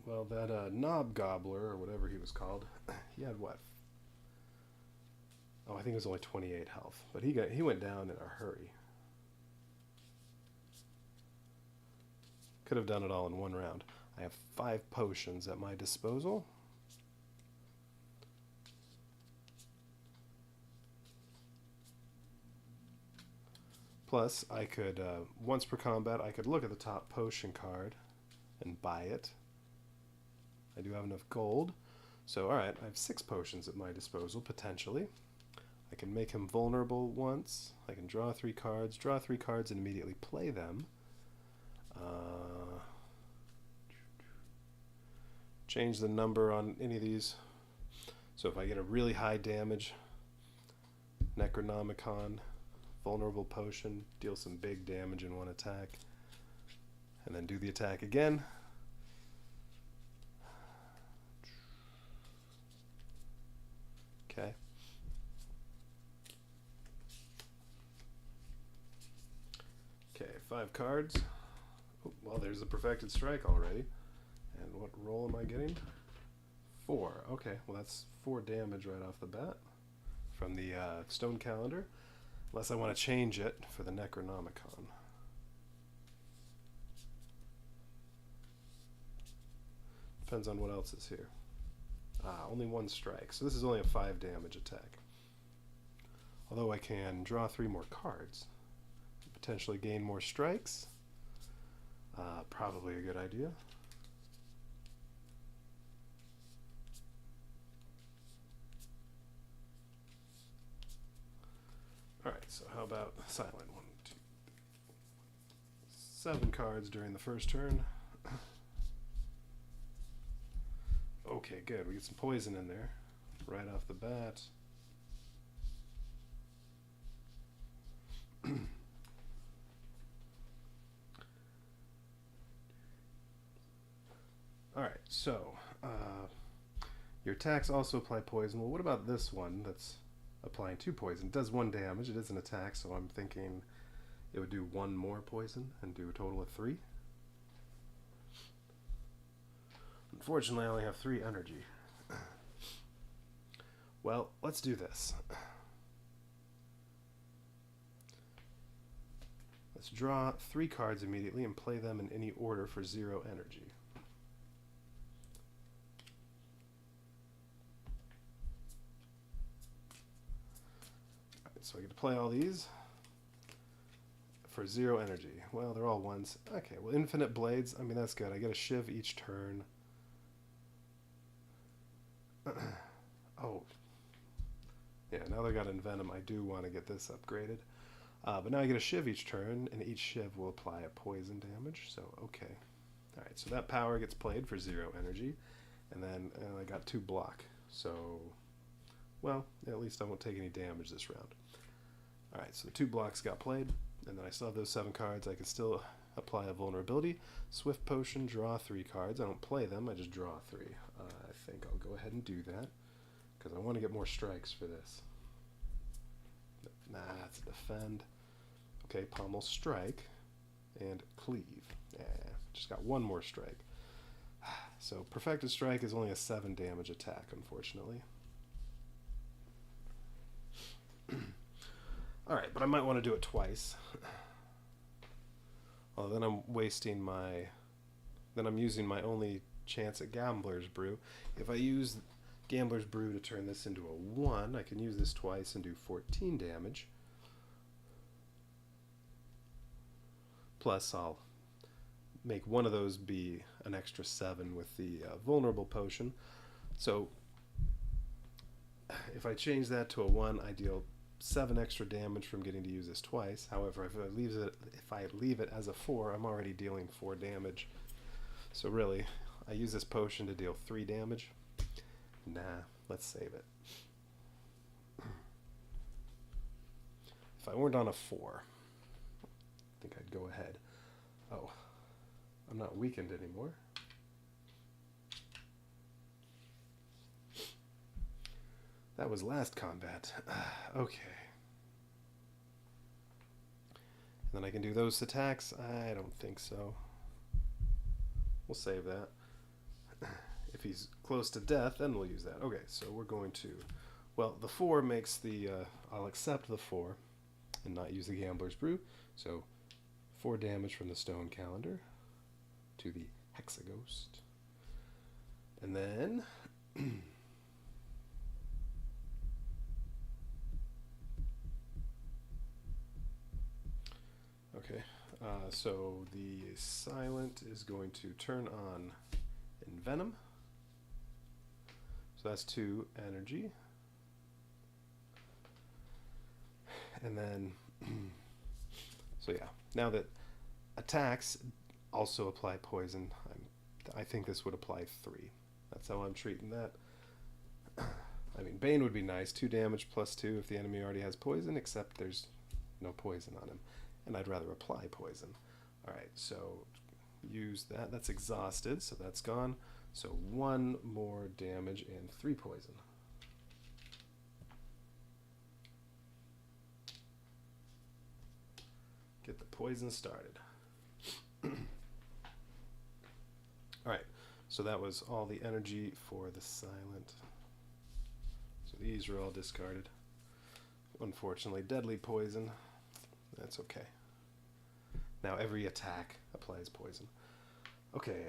Well, that knob gobbler, or whatever he was called, he had what? Oh, I think it was only 28 health, but he went down in a hurry. Could have done it all in 1 round. I have 5 potions at my disposal. Plus, I could, once per combat, I could look at the top potion card and buy it. I do have enough gold. So, alright, I have 6 potions at my disposal, potentially. I can make him vulnerable once. I can draw 3 cards, and immediately play them. Change the number on any of these. So if I get a really high damage, Necronomicon, vulnerable potion, deal some big damage in 1 attack, and then do the attack again. Okay. Okay, 5 cards. Oh, well, there's the Perfected Strike already. And what roll am I getting? 4. Okay, well that's 4 damage right off the bat from the stone calendar. Unless I want to change it for the Necronomicon. Depends on what else is here. Only 1 strike. So this is only a 5 damage attack. Although I can draw 3 more cards. Potentially gain more strikes. Probably a good idea. Alright, so how about silent? 1, 2, 7 cards during the first turn. Okay, good. We get some poison in there right off the bat. Alright, so your attacks also apply poison. Well, what about this one that's applying 2 poison? It does 1 damage. It is an attack, so I'm thinking it would do 1 more poison and do a total of 3. Unfortunately, I only have 3 energy. Well, let's do this. Let's draw 3 cards immediately and play them in any order for 0 energy. Alright, so I get to play all these for 0 energy. Well, they're all 1s. Okay, well, Infinite Blades, I mean, that's good. I get a Shiv each turn. Oh. Yeah, now they got Envenom. I do want to get this upgraded. But now I get a Shiv each turn, and each Shiv will apply a poison damage, so okay. Alright, so that power gets played for 0 energy, and then I got 2 block, so, well, at least I won't take any damage this round. Alright, so the 2 blocks got played, and then I still have those 7 cards. I can still apply a vulnerability. Swift potion, draw 3 cards. I don't play them, I just draw 3. I think I'll go ahead and do that, because I want to get more strikes for this. Nah, it's a defend. Okay, pommel strike, and cleave. Yeah, just got 1 more strike. So perfected strike is only a 7 damage attack, unfortunately. Alright, but I might want to do it twice. Well, then I'm wasting my... Then I'm using my only chance at Gambler's Brew. If I use Gambler's Brew to turn this into a 1, I can use this twice and do 14 damage. Plus, I'll make one of those be an extra 7 with the vulnerable potion. So, if I change that to a 1, I deal 7 extra damage from getting to use this twice. However, if I leave it as a 4, I'm already dealing 4 damage. So really, I use this potion to deal 3 damage. Nah, let's save it. If I weren't on a 4, I think I'd go ahead. Oh, I'm not weakened anymore. That was last combat. Okay. And then I can do those attacks? I don't think so. We'll save that. If he's close to death, then we'll use that. Okay, so we're going to... Well, the 4 makes the... I'll accept the 4 and not use the Gambler's Brew. So, 4 damage from the Stone Calendar to the Hexaghost. And then... Okay, so the Silent is going to turn on Envenom. So that's 2 energy. And then, so yeah, now that attacks also apply poison, I think this would apply 3. That's how I'm treating that. I mean, Bane would be nice, 2 damage plus 2 if the enemy already has poison, except there's no poison on him. And I'd rather apply poison. Alright, so use that. That's exhausted, so that's gone. So 1 more damage and 3 poison. Get the poison started. Alright, so that was all the energy for the Silent. So these are all discarded. Unfortunately, deadly poison. That's okay. Now every attack applies poison. Okay,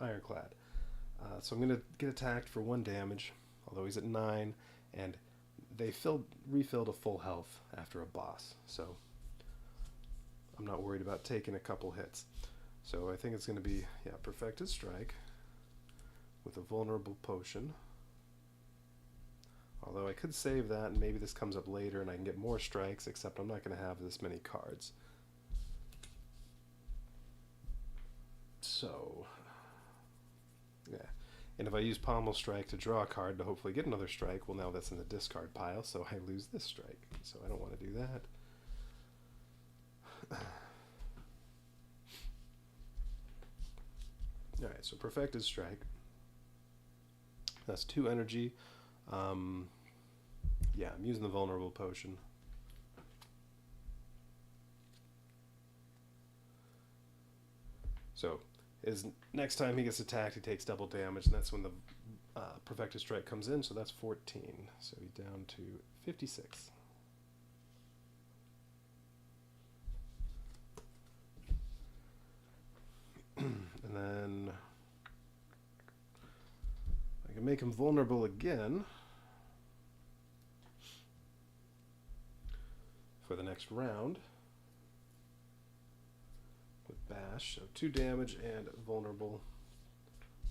Ironclad. So I'm going to get attacked for 1 damage, although he's at 9, and they refilled a full health after a boss, so I'm not worried about taking a couple hits. So I think it's going to be, yeah, Perfected Strike with a vulnerable potion. Although I could save that, and maybe this comes up later and I can get more strikes, except I'm not going to have this many cards. So, yeah. And if I use Pommel Strike to draw a card to hopefully get another strike, well, now that's in the discard pile, so I lose this strike. So I don't want to do that. Alright, so Perfected Strike. That's 2 energy. Yeah, I'm using the vulnerable potion. So, next time he gets attacked, he takes double damage, and that's when the Perfected Strike comes in, so that's 14. So he's down to 56. And then I can make him vulnerable again for the next round with Bash. So 2 damage and vulnerable.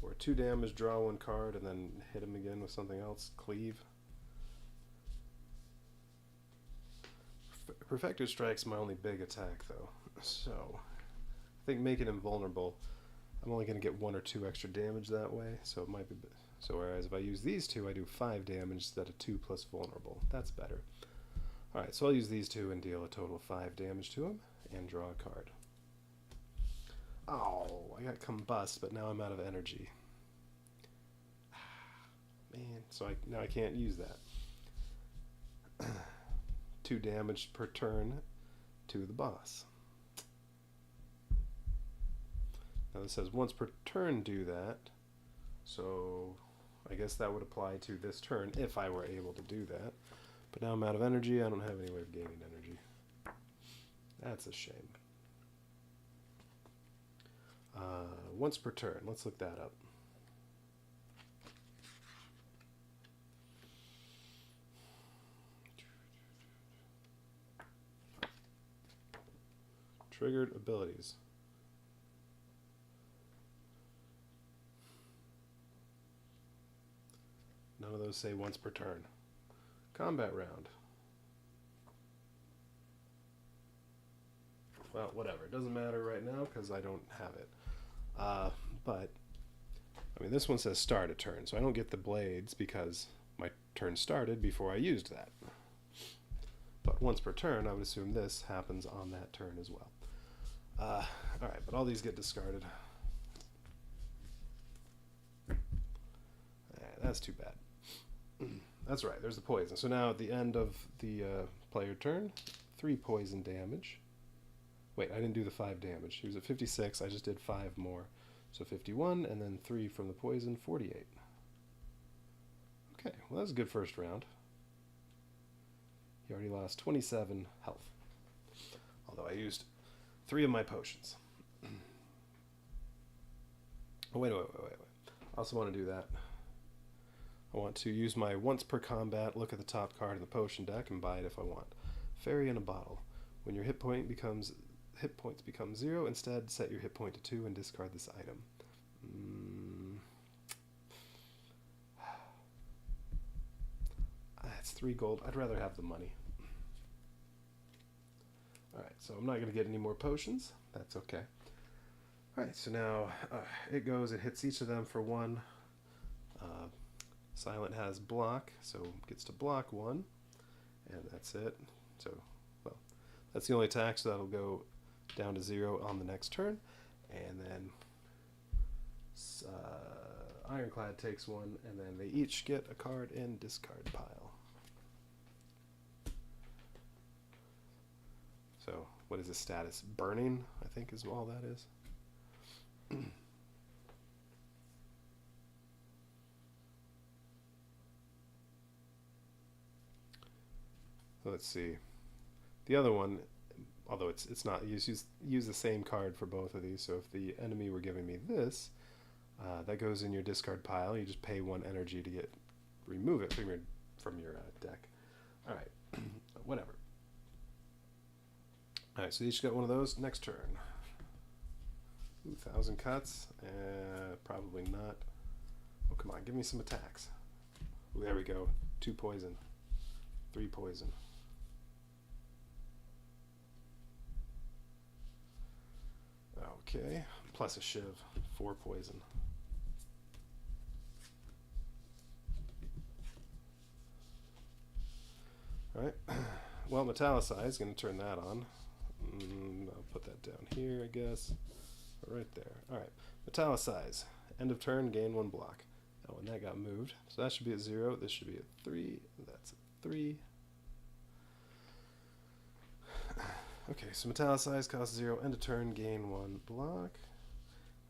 Or 2 damage, draw 1 card, and then hit him again with something else. Cleave. Perfected Strike's my only big attack, though. So I think making him vulnerable, I'm only going to get 1 or 2 extra damage that way, so it might be... So whereas if I use these 2, I do 5 damage instead of 2 plus vulnerable. That's better. Alright, so I'll use these 2 and deal a total of 5 damage to him. and draw a card. Oh, I got combust, but now I'm out of energy. Man, so now I can't use that. 2 damage per turn to the boss. Now this says once per turn do that, so I guess that would apply to this turn if I were able to do that. But now I'm out of energy, I don't have any way of gaining energy. That's a shame. Once per turn, let's look that up. Triggered abilities. None of those say once per turn. Combat round. Well, whatever. It doesn't matter right now because I don't have it. But, I mean, this one says start a turn, so I don't get the blades because my turn started before I used that. But once per turn, I would assume this happens on that turn as well. Alright, but all these get discarded. That's too bad. That's right, there's the poison. So now at the end of the player turn, 3 poison damage. Wait, I didn't do the 5 damage. He was at 56, I just did 5 more. So 51, and then 3 from the poison, 48. Okay, well that was a good first round. He already lost 27 health. Although I used 3 of my potions. Oh, wait. I also want to do that. I want to use my once per combat, look at the top card in the potion deck, and buy it if I want. Fairy in a bottle. When your hit points become 0, instead set your hit point to 2 and discard this item. That's 3 gold. I'd rather have the money. Alright, so I'm not going to get any more potions. That's okay. Alright, so now it hits each of them for 1. Silent has block, so gets to block 1. And that's it. So, well, that's the only attack, so that'll go down to 0 on the next turn. And then Ironclad takes 1, and then they each get a card in discard pile. So, what is his status? Burning, I think is all that is. So let's see. The other one, although it's not, you use the same card for both of these. So if the enemy were giving me this, that goes in your discard pile. You just pay 1 energy to remove it from your deck. All right, whatever. All right, so you each got one of those. Next turn. Ooh, 1,000 cuts. Probably not. Oh, come on, give me some attacks. Ooh, there we go. 2 poison. 3 poison. Okay, plus a shiv. 4 poison. Alright, well, Metallicize is going to turn that on. I'll put that down here, I guess. Right there. Alright, Metallicize. End of turn, gain 1 block. Oh, and that got moved. So that should be at 0. This should be at 3. That's at 3. Okay, so Metallicize costs 0. End of turn, gain 1 block.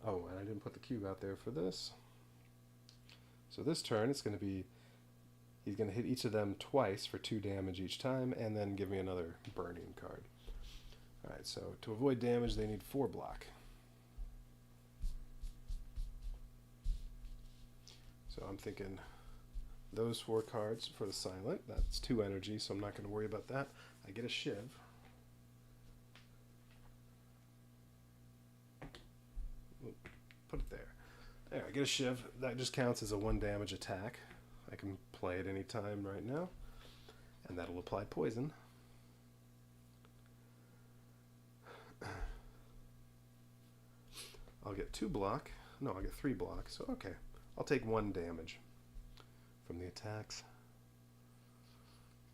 Oh, and I didn't put the cube out there for this. So this turn, it's going to be... He's going to hit each of them twice for 2 damage each time, and then give me another burning card. Alright, so to avoid damage, they need 4 block. So I'm thinking those 4 cards for the silent. That's 2 energy, so I'm not going to worry about that. I get a shiv. Put it there. There, I get a shiv. That just counts as a 1 damage attack. I can play it any time right now. And that'll apply poison. I'll get 2 block. No, I'll get 3 block. So, okay. I'll take 1 damage from the attacks.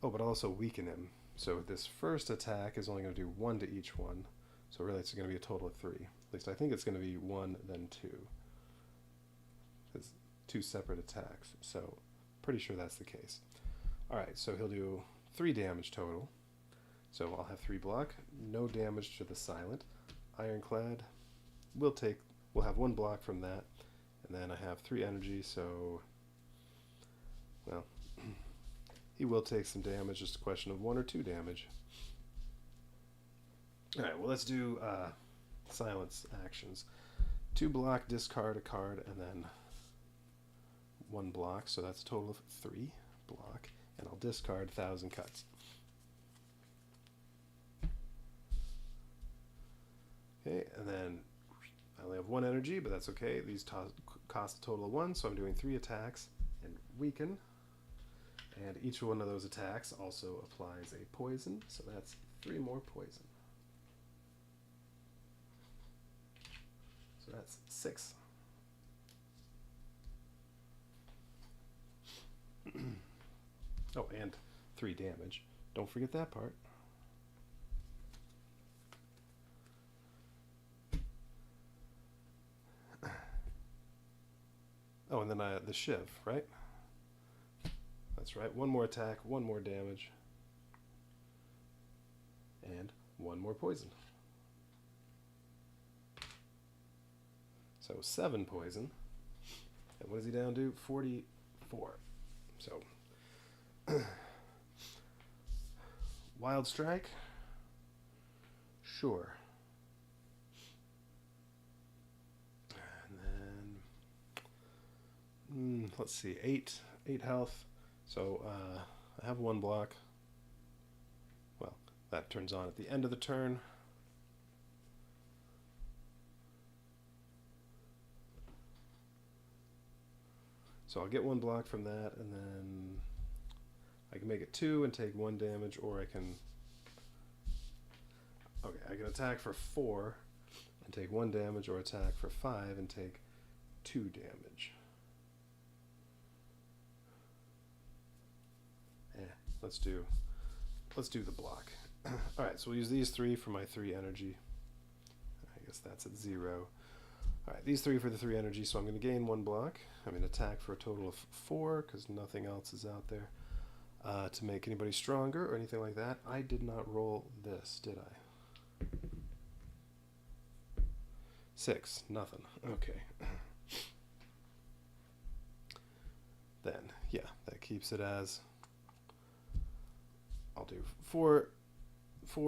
Oh, but I'll also weaken him. So this first attack is only going to do 1 to each one. So really it's going to be a total of 3. At least I think it's going to be 1, then 2. It's 2 separate attacks. So pretty sure that's the case. Alright, so he'll do 3 damage total. So I'll have 3 block. No damage to the silent. Ironclad. We'll have 1 block from that. And then I have 3 energy, so... Well... He will take some damage, just a question of 1 or 2 damage. Alright, well let's do silence actions. 2 block, discard a card, and then 1 block, so that's a total of 3 block. And I'll discard 1,000 cuts. Okay, and then I only have 1 energy, but that's okay. These cost a total of 1, so I'm doing 3 attacks and weaken. And each one of those attacks also applies a poison, so that's 3 more poison. So that's 6. Oh, and 3 damage. Don't forget that part. Oh, and then the shiv, right? That's right. 1 more attack, 1 more damage, and 1 more poison. So 7 poison. And what is he down to? 44. So Wild Strike? Sure. And then let's see, 8 health. So I have 1 block. Well, that turns on at the end of the turn. So I'll get 1 block from that, and then I can make it 2 and take 1 damage, or I can... Okay, I can attack for 4 and take 1 damage, or attack for 5 and take 2 damage. Let's do the block. Alright, so we'll use these 3 for my 3 energy. I guess that's at 0. Alright, these 3 for the 3 energy, so I'm going to gain 1 block. I'm going to attack for a total of 4, because nothing else is out there to make anybody stronger or anything like that. I did not roll this, did I? 6, nothing. Okay. Then, yeah, that keeps it as... I'll do 4,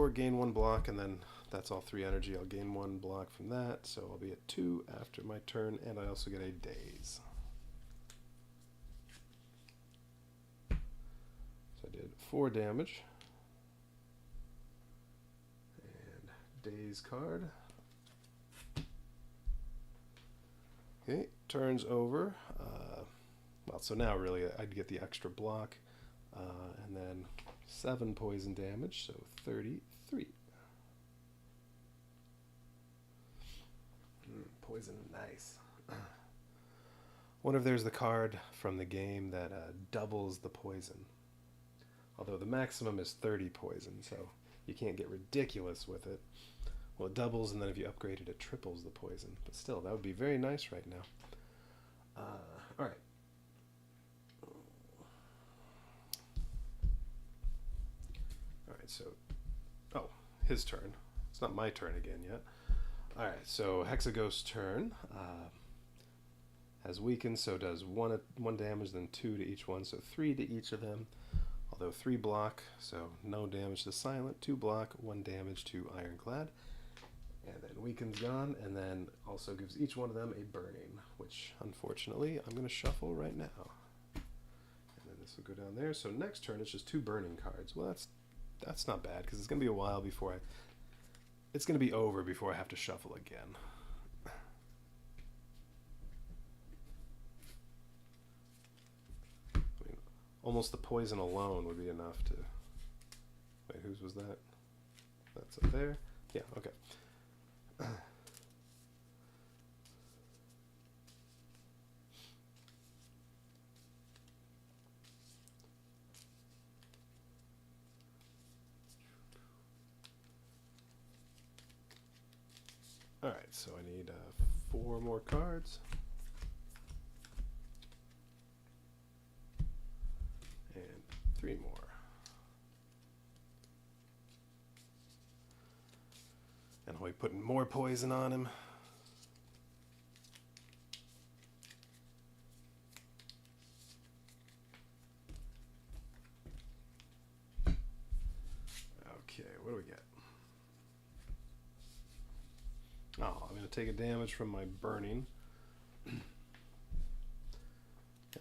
gain 1 block, and then that's all 3 energy. I'll gain 1 block from that, so I'll be at 2 after my turn, and I also get a daze. So I did 4 damage. And daze card. Okay, turns over. Well, so now really I'd get the extra block, and then 7 poison damage, so 33. Poison, nice. Wonder if there's the card from the game that doubles the poison. Although the maximum is 30 poison, so you can't get ridiculous with it. Well, it doubles, and then if you upgrade it, it triples the poison. But still, that would be very nice right now. Alright. Alright, so... Oh, his turn. It's not my turn again yet. Alright, so Hexaghost's turn. Has weakened, so does 1 damage, then 2 to each one, so 3 to each of them. Although 3 block, so no damage to Silent, 2 block, 1 damage to Ironclad. And then weaken's gone, and then also gives each one of them a burning, which unfortunately I'm going to shuffle right now. And then this will go down there. So next turn it's just 2 burning cards. Well, that's not bad, because it's going to be a while before it's going to be over before I have to shuffle again. I mean, almost the poison alone would be enough to... Wait, whose was that? That's up there? Yeah, okay. so I need 4 more cards. And 3 more. And I'll be putting more poison on him. Okay, what do we get? Oh, I'm going to take a damage from my burning. And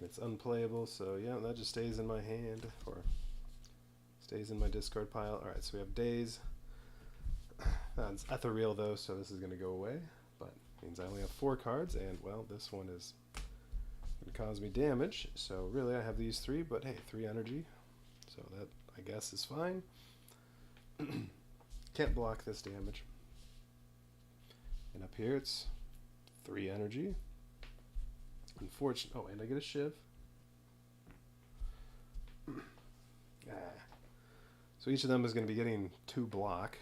it's unplayable, so yeah, that just stays in my hand, or stays in my discard pile. Alright, so we have days. It's ethereal though, so this is going to go away, but means I only have 4 cards, and well, this one is going to cause me damage, so really I have these 3, but hey, 3 energy, so that I guess is fine. Can't block this damage. And up here it's 3 energy. Unfortunately, oh, and I get a shiv. So each of them is going to be getting 2 block,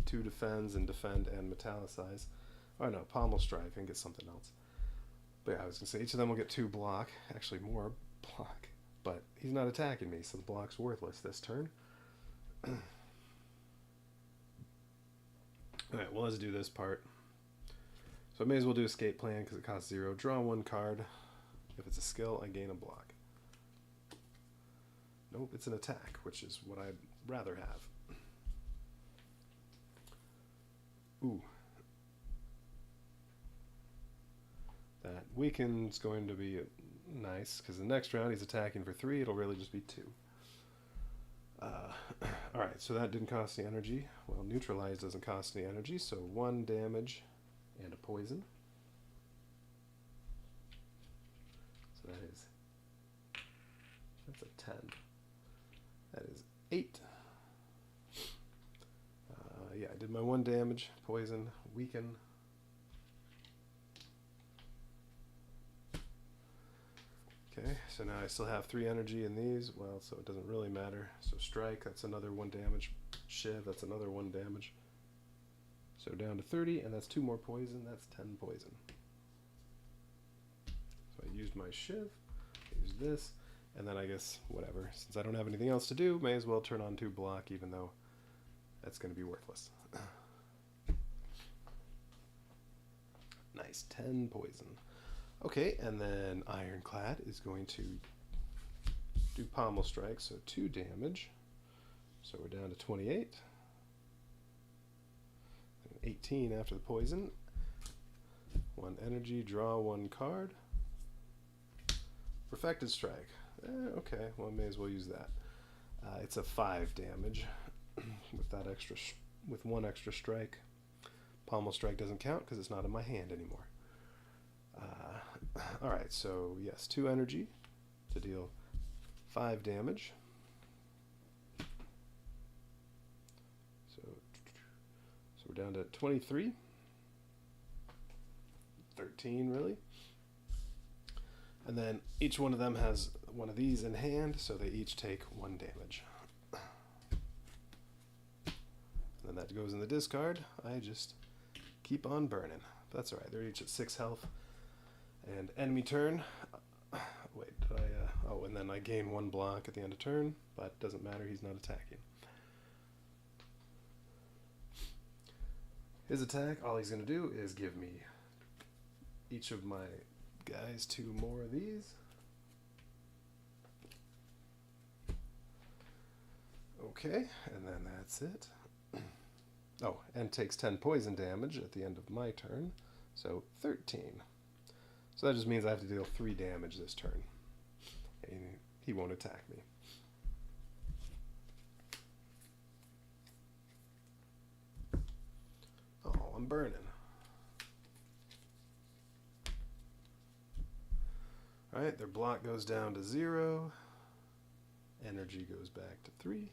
2 defend and metallicize. Oh no, pommel strike and get something else. But yeah, I was going to say each of them will get 2 block, actually more block, but he's not attacking me, so the block's worthless this turn. Alright, well, let's do this part. So I may as well do escape plan because it costs 0. Draw 1 card. If it's a skill, I gain a block. Nope, it's an attack, which is what I'd rather have. Ooh. That weaken's going to be nice, because the next round he's attacking for 3, it'll really just be 2. Alright, so that didn't cost any energy. Well, neutralize doesn't cost any energy, so 1 damage and a poison. So that's a 10. That is 8. Yeah, I did my 1 damage, poison, weaken. Okay, so now I still have 3 energy in these, well, so it doesn't really matter. So strike, that's another 1 damage. Shiv, that's another 1 damage. So down to 30, and that's 2 more poison, that's 10 poison. So I used my shiv, used this, and then I guess, whatever. Since I don't have anything else to do, may as well turn on 2 block, even though that's going to be worthless. Nice, 10 poison. Okay, and then Ironclad is going to do pommel strike, so 2 damage. So we're down to 28. 18 after the poison. 1 energy, draw 1 card. Perfected strike. Okay, well, I may as well use that. It's a 5 damage with that extra, with 1 extra strike. Pommel strike doesn't count because it's not in my hand anymore. Alright, so yes, 2 energy to deal 5 damage. So we're down to 23. 13, really. And then each one of them has one of these in hand, so they each take 1 damage. And then that goes in the discard. I just keep on burning. That's alright, they're each at 6 health. And enemy turn. Wait, did I? Oh, and then I gain 1 block at the end of turn, but doesn't matter, he's not attacking. His attack, all he's going to do is give me each of my guys 2 more of these. Okay, and then that's it. Oh, and takes 10 poison damage at the end of my turn, so 13. So that just means I have to deal 3 damage this turn. And he won't attack me. Oh, I'm burning. Alright, their block goes down to 0. Energy goes back to 3.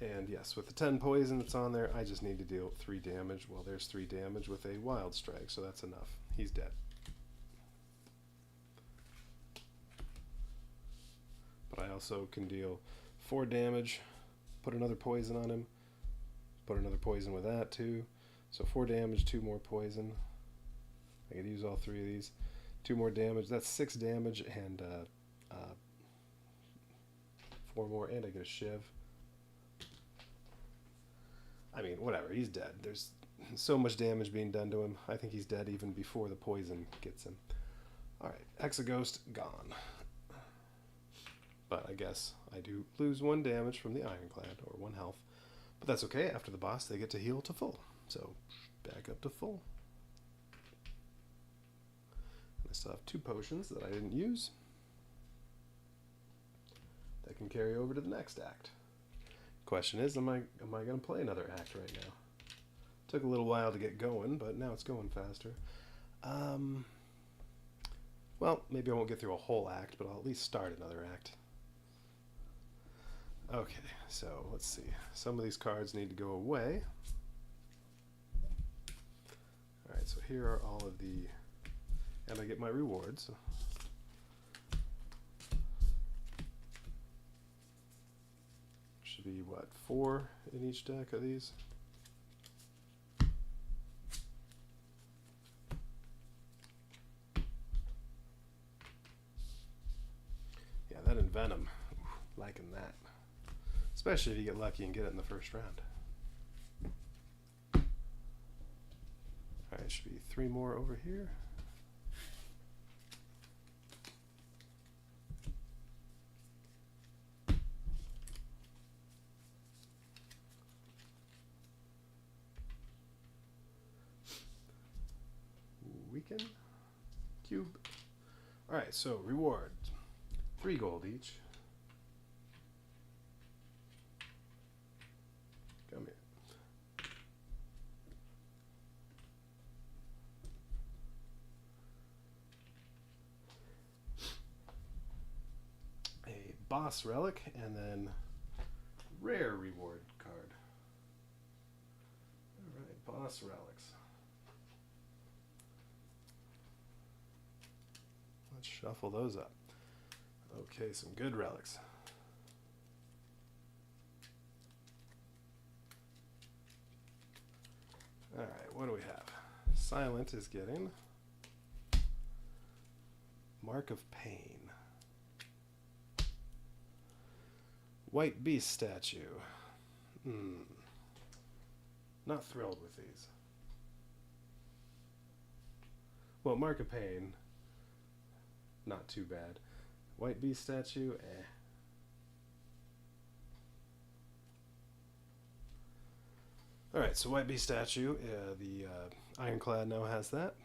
And yes, with the 10 poison that's on there, I just need to deal 3 damage. Well, there's 3 damage with a wild strike, so that's enough. He's dead. But I also can deal 4 damage, put another poison on him, put another poison with that too. So 4 damage, 2 more poison. I could use all 3 of these. 2 more damage. That's 6 damage and 4 more, and I get a shiv. I mean, whatever. He's dead. There's so much damage being done to him. I think he's dead even before the poison gets him. Alright, Hexaghost gone. But I guess I do lose 1 damage from the Ironclad, or 1 health. But that's okay. After the boss, they get to heal to full. So, back up to full. I still have 2 potions that I didn't use. That can carry over to the next act. Question is, am I going to play another act right now? Took a little while to get going, but now it's going faster. Well, maybe I won't get through a whole act, but I'll at least start another act. Okay, so let's see. Some of these cards need to go away. Alright, so here are all of the... And I get my rewards. Should be, what, 4 in each deck of these? Yeah, that Envenom. Liking that. Especially if you get lucky and get it in the first round. Alright, should be 3 more over here. Weaken. Cube. Alright, so reward. 3 gold each. Come here. A boss relic and then rare reward card. Alright, boss relics. Let's shuffle those up. Okay, some good relics. Alright, what do we have? Silent is getting Mark of Pain. White Beast statue. Not thrilled with these. Well, Mark of Pain, not too bad. White Beast statue, eh. Alright, so White Beast statue, the Ironclad now has that.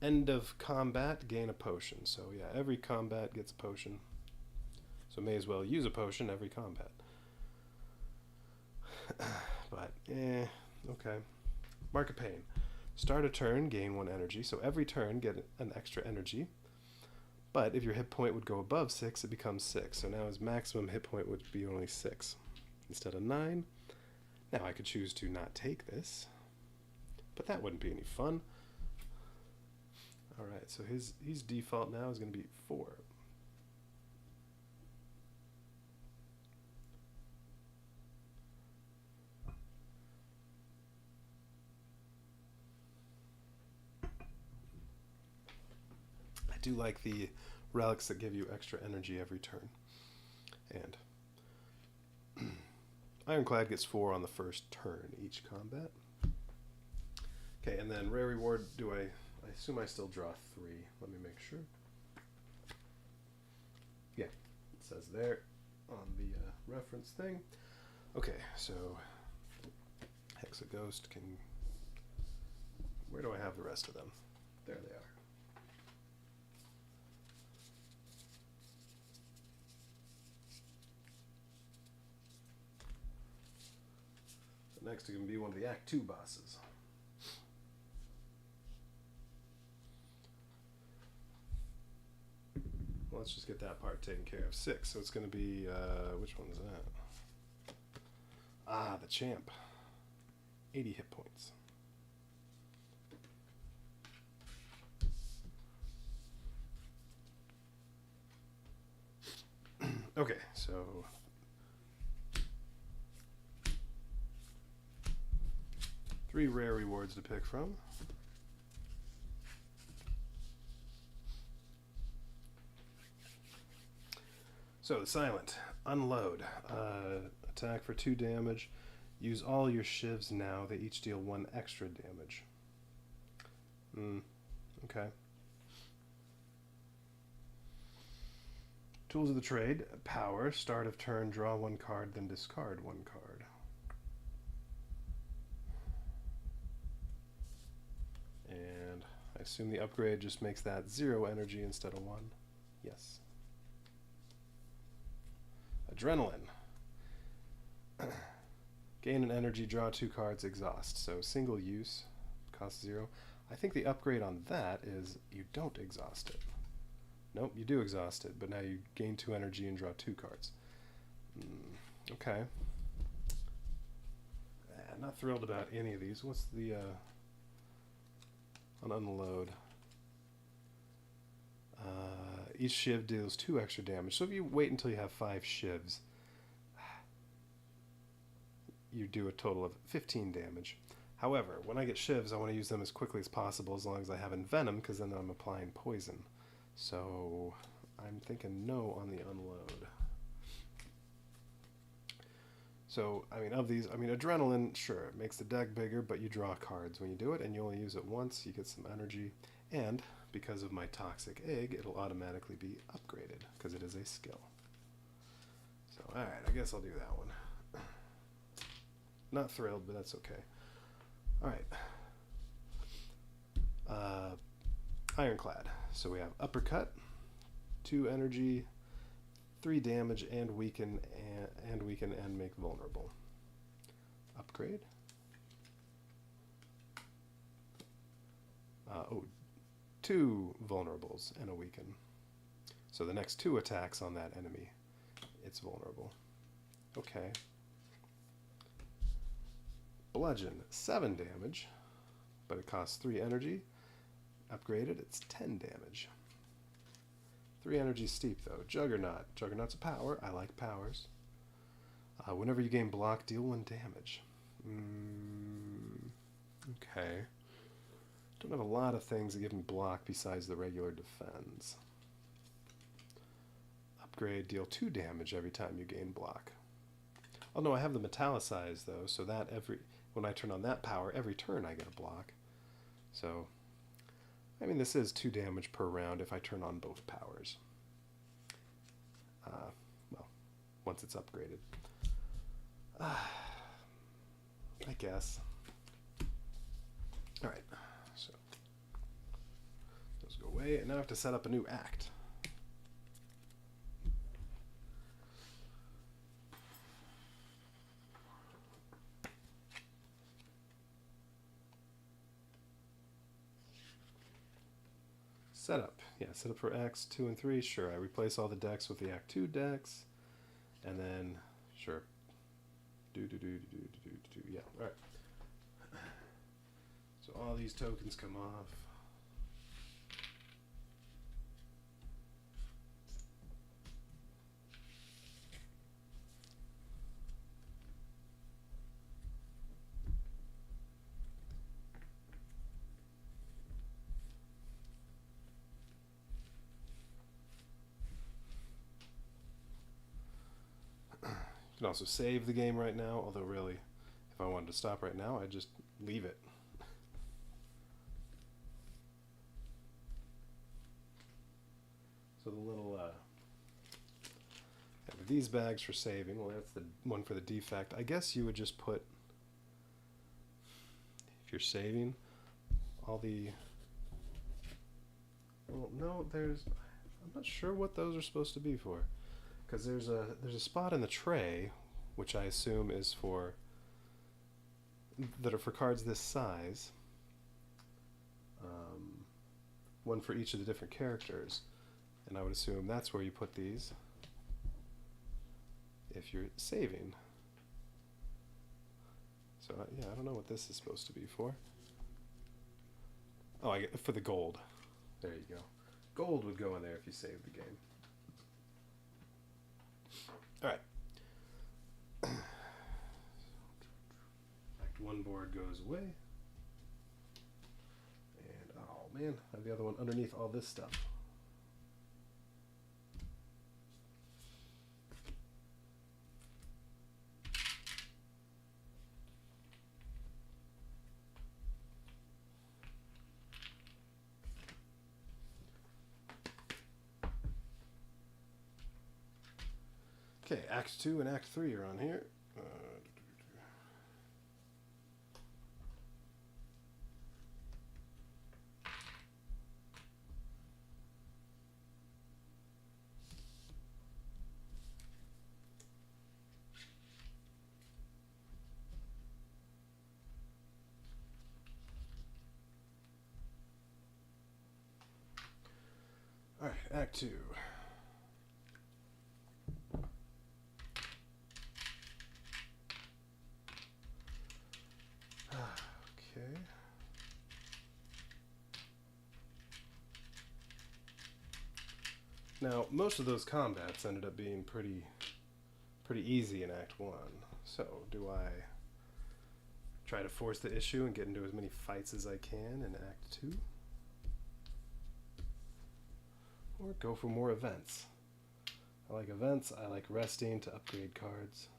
End of combat, gain a potion. So yeah, every combat gets a potion. So may as well use a potion every combat. But, okay. Mark of Pain. Start a turn, gain 1 energy. So every turn, get an extra energy. But if your hit point would go above 6, it becomes 6. So now his maximum hit point would be only 6 instead of 9. Now I could choose to not take this, but that wouldn't be any fun. Alright, so his default now is going to be 4. I do like the relics that give you extra energy every turn. And Ironclad gets 4 on the first turn each combat. Okay, and then rare reward, I assume I still draw 3. Let me make sure. Yeah, it says there on the reference thing. Okay, so Hexaghost can... Where do I have the rest of them? There they are. Next, it can be one of the Act 2 bosses. Well, let's just get that part taken care of. 6, so it's going to be, which one is that? Ah, the Champ. 80 hit points. Okay, so... 3 rare rewards to pick from. So the silent, unload, attack for 2 damage. Use all your shivs now. They each deal 1 extra damage. Okay. Tools of the trade. Power. Start of turn, draw 1 card, then discard 1 card. And I assume the upgrade just makes that 0 energy instead of 1. Yes. Adrenaline. Gain an energy, draw 2 cards, exhaust. So single use, costs 0. I think the upgrade on that is you don't exhaust it. Nope, you do exhaust it, but now you gain 2 energy and draw 2 cards. Okay. Not thrilled about any of these. What's the on unload? Each shiv deals 2 extra damage. So if you wait until you have 5 shivs, you do a total of 15 damage. However, when I get shivs, I want to use them as quickly as possible as long as I have Envenom, because then I'm applying poison. So I'm thinking no on the unload. So, I mean, of these, Adrenaline, sure, it makes the deck bigger, but you draw cards when you do it, and you only use it once, you get some energy, and because of my Toxic Egg, it'll automatically be upgraded, because it is a skill. So, alright, I guess I'll do that one. Not thrilled, but that's okay. Alright. Ironclad. So we have Uppercut, 2 energy, 3 damage, and weaken and make vulnerable. Upgrade. 2 vulnerables and a weaken. So the next 2 attacks on that enemy, it's vulnerable. Okay. Bludgeon, 7 damage, but it costs 3 energy. Upgraded, it's 10 damage. 3 energy steep though. Juggernaut. Juggernaut's a power. I like powers. Whenever you gain block, deal 1 damage. Okay. Don't have a lot of things that give me block besides the regular defense. Upgrade, deal 2 damage every time you gain block. Oh no, I have the metallicize though, so that when I turn on that power, every turn I get a block. So, I mean, this is 2 damage per round if I turn on both powers. Well, once it's upgraded. I guess. Alright, so those go away, and now I have to set up a new act. Setup. Yeah, setup for Acts 2 and 3. Sure, I replace all the decks with the Act 2 decks. And then, sure. Yeah, alright. So all these tokens come off. You can also save the game right now, although really, if I wanted to stop right now, I'd just leave it. So the little, these bags for saving, well that's the one for the defect. I guess you would just put, if you're saving, all the, well no, I'm not sure what those are supposed to be for. Because there's a spot in the tray, which I assume is for, that are for cards this size. One for each of the different characters. And I would assume that's where you put these if you're saving. So yeah, I don't know what this is supposed to be for. Oh, I get for the gold. There you go. Gold would go in there if you save the game. Alright. Act 1 board goes away. man, I have the other one underneath all this stuff. Okay, Act 2 and Act 3 are on here. All right, Act 2. Okay. Now, most of those combats ended up being pretty easy in Act 1. So, do I try to force the issue and get into as many fights as I can in Act 2? Or go for more events? I like events, I like resting to upgrade cards.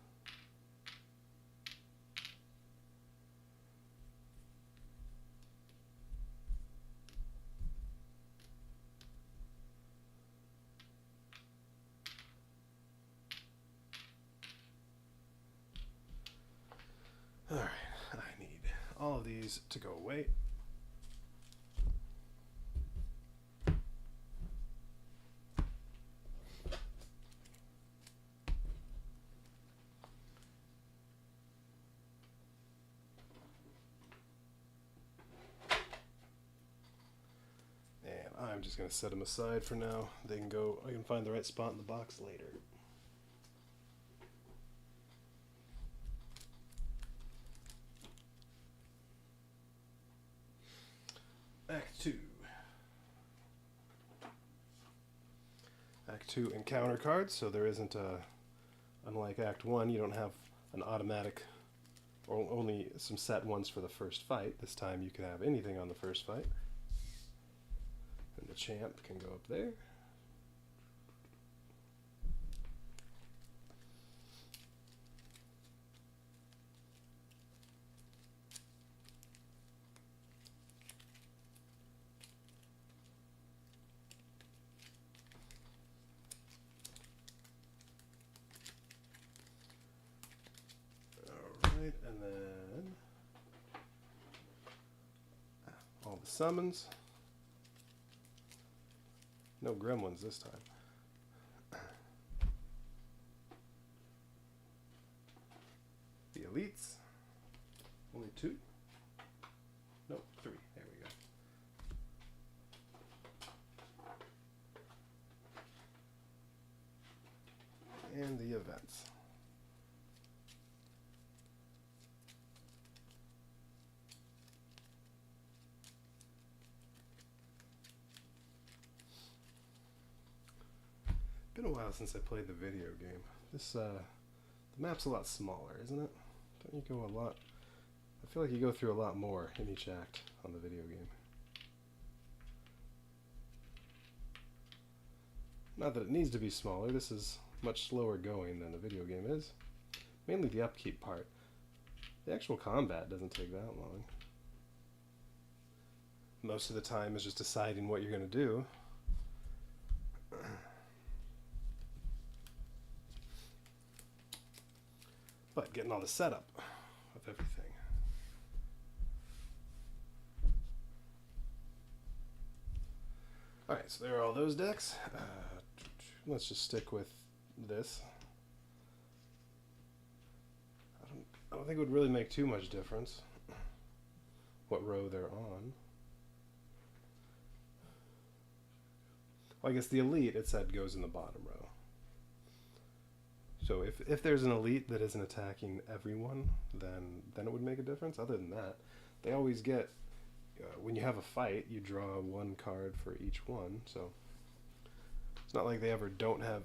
Alright, I need all of these to go away. And I'm just going to set them aside for now. They can go, I can find the right spot in the box later. Act 2. Act 2 encounter cards, so there isn't a, unlike Act 1, you don't have an automatic, or only some set ones for the first fight. This time you can have anything on the first fight. And the champ can go up there. Alright, and then all the summons. No gremlins this time. The elites. Only 2? Nope, 3. There we go. And the events. Been a while since I played the video game. This the map's a lot smaller, isn't it? Don't you go a lot? I feel like you go through a lot more in each act on the video game. Not that it needs to be smaller. This is much slower going than the video game is. Mainly the upkeep part. The actual combat doesn't take that long. Most of the time is just deciding what you're going to do. But getting all the setup of everything. Alright, so there are all those decks. Let's just stick with this. I don't think it would really make too much difference what row they're on. Well, I guess the elite, it said, goes in the bottom row. So if there's an elite that isn't attacking everyone, then it would make a difference. Other than that, they always get, when you have a fight, you draw 1 card for each one. So it's not like they ever don't have,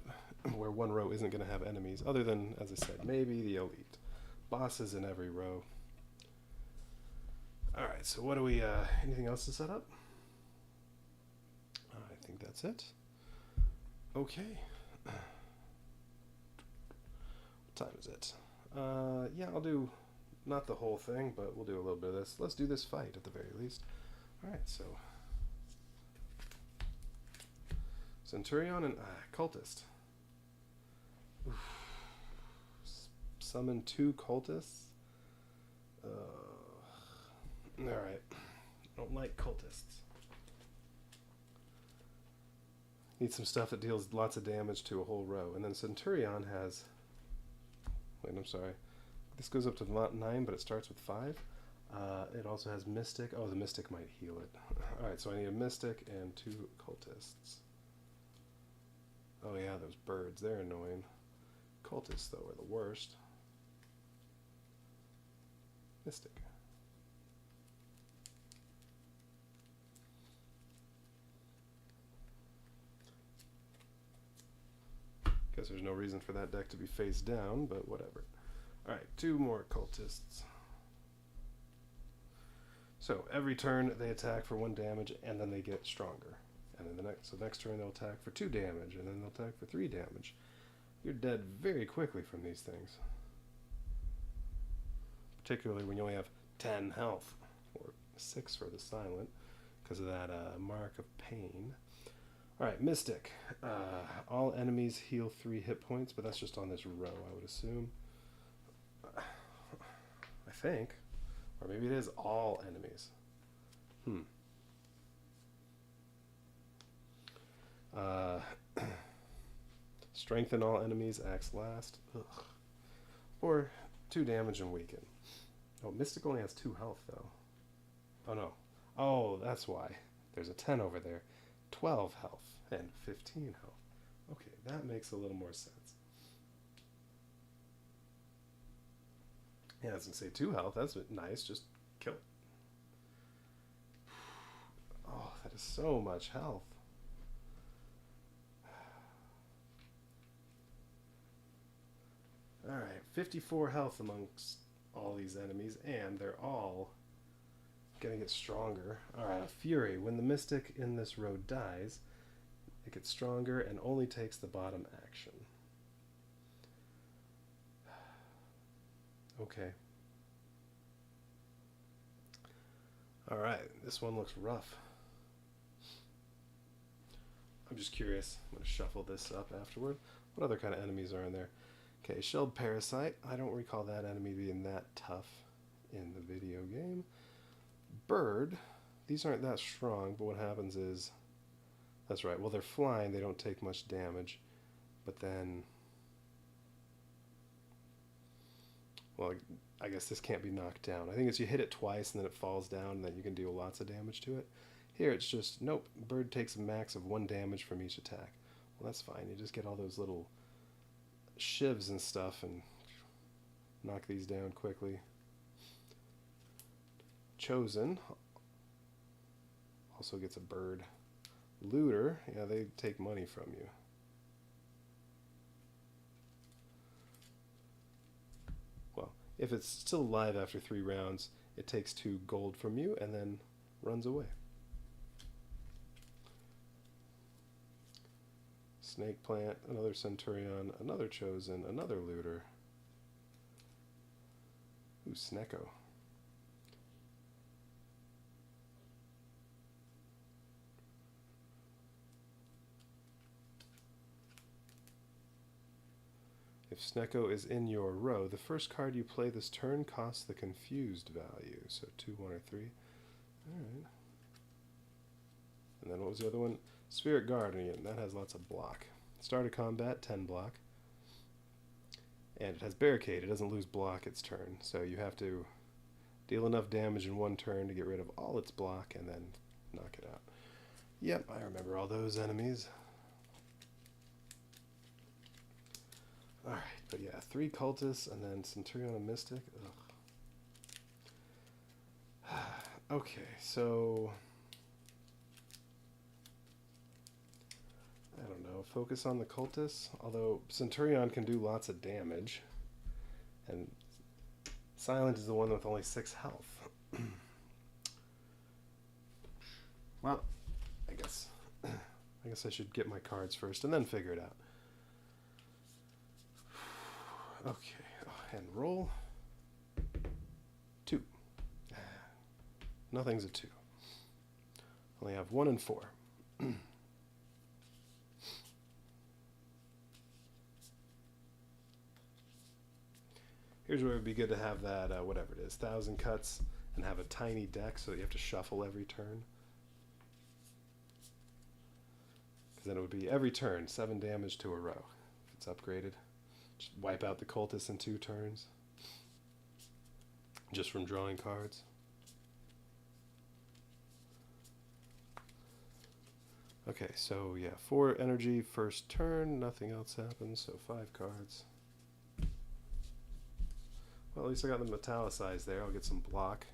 where one row isn't going to have enemies. Other than, as I said, maybe the elite. Bosses in every row. Alright, so what do we, anything else to set up? that's it. Okay. What time is it? Yeah, I'll do not the whole thing, but we'll do a little bit of this. Let's do this fight at the very least. Alright, so Centurion and Cultist. Oof. Summon 2 cultists. Alright. Don't like cultists. Need some stuff that deals lots of damage to a whole row. And then Centurion has... Wait, I'm sorry. This goes up to 9, but it starts with 5. It also has Mystic. Oh, the Mystic might heal it. Alright, so I need a Mystic and 2 cultists. Oh yeah, those birds. They're annoying. Cultists, though, are the worst. Mystic. Guess there's no reason for that deck to be face down, but whatever. Alright, 2 more cultists. So every turn they attack for 1 damage and then they get stronger. And then the next turn they'll attack for 2 damage and then they'll attack for 3 damage. You're dead very quickly from these things. Particularly when you only have 10 health, or 6 for the silent, because of that mark of pain. Alright, Mystic. All enemies heal 3 hit points, but that's just on this row, I would assume. I think. Or maybe it is all enemies. Strengthen all enemies, acts last. Ugh. Or 2 damage and weaken. Oh, Mystic only has 2 health, though. Oh, no. Oh, that's why. There's a 10 over there. 12 health and 15 health. Okay, that makes a little more sense. Yeah, it doesn't say 2 health. That's nice. Just kill it. Oh, that is so much health. Alright, 54 health amongst all these enemies, and they're all gonna get stronger. Alright, a Fury. When the Mystic in this row dies, it gets stronger and only takes the bottom action. Okay. Alright, this one looks rough. I'm just curious. I'm going to shuffle this up afterward. What other kind of enemies are in there? Okay, Shelled Parasite. I don't recall that enemy being that tough in the video game. Bird. These aren't that strong, but what happens is... That's right, well they're flying, they don't take much damage. But then... Well, I guess this can't be knocked down. I think it's you hit it twice and then it falls down and then you can deal lots of damage to it. Here it's just, nope, bird takes a max of 1 damage from each attack. Well, that's fine. You just get all those little shivs and stuff and knock these down quickly. Chosen also gets a bird. Looter, yeah, they take money from you. Well, if it's still alive after 3 rounds, it takes 2 gold from you and then runs away. Snake Plant, another Centurion, another Chosen, another Looter. Ooh, Snecko. If Snecko is in your row, the first card you play this turn costs the confused value. So 2, 1, or 3. Alright. And then what was the other one? Spirit Guardian. That has lots of block. Start of combat, 10 block. And it has Barricade. It doesn't lose block its turn. So you have to deal enough damage in 1 turn to get rid of all its block and then knock it out. Yep, I remember all those enemies. Alright, but yeah, 3 cultists and then Centurion and Mystic. Ugh. Okay, so... I don't know, focus on the cultists. Although Centurion can do lots of damage. And Silent is the one with only 6 health. Well, I guess I should get my cards first and then figure it out. Okay, and roll. 2. Nothing's a 2. Only have 1 and 4. Here's where it would be good to have that, whatever it is, 1,000 cuts, and have a tiny deck so that you have to shuffle every turn. Because then it would be every turn, 7 damage to a row. If it's upgraded, just wipe out the cultists in 2 turns. Just from drawing cards. Okay, so yeah, 4 energy first turn, nothing else happens, so 5 cards. Well, at least I got them italicized there. I'll get some block.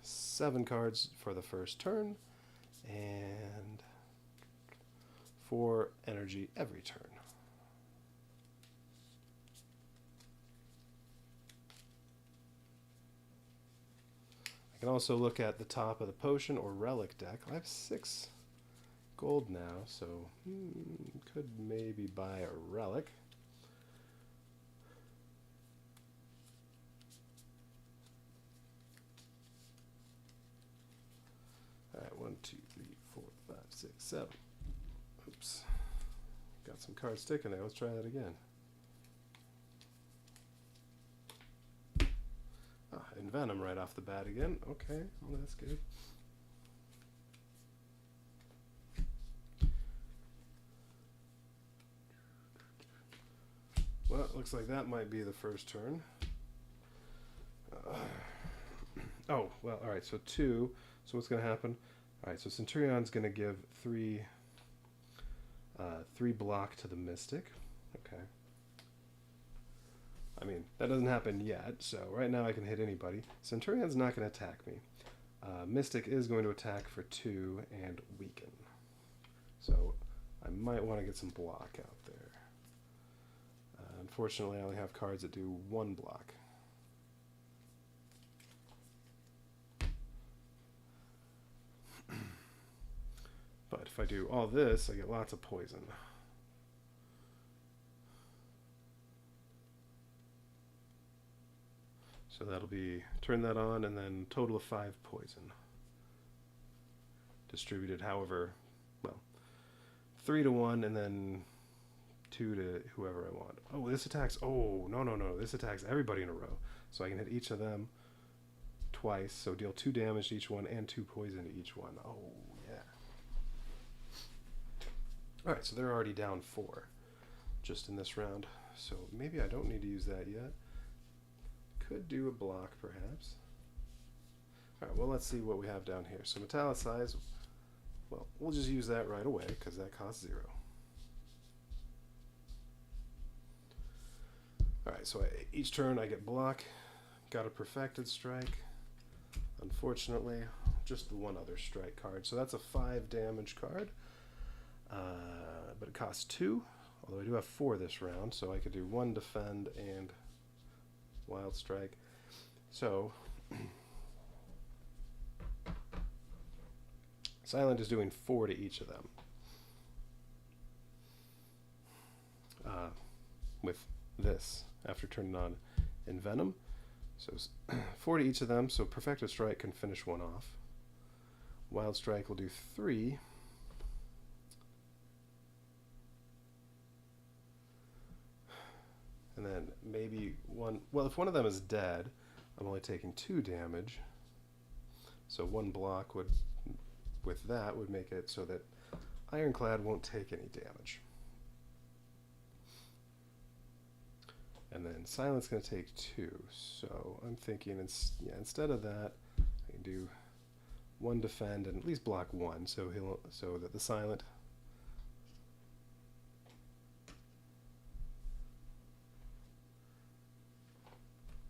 7 cards for the first turn, and 4 energy every turn. I can also look at the top of the potion or relic deck. I have 6 gold now, so could maybe buy a relic. Alright, 1, 2, 3, 4, 5, 6, 7. Oops. Got some cards sticking there. Let's try that again. Envenom right off the bat again. Okay, well, that's good. Well, it looks like that might be the first turn. Oh, well, alright, so 2. So what's going to happen? Alright, so Centurion's going to give 3 block to the Mystic. Okay. I mean, that doesn't happen yet, so right now I can hit anybody. Centurion's not going to attack me. Mystic is going to attack for 2 and weaken. So I might want to get some block out there. Unfortunately, I only have cards that do 1 block. But if I do all this, I get lots of poison. So that'll be, turn that on, and then total of 5 poison. Distributed however, well, 3 to 1, and then 2 to whoever I want. Oh, this attacks, oh, no, this attacks everybody in a row. So I can hit each of them twice, so deal 2 damage to each one, and 2 poison to each one. Oh, yeah. Alright, so they're already down 4, just in this round. So maybe I don't need to use that yet. Could do a block, perhaps. Alright, well, let's see what we have down here. So metallicize, well, we'll just use that right away, because that costs 0. Alright, so each turn I get block. Got a perfected strike. Unfortunately, just the one other strike card. So that's a 5 damage card. But it costs 2, although I do have 4 this round, so I could do 1 defend and wild strike. So Silent is doing 4 to each of them. With this, after turning on Envenom. So 4 to each of them, so Perfected Strike can finish 1 off. Wild Strike will do 3. And then maybe 1, well, if one of them is dead, I'm only taking 2 damage. So 1 block would, with that, would make it so that Ironclad won't take any damage. And then Silent's going to take 2. So I'm thinking, instead of that, I can do 1 defend and at least block 1, so that the Silent.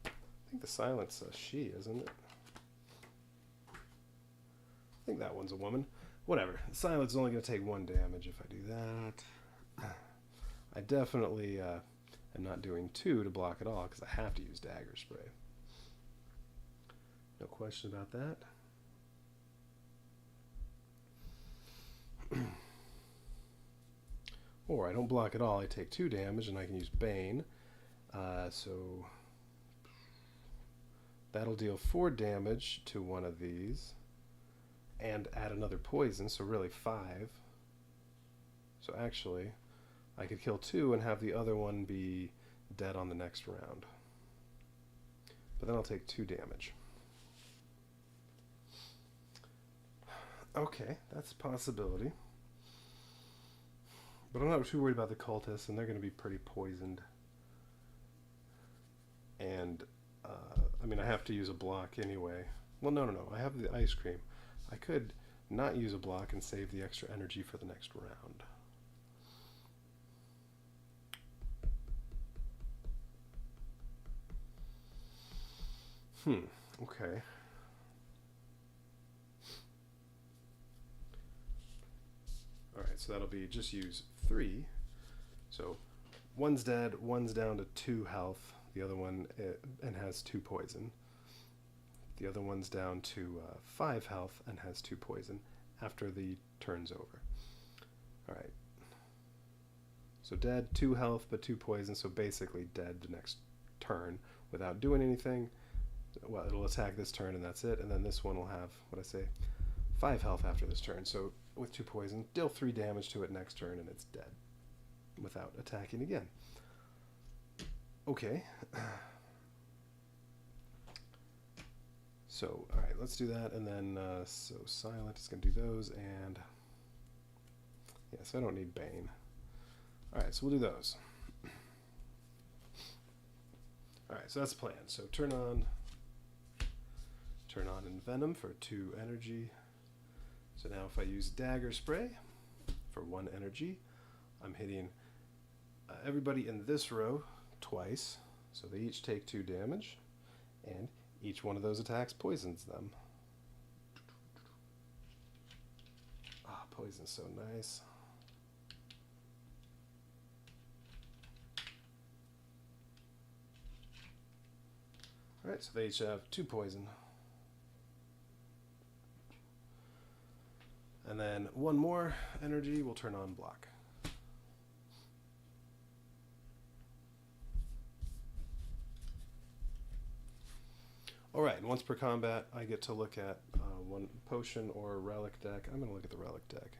I think the Silent's a she, isn't it? I think that one's a woman. Whatever. The Silent's only going to take 1 damage if I do that. I definitely am not doing 2 to block at all because I have to use Dagger Spray. No question about that. Or I don't block at all, I take 2 damage, and I can use Bane. So that'll deal 4 damage to one of these, and add another poison, so really 5. So actually, I could kill 2 and have the other one be dead on the next round. But then I'll take 2 damage. Okay, that's a possibility. But I'm not too worried about the cultists, and they're going to be pretty poisoned. And, I mean, I have to use a block anyway. Well, no, I have the ice cream. I could not use a block and save the extra energy for the next round. Okay. Alright, so that'll be just use 3. So one's dead, one's down to 2 health, the other one and has 2 poison. The other one's down to 5 health and has 2 poison after the turn's over. Alright. So dead, 2 health, but 2 poison, so basically dead the next turn without doing anything. Well, it'll attack this turn and that's it, and then this one will have, 5 health after this turn. So with 2 poison, deal 3 damage to it next turn and it's dead without attacking again. Okay. So, alright, let's do that, and then, so Silent is going to do those, and, yeah, so I don't need Bane. Alright, so we'll do those. Alright, so that's the plan. So turn on Envenom for 2 energy. So now if I use Dagger Spray for 1 energy, I'm hitting everybody in this row twice, so they each take 2 damage, and each one of those attacks poisons them. Ah, poison's so nice. Alright, so they each have 2 poison. And then 1 more energy will turn on block. Alright, and once per combat, I get to look at 1 potion or relic deck. I'm going to look at the relic deck.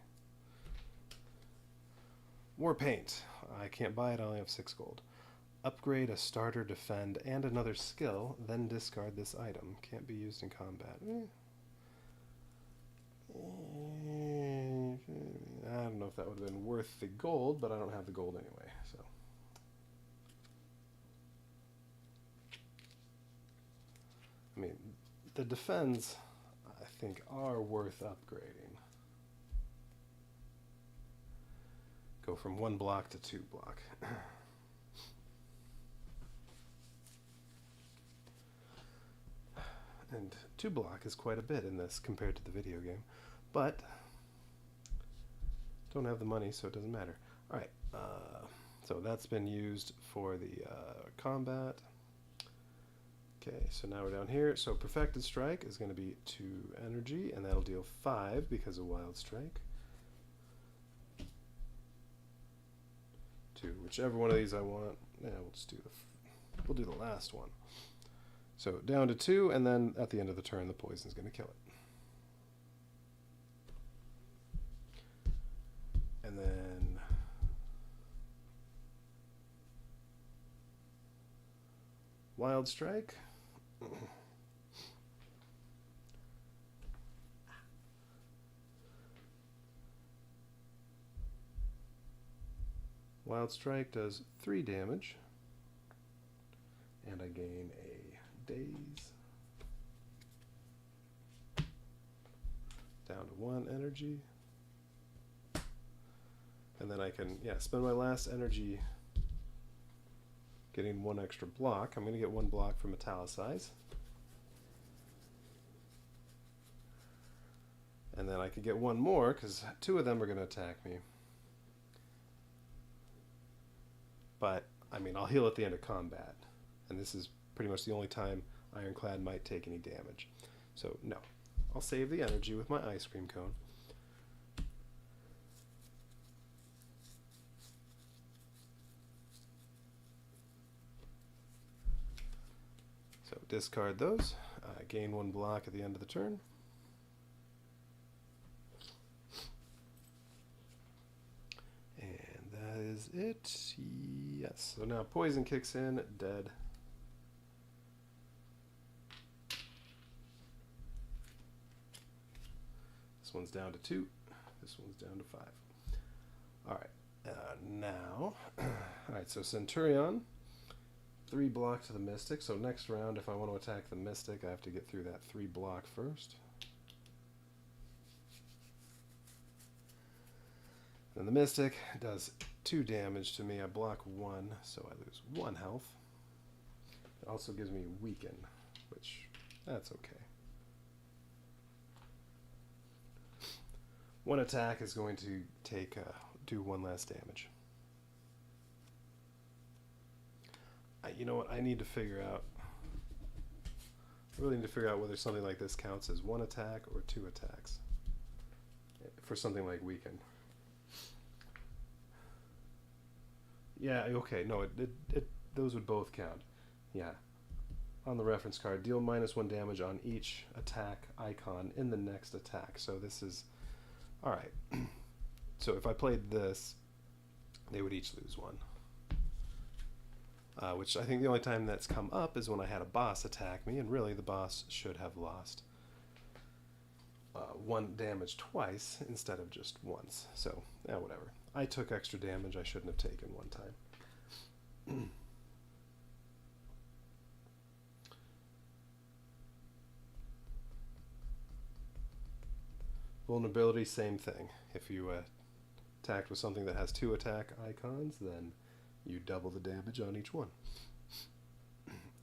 War Paint. I can't buy it, I only have 6 gold. Upgrade a starter, defend, and another skill, then discard this item. Can't be used in combat. I don't know if that would have been worth the gold, but I don't have the gold anyway, so. I mean, the defends, I think, are worth upgrading. Go from 1 block to 2 block. And 2 block is quite a bit in this compared to the video game, but don't have the money, so it doesn't matter. Alright, so that's been used for the combat. Okay, so now we're down here. So Perfected Strike is going to be 2 energy, and that'll deal 5 because of Wild Strike. To whichever one of these I want. Yeah, we'll just do we'll do the last one. So down to 2, and then at the end of the turn, the poison's going to kill it. And then Wild Strike. Wild Strike does 3 damage, and I gain a daze. Down to 1 energy. And then I can, spend my last energy getting 1 extra block. I'm going to get 1 block from Metallicize. And then I could get 1 more, because 2 of them are going to attack me. But, I mean, I'll heal at the end of combat. And this is pretty much the only time Ironclad might take any damage. So, no. I'll save the energy with my ice cream cone. discard those. Gain 1 block at the end of the turn. And that is it. Yes. So now poison kicks in, dead. This one's down to 2. This one's down to 5. All right. Now, all right, so Centurion, 3 block to the Mystic. So next round, if I want to attack the Mystic, I have to get through that 3 block first. And the Mystic does 2 damage to me. I block 1, so I lose 1 health. It also gives me Weaken, which, that's okay. 1 attack is going to take do 1 less damage. You know what? I need to figure out. I really need to figure out whether something like this counts as 1 attack or 2 attacks for something like Weaken. Yeah. Okay. No. Those would both count. Yeah. On the reference card, deal -1 damage on each attack icon in the next attack. So this is all right. So if I played this, they would each lose 1. Which I think the only time that's come up is when I had a boss attack me, and really the boss should have lost 1 damage twice instead of just once. So, yeah, whatever. I took extra damage I shouldn't have taken 1 time. Vulnerability, same thing. If you attacked with something that has 2 attack icons, then you double the damage on each one.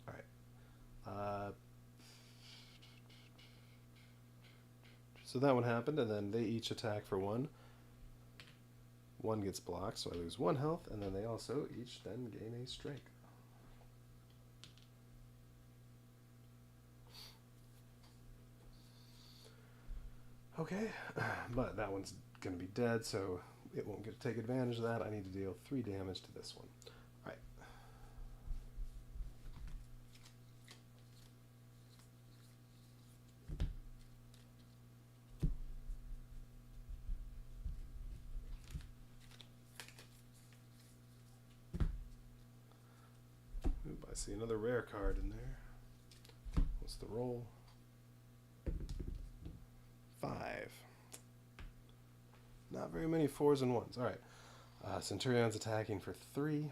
Alright. So that one happened, and then they each attack for 1. 1 gets blocked, so I lose 1 health, and then they also each then gain a strike. Okay, but that one's going to be dead, so it won't get to take advantage of that. I need to deal 3 damage to this one. All right. Oop, I see another rare card in there. What's the roll? 5. Not very many 4s and 1s. Alright. Centurion's attacking for 3.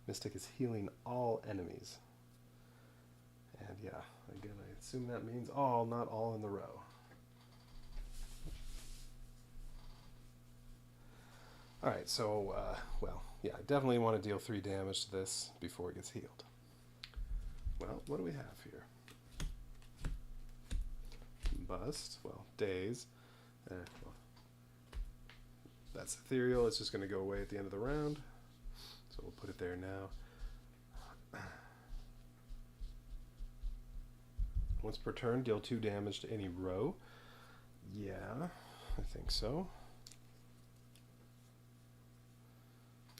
Mystic is healing all enemies. And yeah, again, I assume that means all, not all in the row. Alright, so, well, yeah, I definitely want to deal 3 damage to this before it gets healed. Well, what do we have here? Bust, well, daze. Well, that's ethereal. It's just going to go away at the end of the round. So we'll put it there now. Once per turn, deal 2 damage to any row. Yeah, I think so.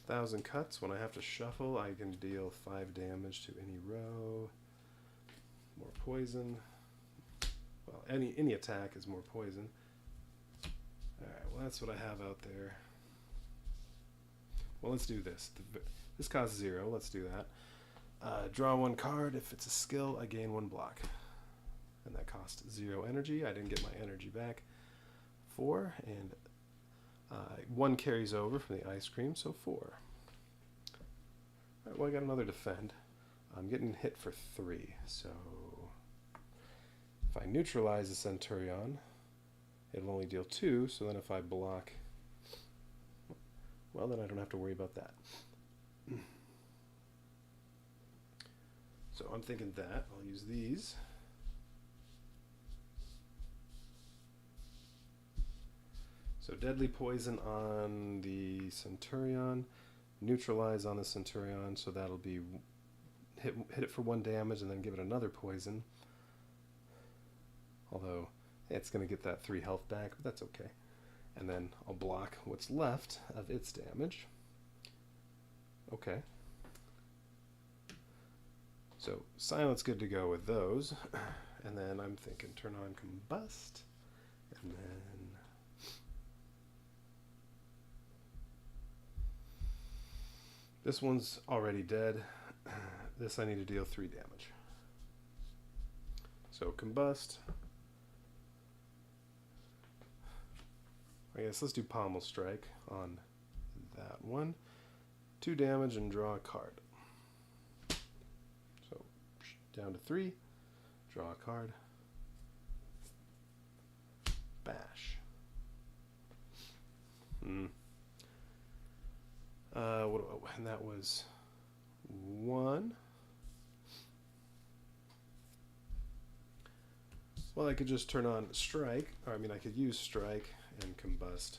1,000 cuts. When I have to shuffle, I can deal 5 damage to any row. More poison. Well, any attack is more poison. Alright, well that's what I have out there. Well, let's do this. This costs 0, let's do that. Draw 1 card. If it's a skill, I gain 1 block. And that costs 0 energy. I didn't get my energy back. 4, and 1 carries over from the ice cream, so 4. Alright, well I got another defend. I'm getting hit for 3, so if I neutralize the Centurion, it'll only deal 2, so then if I block, well, then I don't have to worry about that. So I'm thinking that. I'll use these. So deadly poison on the Centurion, neutralize on the Centurion, so that'll be hit it for 1 damage and then give it another poison. Although it's going to get that 3 health back, but that's okay. And then I'll block what's left of its damage. Okay. So silence good to go with those. And then I'm thinking turn on combust. And then this one's already dead. This I need to deal 3 damage. So combust. I guess let's do pommel strike on that one. 2 damage and draw a card. So down to 3. Draw a card. Bash. And that was 1. Well, I could just turn on strike, or I mean I could use strike and combust.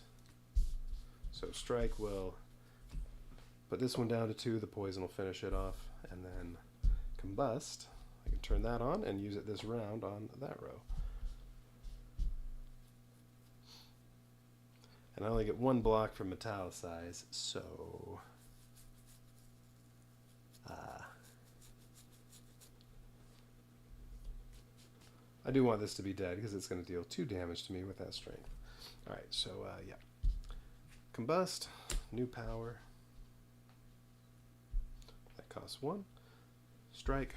So strike will put this one down to 2, the poison will finish it off, and then combust, I can turn that on and use it this round on that row. And I only get 1 block from metallicize, so I do want this to be dead because it's going to deal 2 damage to me with that strength. Alright, so yeah. Combust, new power. That costs 1. Strike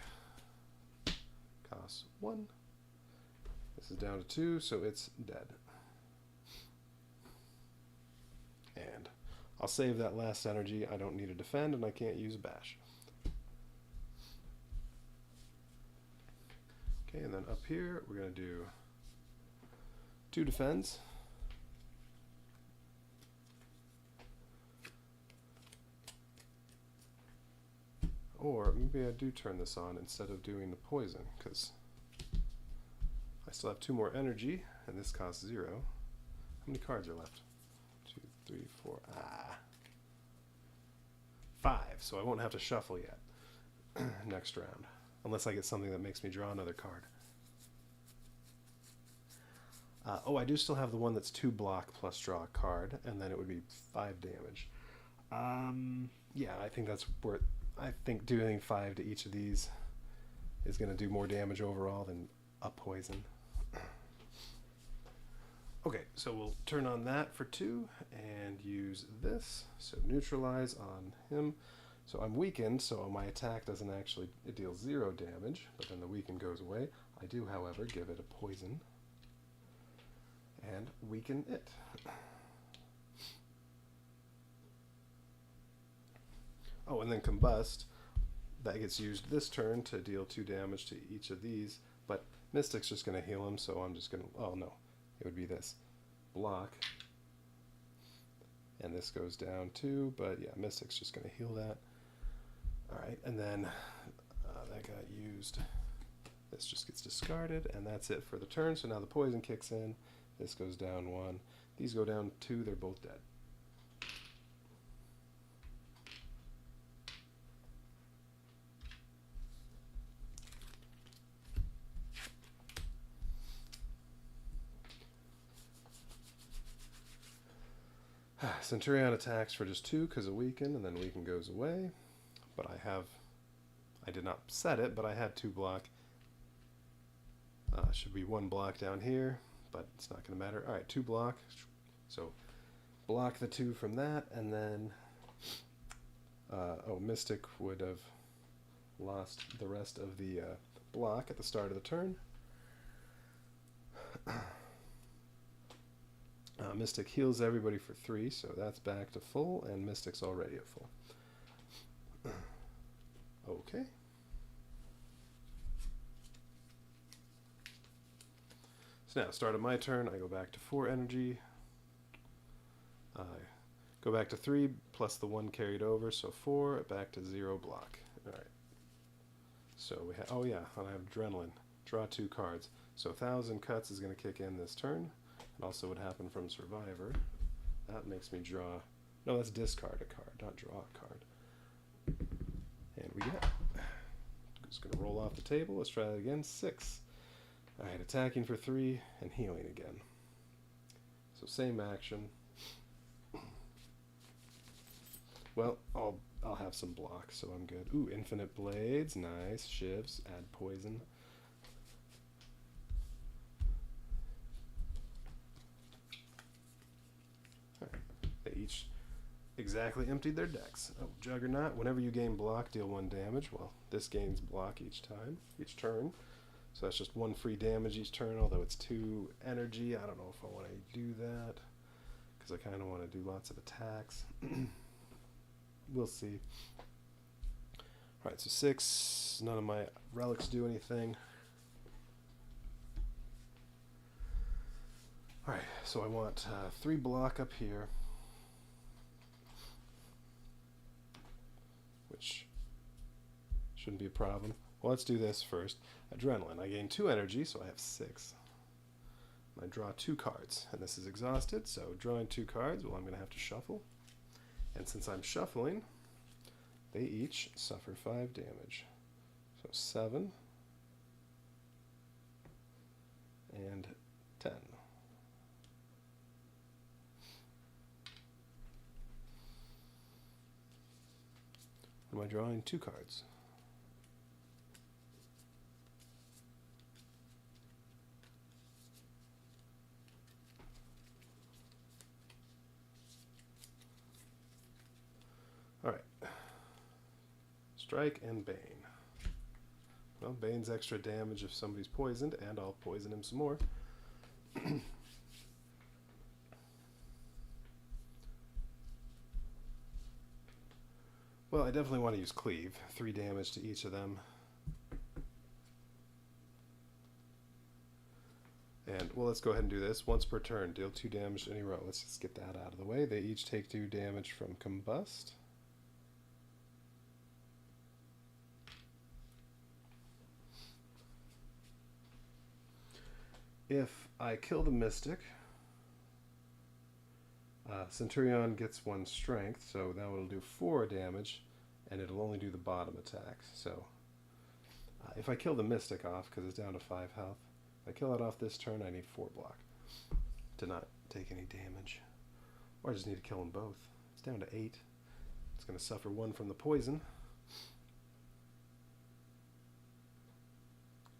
costs 1. This is down to 2, so it's dead. And I'll save that last energy. I don't need to defend, and I can't use bash. Okay, and then up here, we're going to do 2 defends. Or maybe I do turn this on instead of doing the poison, because I still have 2 more energy, and this costs 0. How many cards are left? 2, 3, 4, 5, so I won't have to shuffle yet next round, unless I get something that makes me draw another card. Oh, I do still have the one that's 2 block plus draw a card, and then it would be 5 damage. Yeah, I think that's worth. I think doing 5 to each of these is going to do more damage overall than a poison. Okay, so we'll turn on that for 2 and use this. So neutralize on him. So I'm weakened, so my attack doesn't actually, it deals 0 damage, but then the weaken goes away. I do, however, give it a poison and weaken it. Oh, and then combust. That gets used this turn to deal 2 damage to each of these, but Mystic's just going to heal him, so I'm just going to, oh no, it would be this. Block. And this goes down too, but yeah, Mystic's just going to heal that. Alright, and then that got used. This just gets discarded, and that's it for the turn, so now the poison kicks in. This goes down 1. These go down 2, they're both dead. Centurion attacks for just 2 because of weaken, and then weaken goes away. But I did not set it, but I had 2 block. Should be 1 block down here, but it's not going to matter. Alright, 2 block. So block the 2 from that, and then oh, Mystic would have lost the rest of the block at the start of the turn. Mystic heals everybody for 3, so that's back to full, and Mystic's already at full. Okay. So now, start of my turn, I go back to 4 energy. Go back to 3, plus the 1 carried over, so 4, back to 0 block. Alright. So we have, oh yeah, I have Adrenaline. Draw 2 cards. So 1,000 Cuts is going to kick in this turn. And also would happen from Survivor. That makes me draw, no, that's discard a card, not draw a card. And we get, just going to roll off the table. Let's try that again. 6. Alright, attacking for 3 and healing again. So same action. Well, I'll have some blocks, so I'm good. Ooh, infinite blades, nice. Shivs, add poison. Alright, they each exactly emptied their decks. Oh, Juggernaut, whenever you gain block, deal 1 damage. Well, this gains block each turn. So that's just 1 free damage each turn, although it's 2 energy. I don't know if I want to do that, because I kind of want to do lots of attacks. We'll see. Alright, so 6. None of my relics do anything. Alright, so I want 3 block up here, which shouldn't be a problem. Well, let's do this first. Adrenaline. I gain 2 energy, so I have 6. I draw 2 cards, and this is exhausted, so drawing 2 cards, well, I'm going to have to shuffle. And since I'm shuffling, they each suffer 5 damage. So 7 and 10. Am I drawing 2 cards? Alright. Strike and Bane. Well, Bane's extra damage if somebody's poisoned, and I'll poison him some more. Well, I definitely want to use Cleave. 3 damage to each of them. And, well, let's go ahead and do this. Once per turn, deal 2 damage to any row. Let's just get that out of the way. They each take 2 damage from Combust. If I kill the Mystic, Centurion gets 1 strength, so that will do 4 damage, and it'll only do the bottom attack. So if I kill the Mystic off, because it's down to 5 health, if I kill it off this turn, I need 4 block to not take any damage. Or I just need to kill them both. It's down to 8. It's going to suffer 1 from the poison.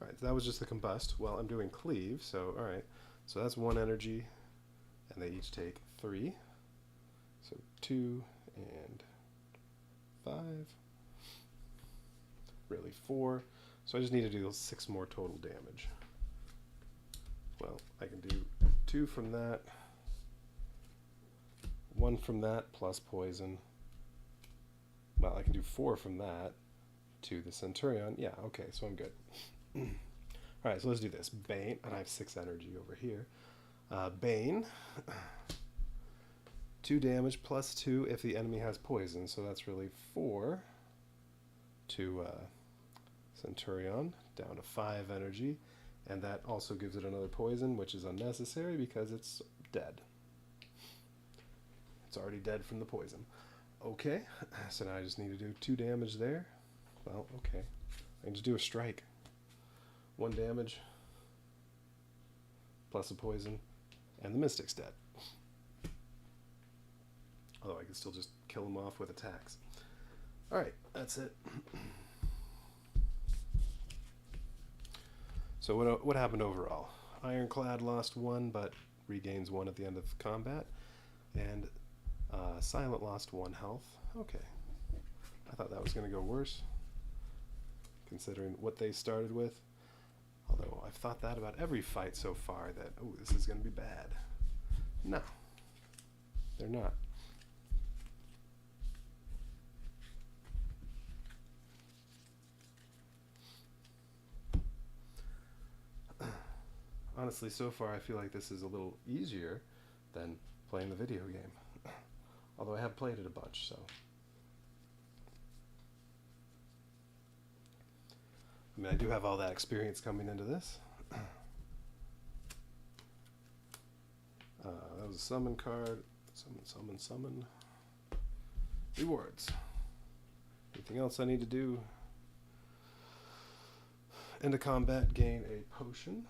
Alright, so that was just the Combust. Well, I'm doing Cleave, so alright. So that's 1 energy, and they each take 3. So 2 and 5. Really 4. So I just need to do 6 more total damage. Well, I can do 2 from that, 1 from that plus poison. Well, I can do 4 from that to the Centurion. Yeah, okay, so I'm good. Alright, so let's do this. Bane, and I have 6 energy over here. Bane, 2 damage plus 2 if the enemy has poison, so that's really 4 to Centurion, down to 5 energy, and that also gives it another poison, which is unnecessary because it's dead. It's already dead from the poison. Okay, so now I just need to do 2 damage there. Well, okay. I can just do a strike. 1 damage, plus a poison, and the Mystic's dead. Although I can still just kill him off with attacks. Alright, that's it. So what happened overall? Ironclad lost 1, but regains 1 at the end of combat. And Silent lost 1 health. Okay. I thought that was going to go worse, considering what they started with. Although I've thought that about every fight so far, that, oh, this is going to be bad. No. They're not. Honestly, so far I feel like this is a little easier than playing the video game. Although I have played it a bunch, so. I mean, I do have all that experience coming into this. That was a summon card. Summon. Rewards. Anything else I need to do? Into combat, gain a potion.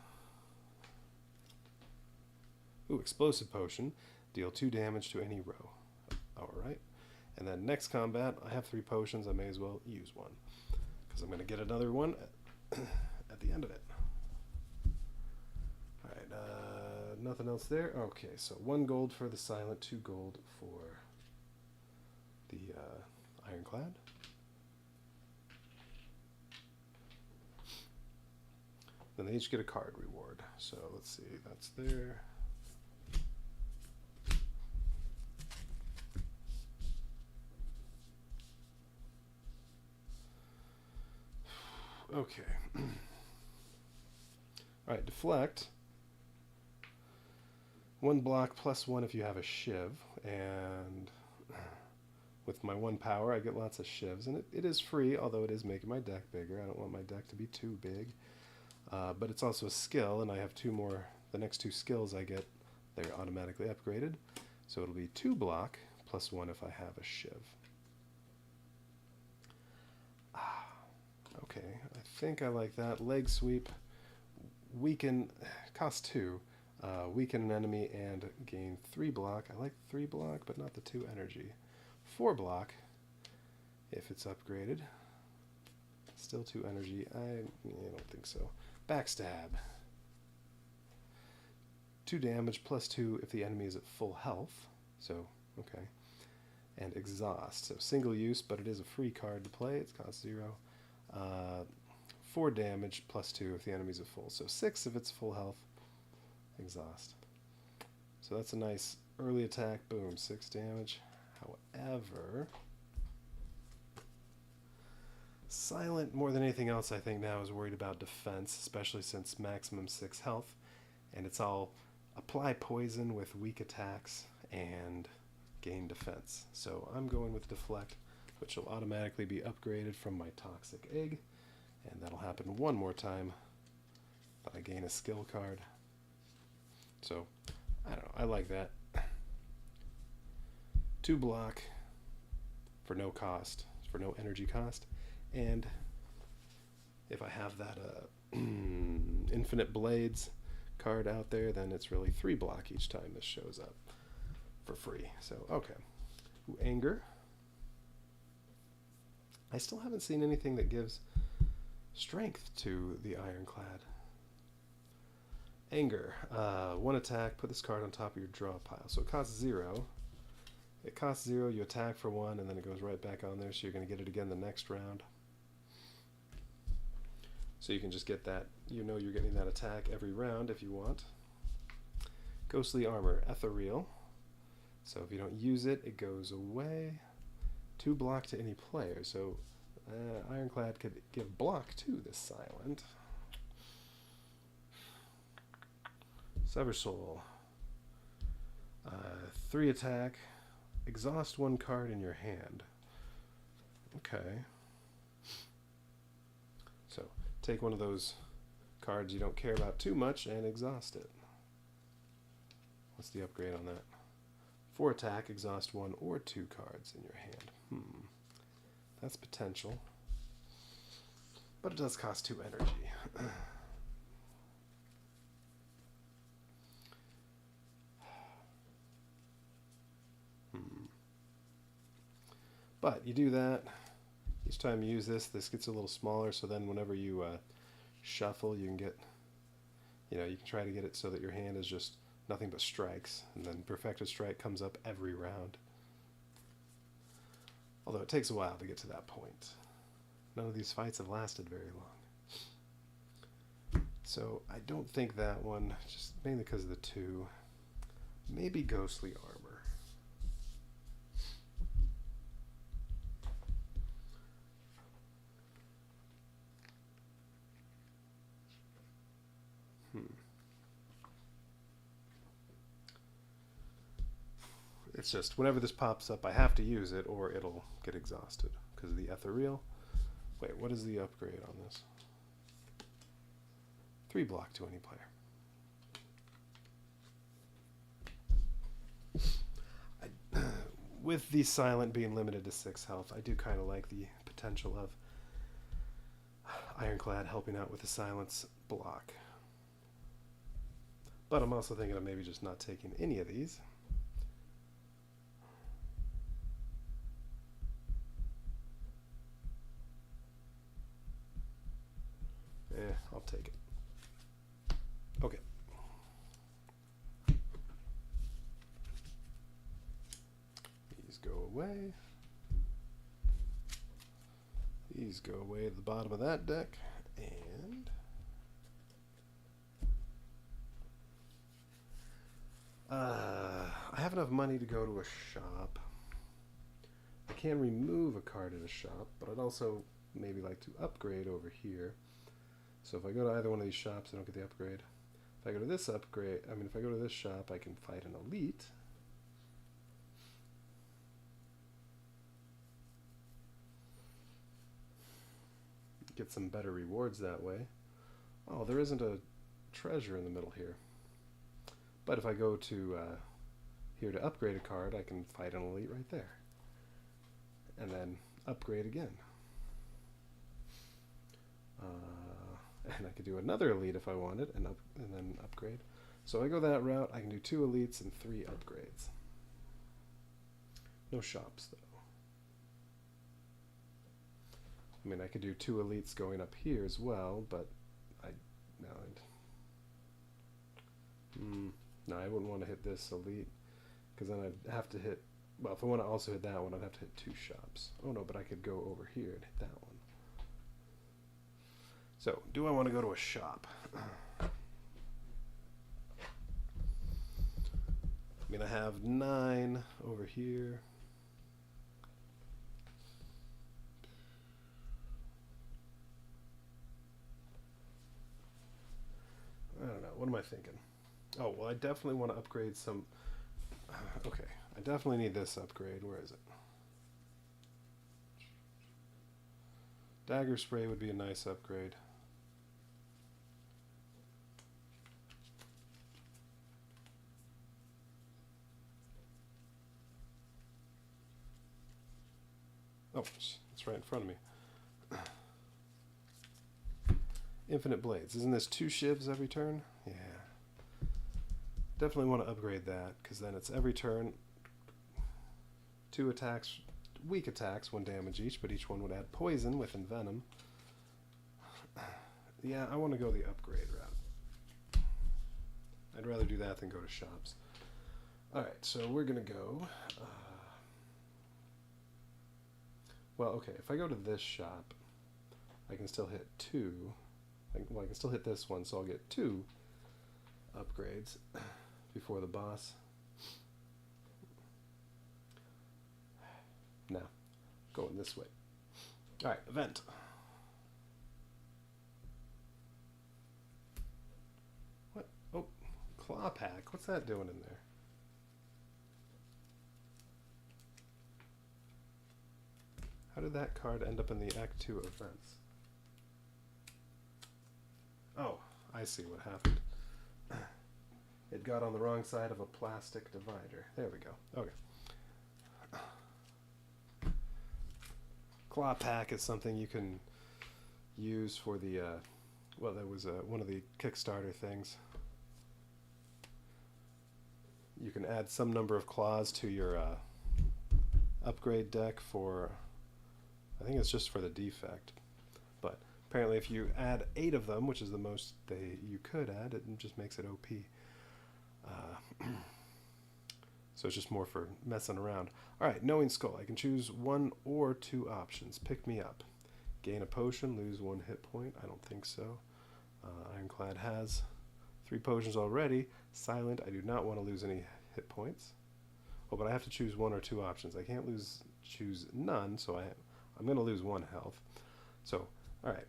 Ooh, explosive potion. Deal 2 damage to any row. Alright. And then next combat, I have 3 potions. I may as well use one, because I'm going to get another one at the end of it. Alright, nothing else there? Okay, so 1 gold for the silent, 2 gold for the ironclad. Then they each get a card reward. So let's see, that's there. Okay. Alright, deflect. 1 block plus 1 if you have a shiv, and with my 1 power I get lots of shivs, and it is free, although it is making my deck bigger. I don't want my deck to be too big. But it's also a skill, and I have 2 more. The next 2 skills I get, they're automatically upgraded. So it'll be 2 block plus 1 if I have a shiv. Okay, I think I like that. Leg sweep, weaken, cost 2. Weaken an enemy and gain 3 block. I like 3 block, but not the 2 energy. 4 block if it's upgraded. Still 2 energy. I don't think so. Backstab. 2 damage plus 2 if the enemy is at full health. So, okay. And exhaust. So single use, but it is a free card to play. It's cost 0. 4 damage plus 2 if the enemy's at full. So 6 if it's full health. Exhaust. So that's a nice early attack. Boom, 6 damage. However, silent more than anything else I think now is worried about defense, especially since maximum 6 health, and it's all apply poison with weak attacks and gain defense. So I'm going with deflect, which will automatically be upgraded from my toxic egg, and that'll happen 1 more time that I gain a skill card. So I don't know, I like that. 2 block for no cost, for no energy cost, and if I have that Infinite Blades card out there, then it's really 3 block each time this shows up for free. So, okay. Ooh, anger. I still haven't seen anything that gives strength to the ironclad. Anger. 1 attack, put this card on top of your draw pile. So it costs 0. It costs 0, you attack for 1, and then it goes right back on there, so you're going to get it again the next round. So you can just get that, you know you're getting that attack every round if you want. Ghostly Armor, Ethereal. So if you don't use it, it goes away. 2 block to any player, so Ironclad could give block to this silent. Sever Soul. 3 attack. Exhaust 1 card in your hand. Okay. So take one of those cards you don't care about too much and exhaust it. What's the upgrade on that? 4 attack, exhaust 1 or 2 cards in your hand. That's potential. But it does cost 2 energy. But you do that, each time you use this, this gets a little smaller, so then whenever you shuffle, you can get, you can try to get it so that your hand is just nothing but strikes, and then Perfected Strike comes up every round. Although it takes a while to get to that point. None of these fights have lasted very long. So I don't think that one, just mainly because of the 2. Maybe Ghostly Armor. It's just, whenever this pops up, I have to use it or it'll get exhausted because of the ethereal. Wait, what is the upgrade on this? 3 block to any player. With the silent being limited to 6 health, I do kind of like the potential of Ironclad helping out with the silence block. But I'm also thinking of maybe just not taking any of these. I'll take it. Okay. These go away. These go away to the bottom of that deck. And I have enough money to go to a shop. I can remove a card at a shop, but I'd also maybe like to upgrade over here. So if I go to either one of these shops, I don't get the upgrade. If I go to this upgrade, if I go to this shop, I can fight an elite. Get some better rewards that way. Oh, there isn't a treasure in the middle here. But if I go to here to upgrade a card, I can fight an elite right there. And then upgrade again. And I could do another elite if I wanted, and then upgrade. So I go that route. I can do 2 elites and 3 upgrades. No shops though. I could do 2 elites going up here as well, but no, I wouldn't want to hit this elite, because then I'd have to hit, well, if I want to also hit that one, I'd have to hit 2 shops. Oh no, but I could go over here and hit that one. So, do I want to go to a shop? I have 9 over here. I don't know. What am I thinking? Oh, well, I definitely want to upgrade some. Okay, I definitely need this upgrade. Where is it? Dagger spray would be a nice upgrade. Oh, it's right in front of me. Infinite blades. Isn't this 2 shivs every turn? Yeah. Definitely want to upgrade that, because then it's every turn 2 attacks, weak attacks, 1 damage each, but each one would add poison with envenom. Yeah, I want to go the upgrade route. I'd rather do that than go to shops. Alright, so we're going to go. Well, okay, if I go to this shop, I can still hit 2. I can still hit this one, so I'll get 2 upgrades before the boss. Now, going this way. Alright, event. What? Oh, claw pack. What's that doing in there? How did that card end up in the Act 2 events? Oh, I see what happened. It got on the wrong side of a plastic divider. There we go. Okay. Claw pack is something you can use for the, well, that was one of the Kickstarter things. You can add some number of claws to your upgrade deck for, I think it's just for the defect. But apparently if you add 8 of them, which is the most you could add, it just makes it OP. So it's just more for messing around. Alright, Knowing Skull. I can choose 1 or 2 options. Pick me up. Gain a potion, lose 1 hit point. I don't think so. Ironclad has 3 potions already. Silent, I do not want to lose any hit points. Oh, but I have to choose 1 or 2 options. I can't choose none, so I'm going to lose 1 health. So, alright.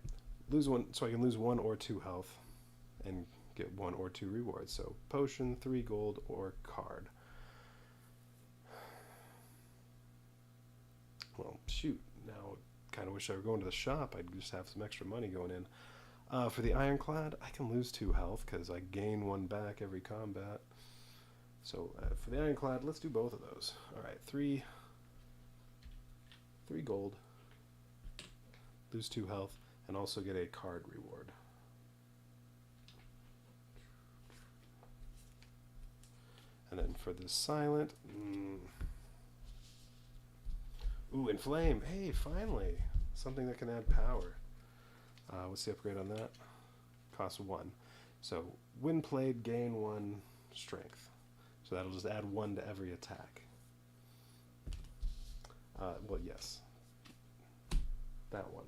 Lose 1, so I can lose 1 or 2 health and get 1 or 2 rewards. So, potion, 3 gold, or card. Well, shoot. Now, kind of wish I were going to the shop. I'd just have some extra money going in. For the Ironclad, I can lose 2 health because I gain 1 back every combat. So, for the Ironclad, let's do both of those. Alright, 3 gold, lose 2 health, and also get a card reward. And then for the Silent, ooh, Inflame. Hey, finally, something that can add power. What's the upgrade on that? Costs 1. So when played, gain 1 strength. So that'll just add 1 to every attack. Well, yes. That one.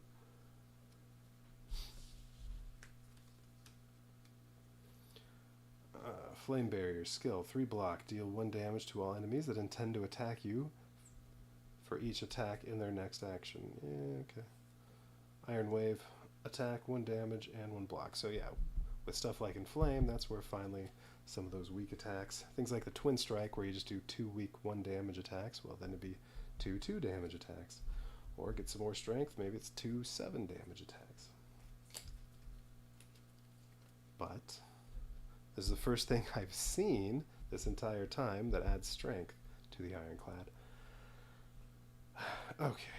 Flame Barrier, skill, 3 block. Deal 1 damage to all enemies that intend to attack you for each attack in their next action. Yeah, okay. Iron Wave, attack, 1 damage, and 1 block. So yeah, with stuff like Inflame, that's where finally some of those weak attacks, things like the Twin Strike, where you just do 2 weak 1 damage attacks, well then it'd be 2 2 damage attacks. Or get some more strength, maybe it's 2 7 damage attacks. But this is the first thing I've seen this entire time that adds strength to the Ironclad. Okay.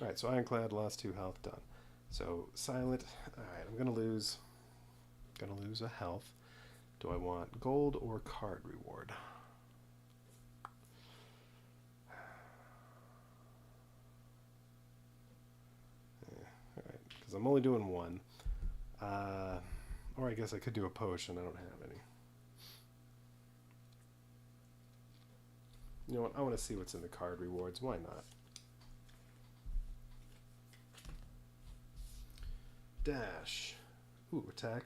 Alright, so Ironclad lost 2 health, done. So Silent, alright, I'm gonna lose a health. Do I want gold or card reward? Alright, because I'm only doing 1. Or I guess I could do a potion. I don't have any. You know what? I want to see what's in the card rewards. Why not? Dash. Ooh, attack.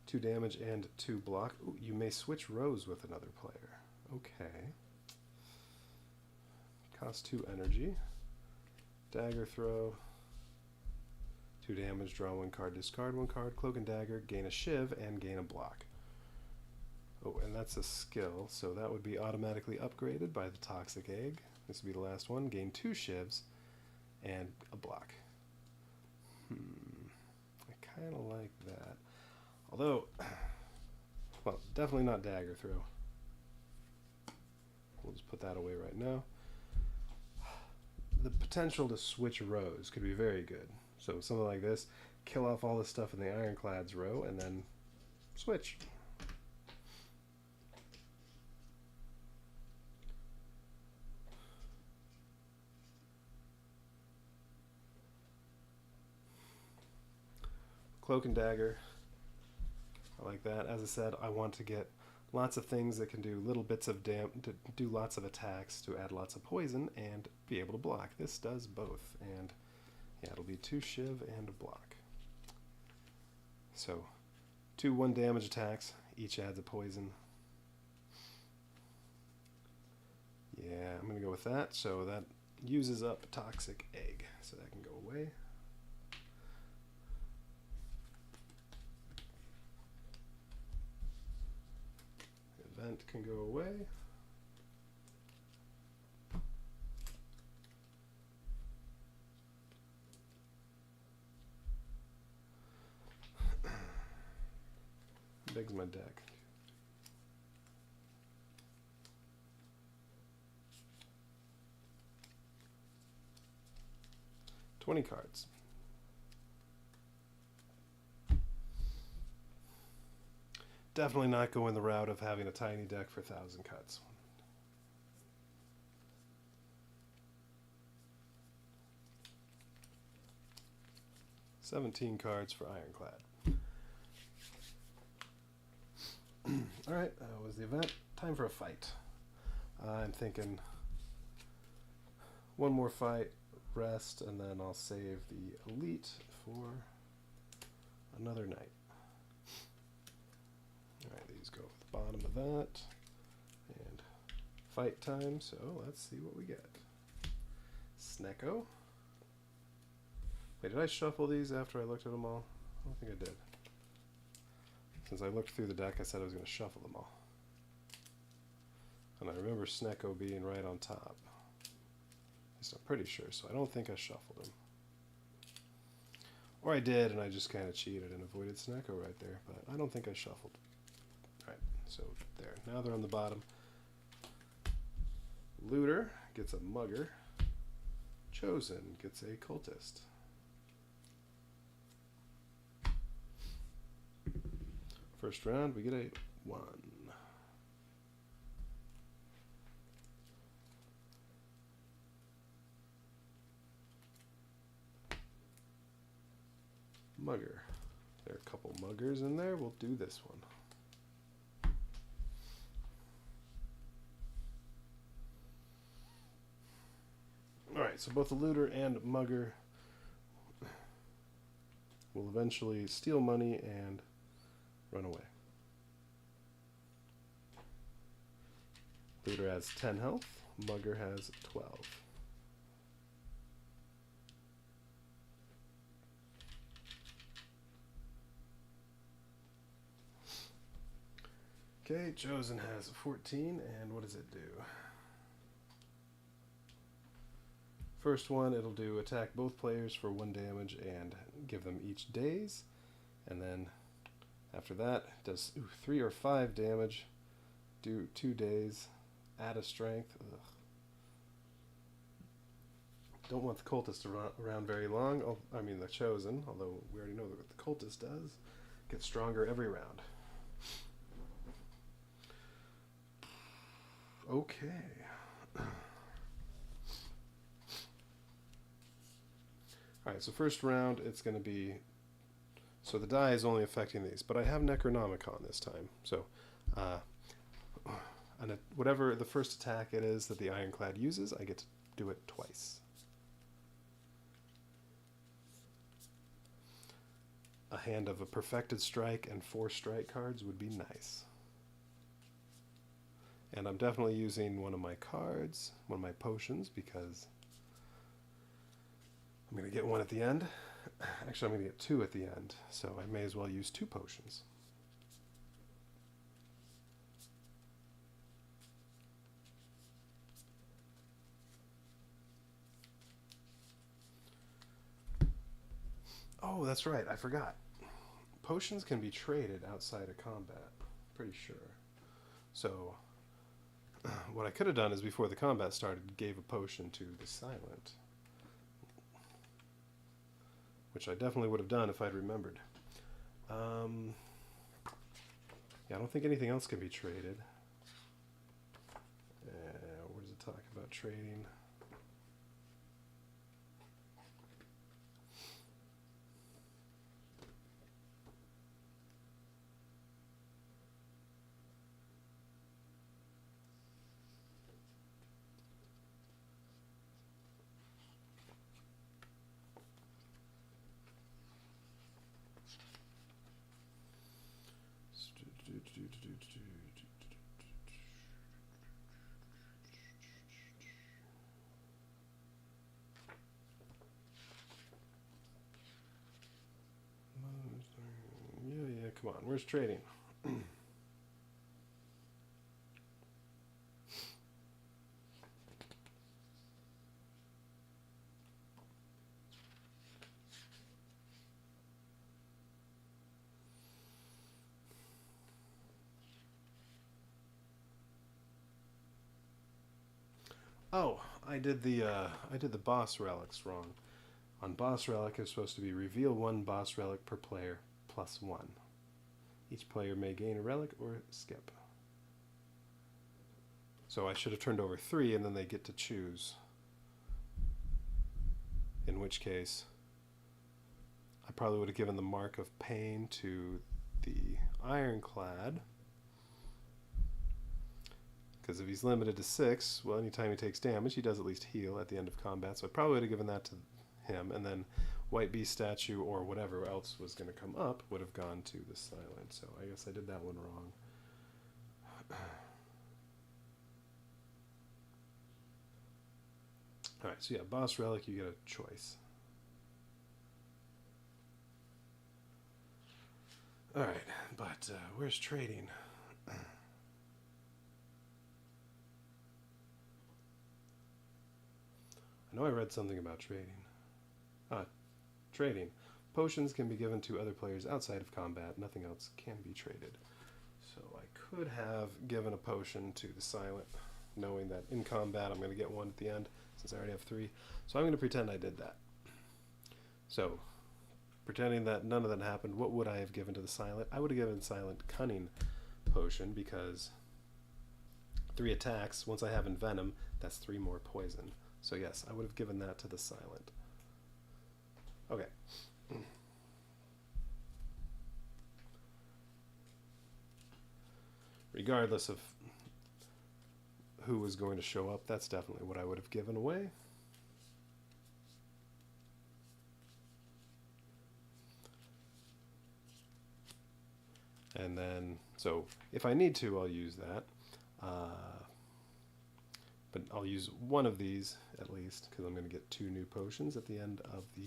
2 damage and 2 block. Ooh, you may switch rows with another player. Okay. Cost 2 energy. Dagger throw. 2 damage, draw 1 card, discard 1 card, cloak and dagger, gain a shiv, and gain a block. Oh, and that's a skill, so that would be automatically upgraded by the toxic egg. This would be the last one. Gain 2 shivs and a block. I kind of like that. Although, well, definitely not dagger throw. We'll just put that away right now. The potential to switch rows could be very good. So something like this, kill off all the stuff in the Ironclad's row, and then switch. Cloak and dagger. I like that. As I said, I want to get lots of things that can do little bits of to do lots of attacks, to add lots of poison, and be able to block. This does both, and yeah, it'll be 2 shiv and a block. So 2 1 damage attacks, each adds a poison. Yeah, I'm gonna go with that. So that uses up toxic egg, so that can go away. Event can go away. Big's my deck. $20 cards. Definitely not going the route of having a tiny deck for 1,000 cuts. $17 cards for Ironclad. Alright, that was the event. Time for a fight. I'm thinking 1 more fight, rest, and then I'll save the elite for another night. Alright, these go at the bottom of that. And fight time, so let's see what we get. Snecko. Wait, did I shuffle these after I looked at them all? I don't think I did. Since I looked through the deck, I said I was going to shuffle them all. And I remember Snecko being right on top. At least I'm pretty sure, so I don't think I shuffled him. Or I did, and I just kind of cheated and avoided Snecko right there, but I don't think I shuffled. Alright, so there. Now they're on the bottom. Looter gets a Mugger. Chosen gets a Cultist. First round, we get a 1. Mugger. There are a couple muggers in there. We'll do this one. Alright, so both the looter and mugger will eventually steal money and run away. Looter has 10 health, mugger has 12. Okay, Chosen has 14, and what does it do? First one, it'll do attack both players for 1 damage and give them each daze. And then after that, it does 3 or 5 damage, do 2 days, add a strength. Ugh. Don't want the cultist to run around very long. Oh, I mean the Chosen, although we already know what the cultist does. Gets stronger every round. Okay. Alright, so first round, it's going to be... So the die is only affecting these, but I have Necronomicon this time. So, whatever the first attack it is that the Ironclad uses, I get to do it twice. A hand of a Perfected Strike and 4 strike cards would be nice. And I'm definitely using one of my cards, one of my potions, because I'm going to get one at the end. Actually, I'm going to get 2 at the end, so I may as well use 2 potions. Oh, that's right, I forgot. Potions can be traded outside of combat, pretty sure. So, what I could have done is before the combat started, gave a potion to the Silent. Which I definitely would have done if I'd remembered. Yeah, I don't think anything else can be traded. Where does it talk about trading? Yeah, come on. Where's trading? Oh, I did the boss relics wrong. On boss relic, it's supposed to be reveal 1 boss relic per player plus 1. Each player may gain a relic or skip. So I should have turned over 3, and then they get to choose. In which case, I probably would have given the Mark of Pain to the Ironclad. Because if he's limited to 6, well, anytime he takes damage, he does at least heal at the end of combat. So I probably would have given that to him, and then White Beast statue or whatever else was going to come up would have gone to the Silent. So I guess I did that one wrong. Alright, so yeah, boss relic, you get a choice. Alright, but where's trading? I know I read something about trading. Trading. Potions can be given to other players outside of combat. Nothing else can be traded. So I could have given a potion to the Silent, knowing that in combat I'm going to get 1 at the end, since I already have 3. So I'm going to pretend I did that. So, pretending that none of that happened, what would I have given to the Silent? I would have given Silent Cunning Potion, because 3 attacks, once I have Envenom, that's 3 more poison. So yes, I would have given that to the Silent. Okay. regardless of who was going to show up, that's definitely what I would have given away. And then, so if I need to, I'll use that. But I'll use one of these at least, because I'm going to get 2 new potions at the end of the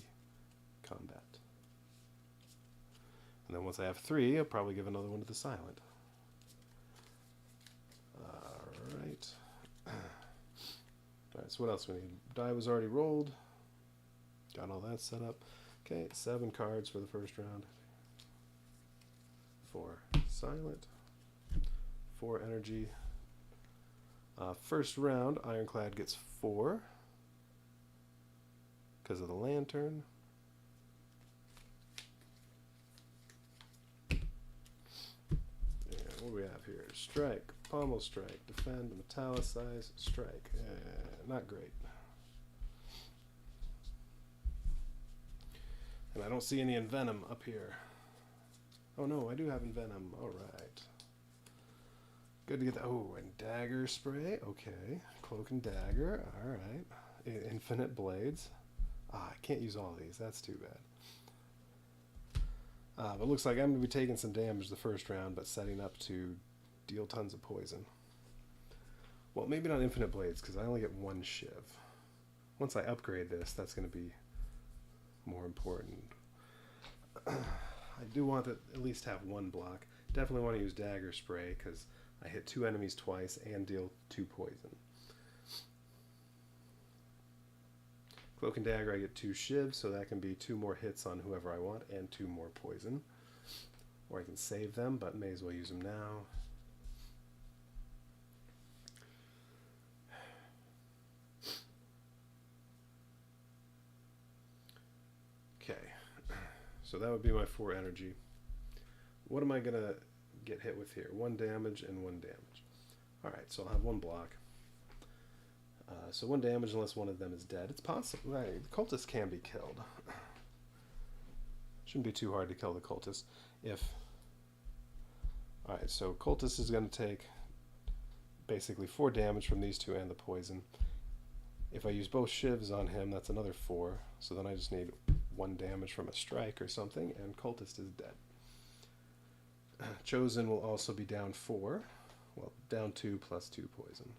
combat. And then once I have 3, I'll probably give another one to the silent. Alright. Alright, so what else we need? Die was already rolled. Got all that set up. Okay, 7 cards for the first round. 4 silent. 4 energy. First round, Ironclad gets 4 because of the lantern. And what do we have here? Strike, pommel strike, defend, metallicize, strike. Not great. And I don't see any Envenom up here. Oh no, I do have Envenom. Alright. Good to get that. Oh, and dagger spray. Okay. Cloak and dagger. Alright. Infinite blades. I can't use all these. That's too bad. But looks like I'm going to be taking some damage the first round, but setting up to deal tons of poison. Well, maybe not infinite blades, because I only get 1 shiv. Once I upgrade this, that's going to be more important. I do want to at least have 1 block. Definitely want to use dagger spray, because I hit 2 enemies twice and deal 2 poison. Cloak and dagger, I get 2 shivs, so that can be 2 more hits on whoever I want and 2 more poison. Or I can save them, but may as well use them now. Okay, so that would be my 4 energy. What am I going to get hit with here? 1 damage and 1 damage. Alright, so I'll have 1 block. So 1 damage unless one of them is dead. It's possible. Right, the cultist can be killed. Shouldn't be too hard to kill the cultist. Alright, so cultist is going to take basically 4 damage from these 2 and the poison. If I use both shivs on him, that's another 4. So then I just need 1 damage from a strike or something, and cultist is dead. Chosen will also be down 4. Well, down 2 plus 2 poison.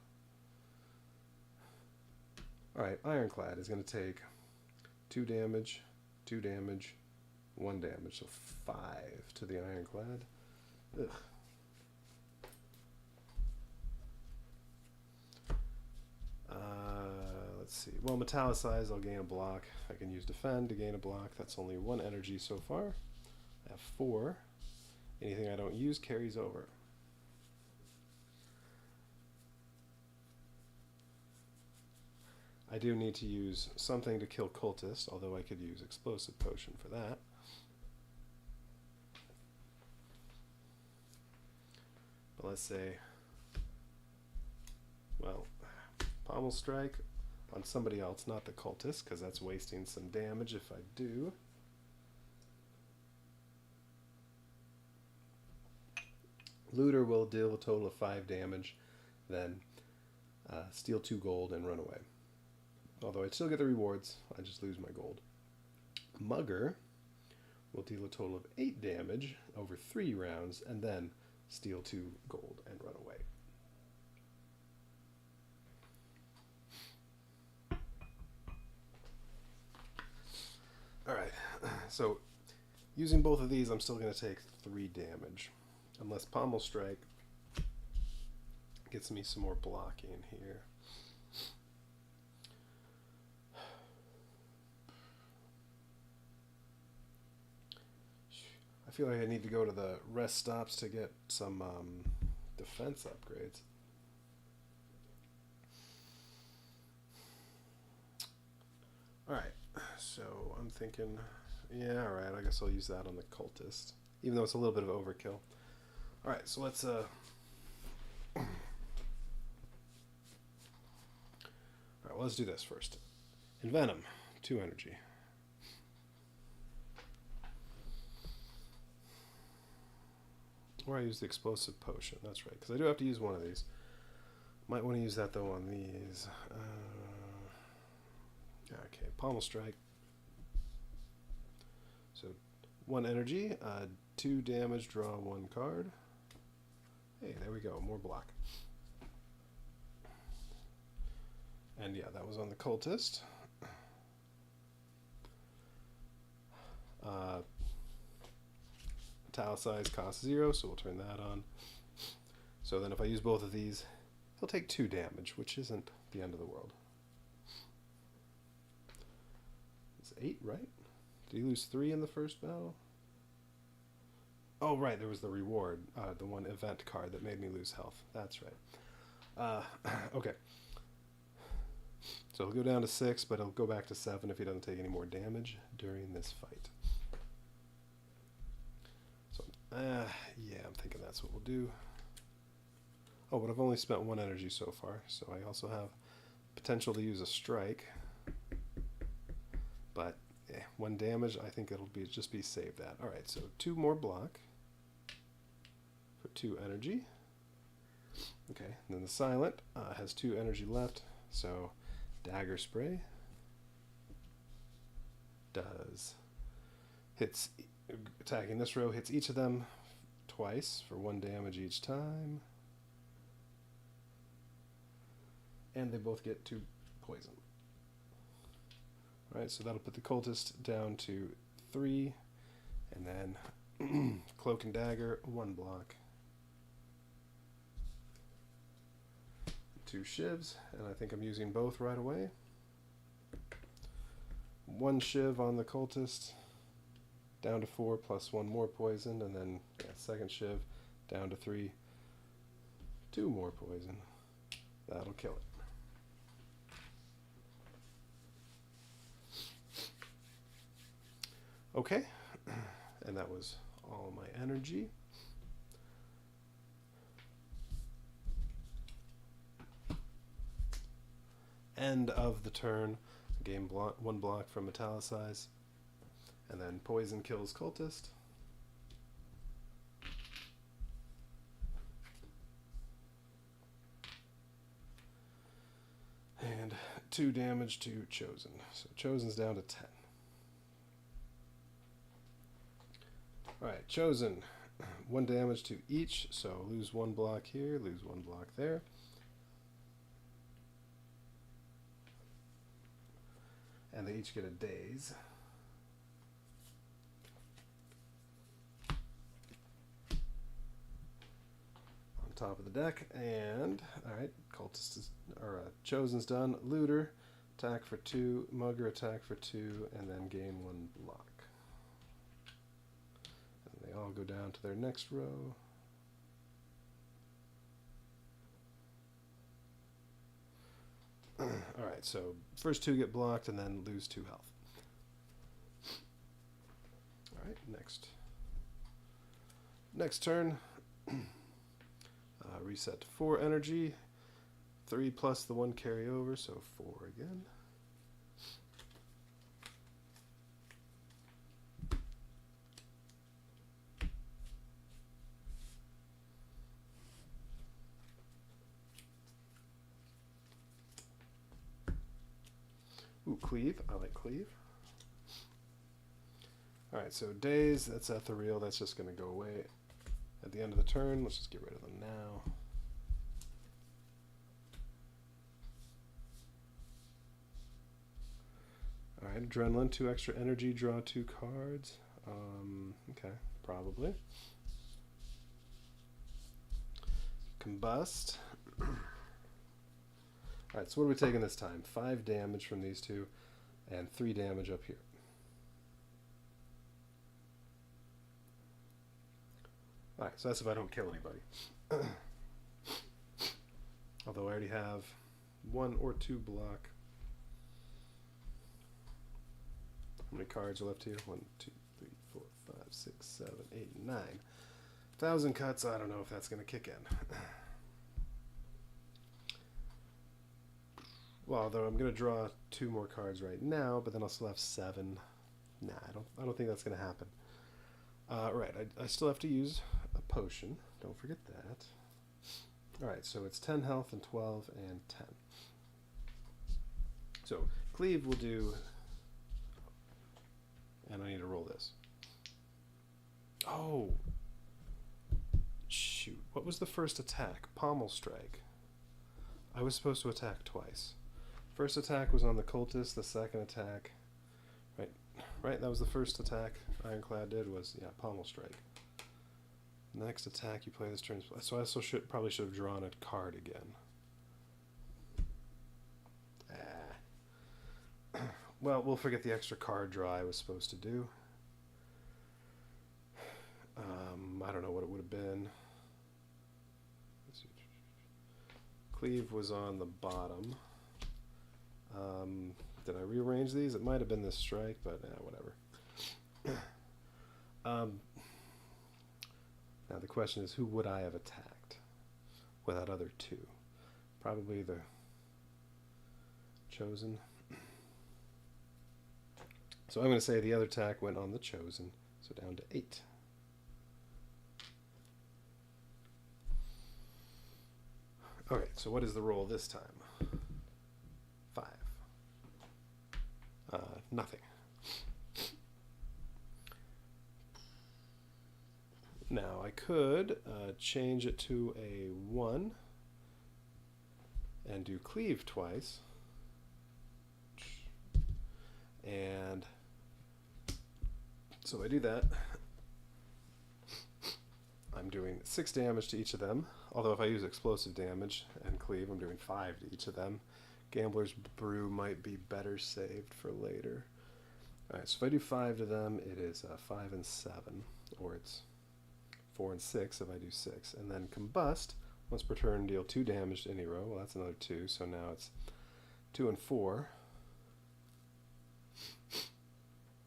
Alright, Ironclad is going to take 2 damage, 2 damage, 1 damage, so 5 to the Ironclad. Ugh. Let's see. Well, metallicize, I'll gain a block. I can use defend to gain a block. That's only 1 energy so far. I have 4. Anything I don't use carries over. I do need to use something to kill cultist, although I could use explosive potion for that. But let's say, well, pommel strike on somebody else, not the cultist, because that's wasting some damage if I do. Looter will deal a total of 5 damage, then steal 2 gold and run away. Although I'd still get the rewards, I just lose my gold. Mugger will deal a total of 8 damage over 3 rounds, and then steal 2 gold and run away. Alright, so using both of these, I'm still going to take 3 damage. Unless pommel strike gets me some more blocking here. I feel like I need to go to the rest stops to get some defense upgrades. Alright, so I'm thinking, yeah, alright, I guess I'll use that on the cultist. Even though it's a little bit of overkill. Alright, so let's Alright, well, let's do this first. Envenom, 2 energy. Or I use the explosive potion. That's right, because I do have to use one of these. Might want to use that though on these. Okay, pommel strike. So 1 energy, 2 damage, draw 1 card. Hey, there we go, more block. And yeah, that was on the cultist. Italicize costs 0, so we'll turn that on. So then if I use both of these, he'll take 2 damage, which isn't the end of the world. It's 8, right? Did he lose 3 in the first battle? Oh, right, there was the reward, the one event card that made me lose health. That's right. Okay. So he'll go down to 6, but he'll go back to 7 if he doesn't take any more damage during this fight. So, yeah, I'm thinking that's what we'll do. Oh, but I've only spent 1 energy so far, so I also have potential to use a strike. But 1 damage, I think it'll be just be saved that. All right, so 2 more block for 2 energy. Okay, and then the silent has 2 energy left, so dagger spray hits attacking this row, hits each of them twice for 1 damage each time, and they both get 2 poison. Alright, so that'll put the cultist down to 3, and then cloak and dagger, 1 block. 2 shivs, and I think I'm using both right away. 1 shiv on the cultist, down to 4, plus 1 more poison, and then second shiv, down to 3, 2 more poison. That'll kill it. Okay, and that was all my energy. End of the turn. Gain 1 block from Italicize. And then poison kills cultist. And 2 damage to Chosen. So Chosen's down to 10. Alright, Chosen. 1 damage to each, so lose 1 block here, lose 1 block there. And they each get a daze. On top of the deck, and alright, cultist is, Chosen's done. Looter, attack for 2, Mugger attack for 2, and then gain 1 block. And they all go down to their next row. Alright, so first 2 get blocked and then lose 2 health. Alright, next turn. Reset to 4 energy. 3 plus the 1 carryover, so 4 again. Ooh, cleave. I like cleave. Alright, so days, that's ethereal. That's just going to go away at the end of the turn. Let's just get rid of them now. Alright, adrenaline, 2 extra energy, draw 2 cards. Okay, probably. Combust. Alright, so what are we taking this time? 5 damage from these 2, and 3 damage up here. Alright, so that's if I don't kill anybody. Although I already have 1 or 2 block. How many cards are left here? 1, 2, 3, 4, 5, 6, 7, 8, 9. 1,000 cuts, I don't know if that's going to kick in. Well, though I'm going to draw 2 more cards right now, but then I'll still have 7. Nah, I don't think that's going to happen. Right, I still have to use a potion. Don't forget that. Alright, so it's 10 health and 12 and 10. So cleave will do, and I need to roll this. Oh! Shoot, what was the first attack? Pommel strike. I was supposed to attack twice. First attack was on the cultist, the second attack... Right, that was the first attack Ironclad did was, yeah, pommel strike. Next attack you play this turn. So I also probably should have drawn a card again. Well, we'll forget the extra card draw I was supposed to do. I don't know what it would have been. Cleave was on the bottom. Did I rearrange these? It might have been this strike, but whatever. Now the question is, who would I have attacked with that other two? Probably the Chosen. So I'm going to say the other attack went on the Chosen, so down to 8. Okay, so what is the roll this time? 5. Nothing. Now I could change it to a 1 and do cleave twice. And so I do that. I'm doing 6 damage to each of them. Although if I use explosive damage and cleave, I'm doing 5 to each of them. Gambler's Brew might be better saved for later. Alright, so if I do 5 to them, it is 5 and 7. Or it's 4 and 6 if I do 6. And then Combust, once per turn, deal 2 damage to any row. Well, that's another 2, so now it's 2 and 4.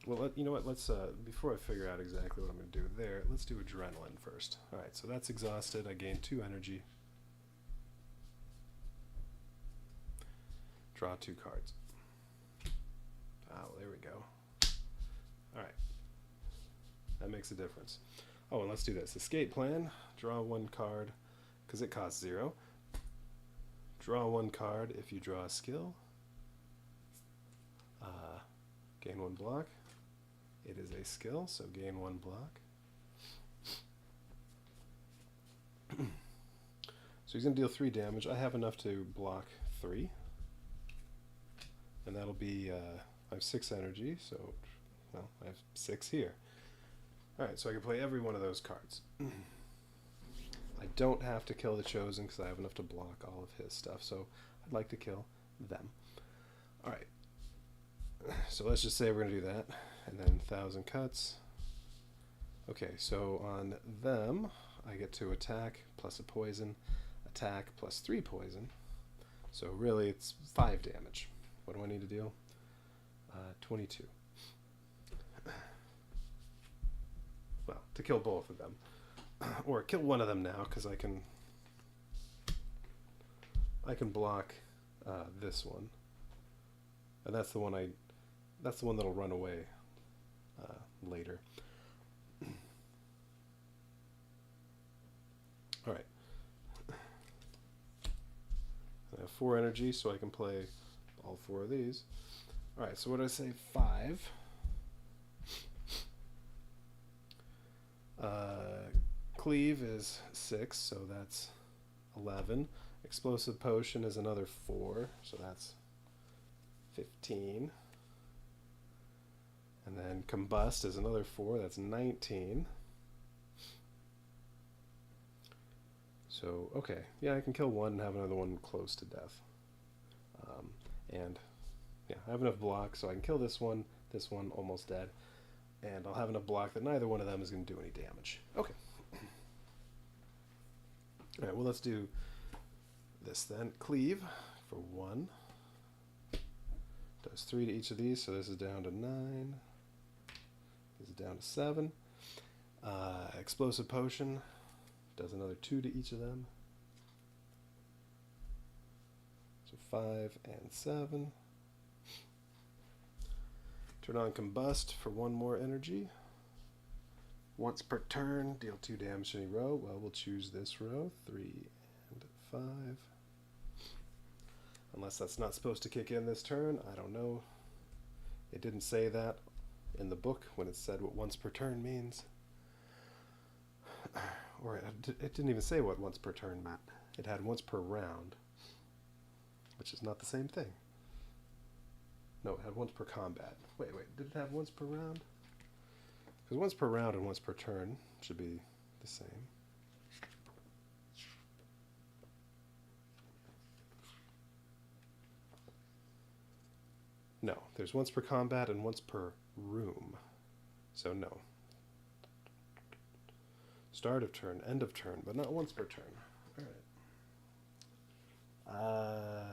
Well, you know what, let's, before I figure out exactly what I'm going to do there, let's do Adrenaline first. Alright, so that's exhausted. I gain 2 energy. Draw 2 cards. Oh, there we go. Alright. That makes a difference. Oh, and let's do this. Escape Plan. Draw 1 card, because it costs 0. Draw 1 card if you draw a skill. Gain 1 block. It is a skill, so gain 1 block. So he's going to deal 3 damage. I have enough to block 3. And that'll be, I have 6 energy, so, well, I have 6 here. Alright, so I can play every one of those cards. I don't have to kill the Chosen because I have enough to block all of his stuff, so I'd like to kill them. Alright, so let's just say we're going to do that, and then 1,000 cuts. Okay, so on them, I get to attack plus a poison, attack plus 3 poison, so really it's 5 damage. What do I need to deal? 22. Well, to kill both of them. Or kill one of them now, because I can block this one. And that's the one that'll run away later. Alright. I have 4 energy, so I can play all 4 of these. Alright, so what did I say? 5. Cleave is 6, so that's 11. Explosive Potion is another 4, so that's 15. And then Combust is another 4, that's 19. So, okay, yeah, I can kill one and have another one close to death. And, yeah, I have enough block, so I can kill this one almost dead. And I'll have enough block that neither one of them is going to do any damage. Okay. Alright, well, let's do this then. Cleave for 1. Does 3 to each of these, so this is down to 9. This is down to 7. Explosive Potion does another 2 to each of them. So 5 and 7. Turn on Combust for 1 more energy. Once per turn, deal 2 damage to any row. Well, we'll choose this row, 3 and 5. Unless that's not supposed to kick in this turn, I don't know. It didn't say that in the book when it said what once per turn means. Or it didn't even say what once per turn meant. It had once per round, which is not the same thing. No, it had once per combat. Wait, did it have once per round? Because once per round and once per turn should be the same. No, there's once per combat and once per room. So no. Start of turn, end of turn, but not once per turn. Alright.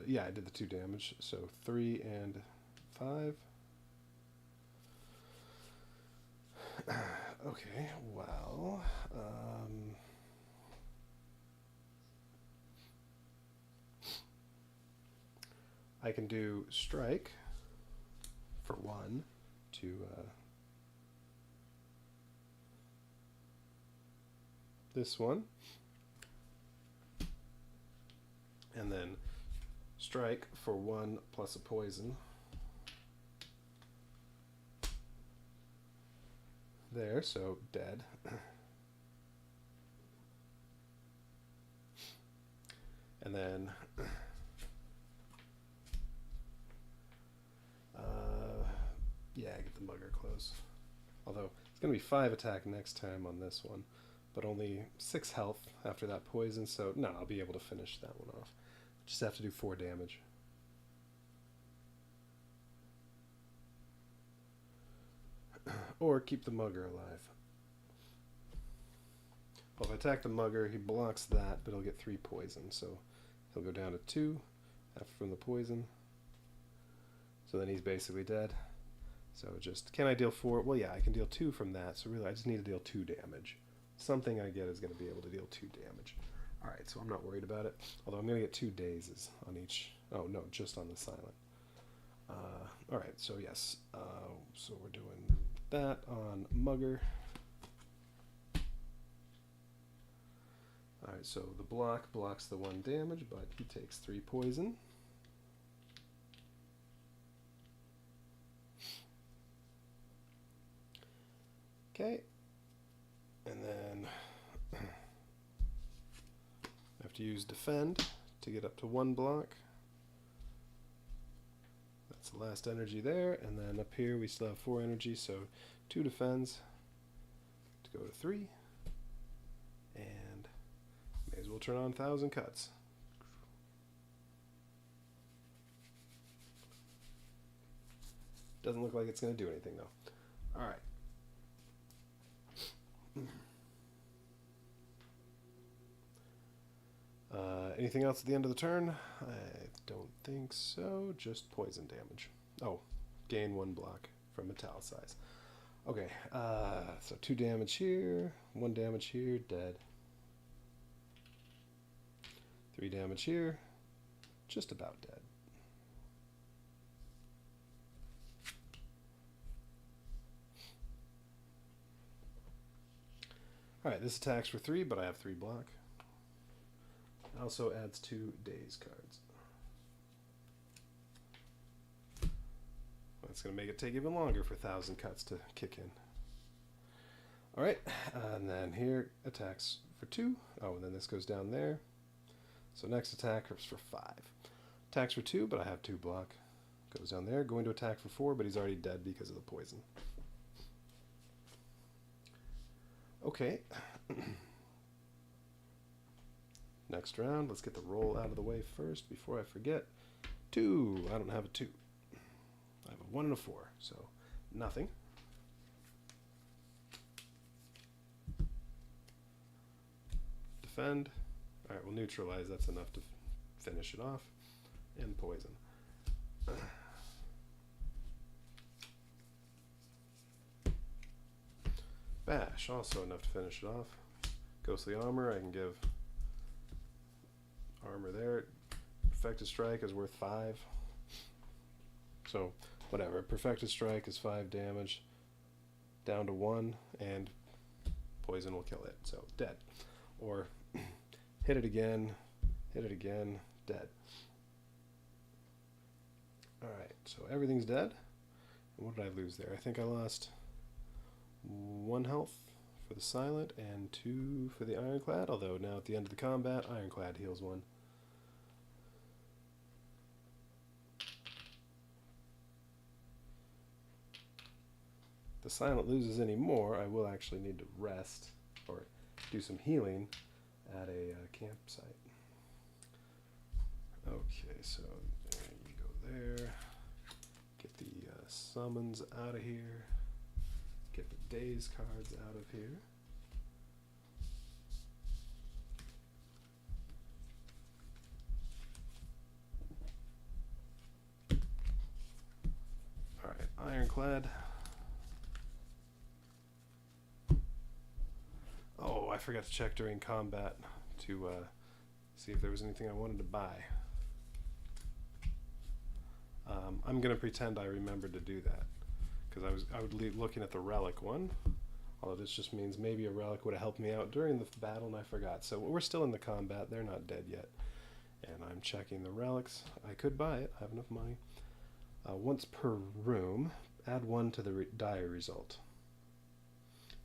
Yeah, I did the 2 damage. So 3 and 5. Okay, well... I can do strike for 1 to this one, and then strike for 1 plus a poison there, so dead. And then yeah, get the mugger close. Although it's going to be 5 attack next time on this one, but only 6 health after that poison, so no, I'll be able to finish that one off. Just have to do 4 damage. Or keep the mugger alive. Well, if I attack the mugger, he blocks that, but he'll get 3 poison, so he'll go down to 2 from the poison. So then he's basically dead. So just, can I deal 4? Well, yeah, I can deal 2 from that, so really I just need to deal 2 damage. Something I get is going to be able to deal 2 damage. Alright, so I'm not worried about it. Although I'm going to get 2 dazes on each. Oh, no, just on the silent. Alright, so yes. So we're doing that on mugger. Alright, so the block blocks the 1 damage, but he takes 3 poison. Okay, and then I have to use defend to get up to 1 block. That's the last energy there, and then up here we still have 4 energy, so 2 defends to go to 3, and may as well turn on 1,000 cuts. Doesn't look like it's going to do anything though. All right. Anything else at the end of the turn? I don't think so. Just poison damage. Oh, gain 1 block from Metallicize. Okay, so 2 damage here, 1 damage here, dead. 3 damage here, just about dead. Alright, this attacks for 3, but I have 3 block. It also adds 2 daze cards. That's going to make it take even longer for 1,000 cuts to kick in. Alright, and then here attacks for 2. Oh, and then this goes down there. So next attack is for 5. Attacks for 2, but I have 2 block. Goes down there, going to attack for 4, but he's already dead because of the poison. Okay. Next round, let's get the roll out of the way first before I forget. 2. I don't have a 2. I have a 1 and a 4, so nothing. Defend. Alright, we'll neutralize. That's enough to finish it off. And poison. Bash, also enough to finish it off. Ghostly Armor, I can give armor there. Effective Strike is worth 5. So So, whatever. Perfected Strike is 5 damage, down to 1, and poison will kill it. So, dead. Or, hit it again, dead. Alright, so everything's dead. And what did I lose there? I think I lost 1 health for the Silent and 2 for the Ironclad, although now at the end of the combat, Ironclad heals 1. If the Silent loses any more, I will actually need to rest or do some healing at a campsite. Okay, so there you go there. Get the summons out of here. Get the daze cards out of here. Alright, Ironclad. Oh, I forgot to check during combat to see if there was anything I wanted to buy. I'm going to pretend I remembered to do that, because I would leave looking at the relic one, although this just means maybe a relic would have helped me out during the battle and I forgot. So we're still in the combat, they're not dead yet, and I'm checking the relics. I could buy it, I have enough money. Once per room, add 1 to the die result.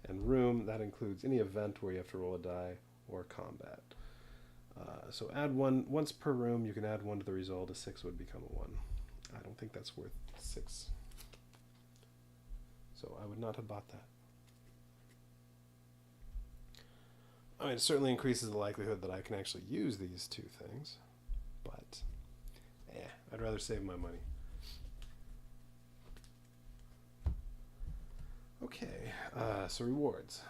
And room, that includes any event where you have to roll a die or combat. So add 1 once per room. You can add 1 to the result. A 6 would become a 1. I don't think that's worth 6. So I would not have bought that. I mean, it certainly increases the likelihood that I can actually use these 2 things, but I'd rather save my money. Okay, so rewards.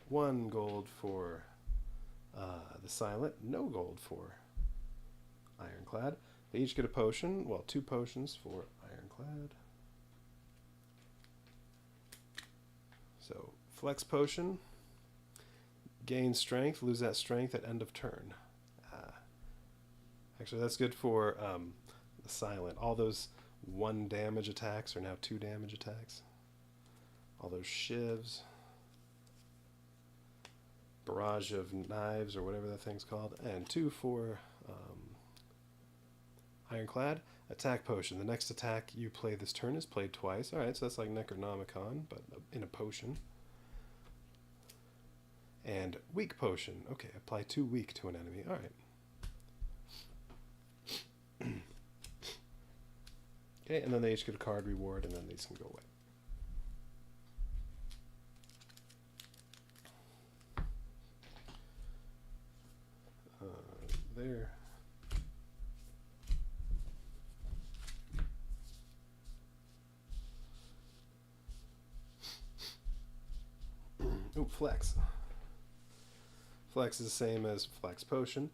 1 gold for the Silent, no gold for Ironclad. They each get a potion, well, 2 potions for Ironclad. So, Flex Potion, gain strength, lose that strength at end of turn. Actually, that's good for the Silent. All those 1 damage attacks are now 2 damage attacks. All those shivs. Barrage of knives, or whatever that thing's called. And 2 for Ironclad. Attack Potion. The next attack you play this turn is played twice. Alright, so that's like Necronomicon, but in a potion. And Weak Potion. Okay, apply 2 weak to an enemy. Alright. Okay, and then they each get a card reward, and then these can go away. There. Ooh, Flex. Flex is the same as Flex Potion.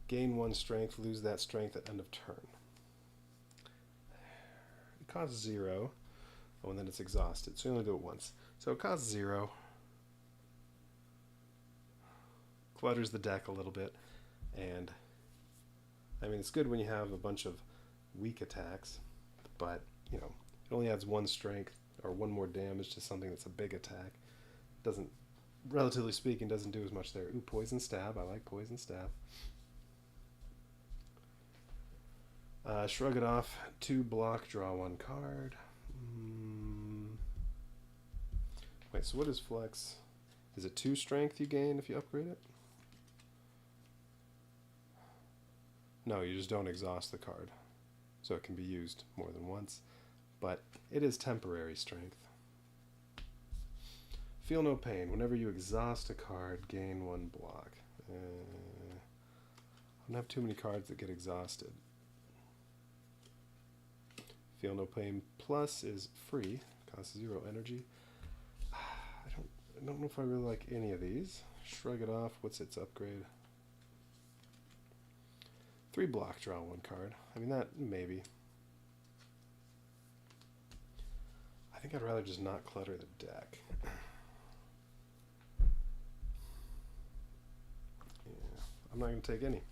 Gain 1 strength, lose that strength at end of turn. It costs 0. Oh, and then it's exhausted, so you only do it once. So it costs 0. Clutters the deck a little bit. And, I mean, it's good when you have a bunch of weak attacks, but, you know, it only adds 1 strength or 1 more damage to something that's a big attack. Doesn't, relatively speaking, doesn't do as much there. Ooh, Poison Stab. I like Poison Stab. Shrug it off. 2 block, draw 1 card. Wait, so what is Flex? Is it 2 strength you gain if you upgrade it? No, you just don't exhaust the card. So it can be used more than once. But it is temporary strength. Feel no pain. Whenever you exhaust a card, gain 1 block. I don't have too many cards that get exhausted. Feel no pain plus is free. Costs 0 energy. I don't know if I really like any of these. Shrug it off. What's its upgrade? 3 block, draw 1 card. I mean, that, maybe. I think I'd rather just not clutter the deck. Yeah, I'm not going to take any.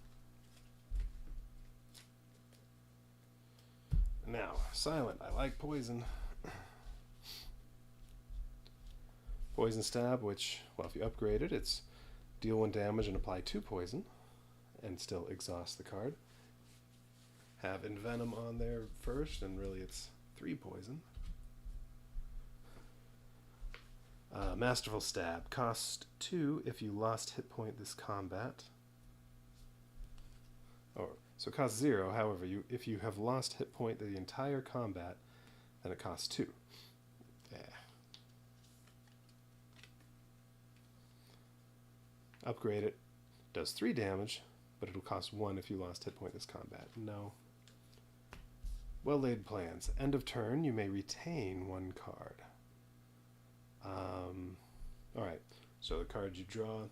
silent. I like poison. Poison stab, which, well, if you upgrade it, it's deal 1 damage and apply 2 poison, and still exhaust the card. Have Envenom on there first, and really it's 3 poison. Masterful Stab, cost 2 if you lost hit point this combat. So it costs 0, however, if you have lost hit point the entire combat, then it costs 2. Yeah. Upgrade it, does 3 damage, but it'll cost 1 if you lost hit point this combat. No. Well laid plans. End of turn, you may retain 1 card. Alright, so the cards you draw,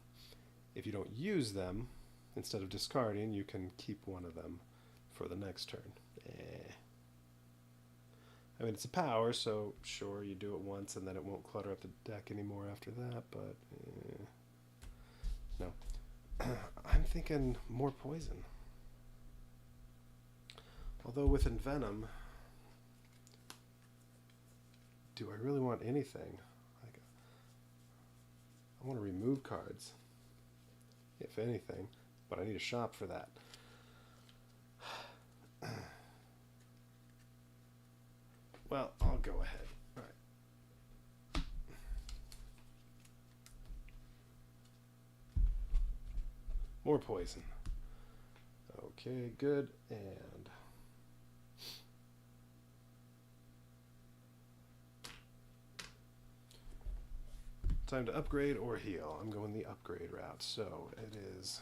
if you don't use them, instead of discarding, you can keep 1 of them for the next turn. I mean, it's a power, so sure, you do it once and then it won't clutter up the deck anymore after that, but no. I'm thinking more poison. Although with Envenom, do I really want anything? I want to remove cards, if anything, but I need a shop for that. Well, I'll go ahead. All right. More poison. Okay, good. And time to upgrade or heal. I'm going the upgrade route, so it is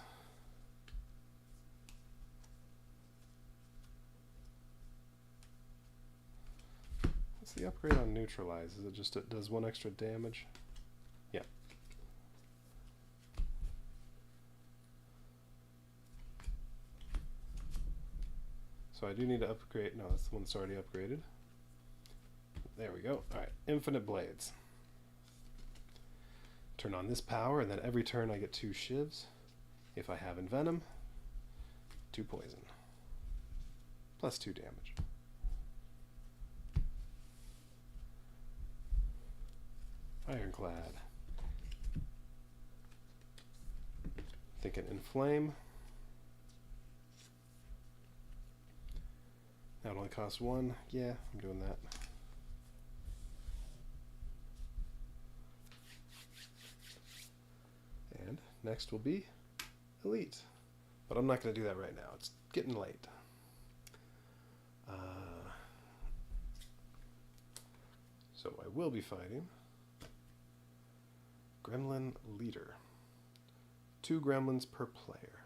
what's the upgrade on neutralize? Is it just it does 1 extra damage? Yeah. So I do need to upgrade. No, that's the one that's already upgraded. There we go. Alright, Infinite Blades. Turn on this power, and then every turn I get 2 shivs. If I have Envenom, 2 poison. Plus 2 damage. Ironclad. Thinking Inflame. That only costs 1. Yeah, I'm doing that. And next will be Elite. But I'm not going to do that right now. It's getting late. So I will be fighting Gremlin Leader. 2 gremlins per player.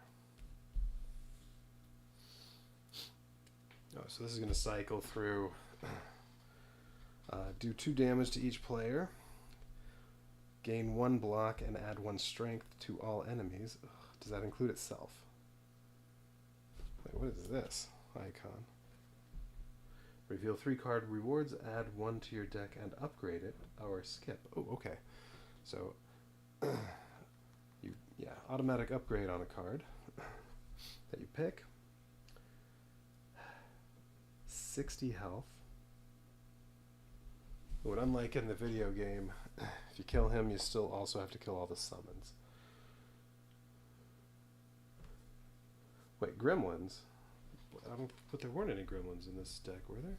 Oh, so this is going to cycle through, do 2 damage to each player, gain 1 block and add 1 strength to all enemies. Ugh, does that include itself? Wait, what is this icon? Reveal 3 card rewards, add 1 to your deck and upgrade it, or skip. Oh, okay. So, automatic upgrade on a card that you pick. 60 health. What unlike in the video game, if you kill him, you still also have to kill all the summons. Wait, gremlins? But there weren't any gremlins in this deck, were there?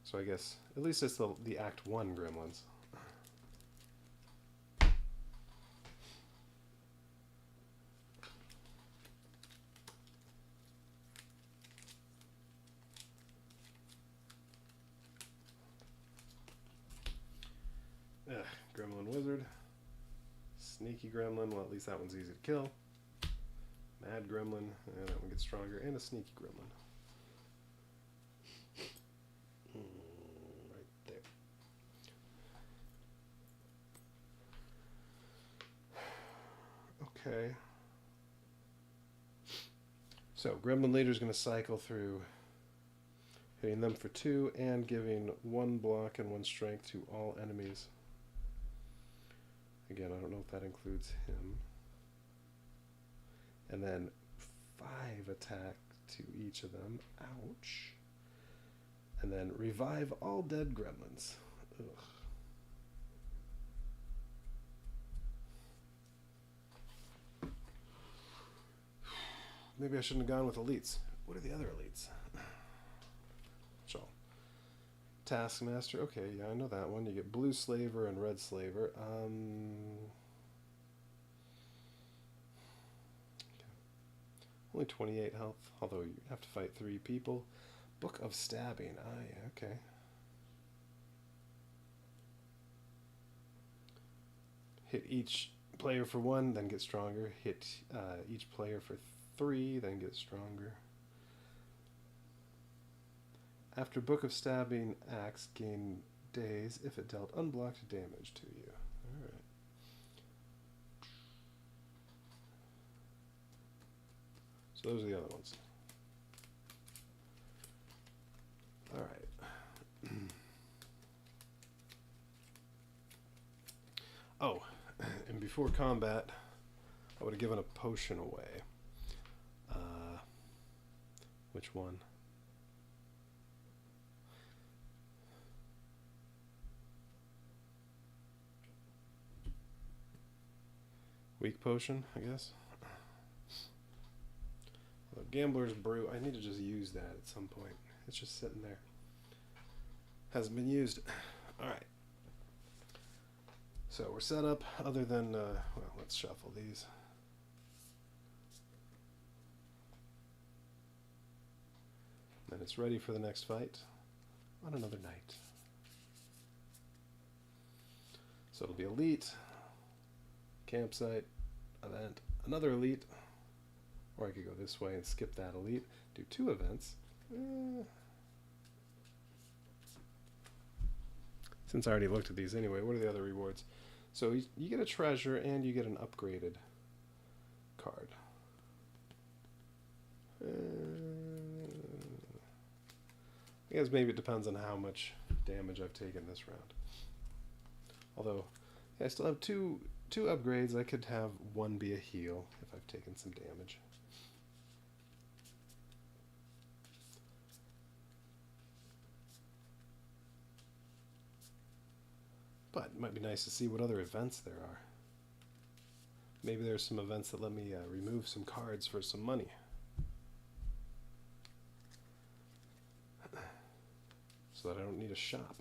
So I guess, at least it's the Act 1 gremlins. Gremlin Wizard. Sneaky Gremlin, well at least that one's easy to kill. Mad Gremlin, and that one gets stronger, and a Sneaky Gremlin. Right there. Okay. So Gremlin Leader is going to cycle through hitting them for 2 and giving 1 block and 1 strength to all enemies. Again, I don't know if that includes him. And then 5 attack to each of them. Ouch. And then revive all dead gremlins. Ugh. Maybe I shouldn't have gone with elites. What are the other elites? So, Taskmaster. Okay, yeah, I know that one. You get Blue Slaver and Red Slaver. Only 28 health, although you have to fight 3 people. Book of Stabbing. Ah, yeah, okay. Hit each player for 1, then get stronger. Hit each player for 3, then get stronger. After Book of Stabbing Axe, gain daze if it dealt unblocked damage to you. Alright. So those are the other ones. Alright. Oh, and before combat, I would have given a potion away. Which one? Weak potion, I guess. Gambler's Brew. I need to just use that at some point. It's just sitting there. Hasn't been used. Alright. So we're set up, other than, well, let's shuffle these. Then it's ready for the next fight on another night. So it'll be elite, campsite, event, another elite, or I could go this way and skip that elite, do 2 events. Since I already looked at these anyway, what are the other rewards? So you get a treasure and you get an upgraded card. I guess maybe it depends on how much damage I've taken this round. Although, yeah, I still have two upgrades. I could have 1 be a heal if I've taken some damage. But it might be nice to see what other events there are. Maybe there's some events that let me remove some cards for some money. So that I don't need a shop.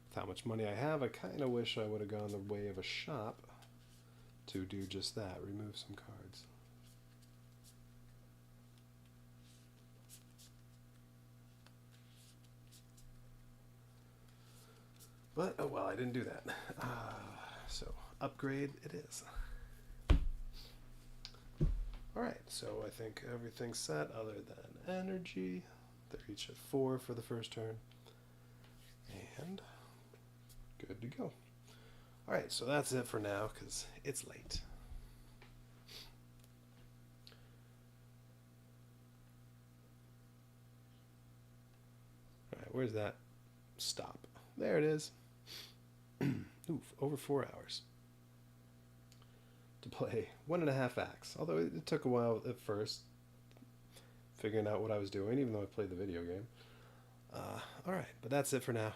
With how much money I have, I kind of wish I would have gone the way of a shop to do just that, remove some cards. But, oh well, I didn't do that. So, upgrade it is. Alright, so I think everything's set other than energy. They're each at 4 for the first turn. And good to go. Alright, so that's it for now, because it's late. Alright, where's that stop? There it is. Oof, over 4 hours to play 1.5 acts. Although it took a while at first figuring out what I was doing, even though I played the video game. Alright, but that's it for now.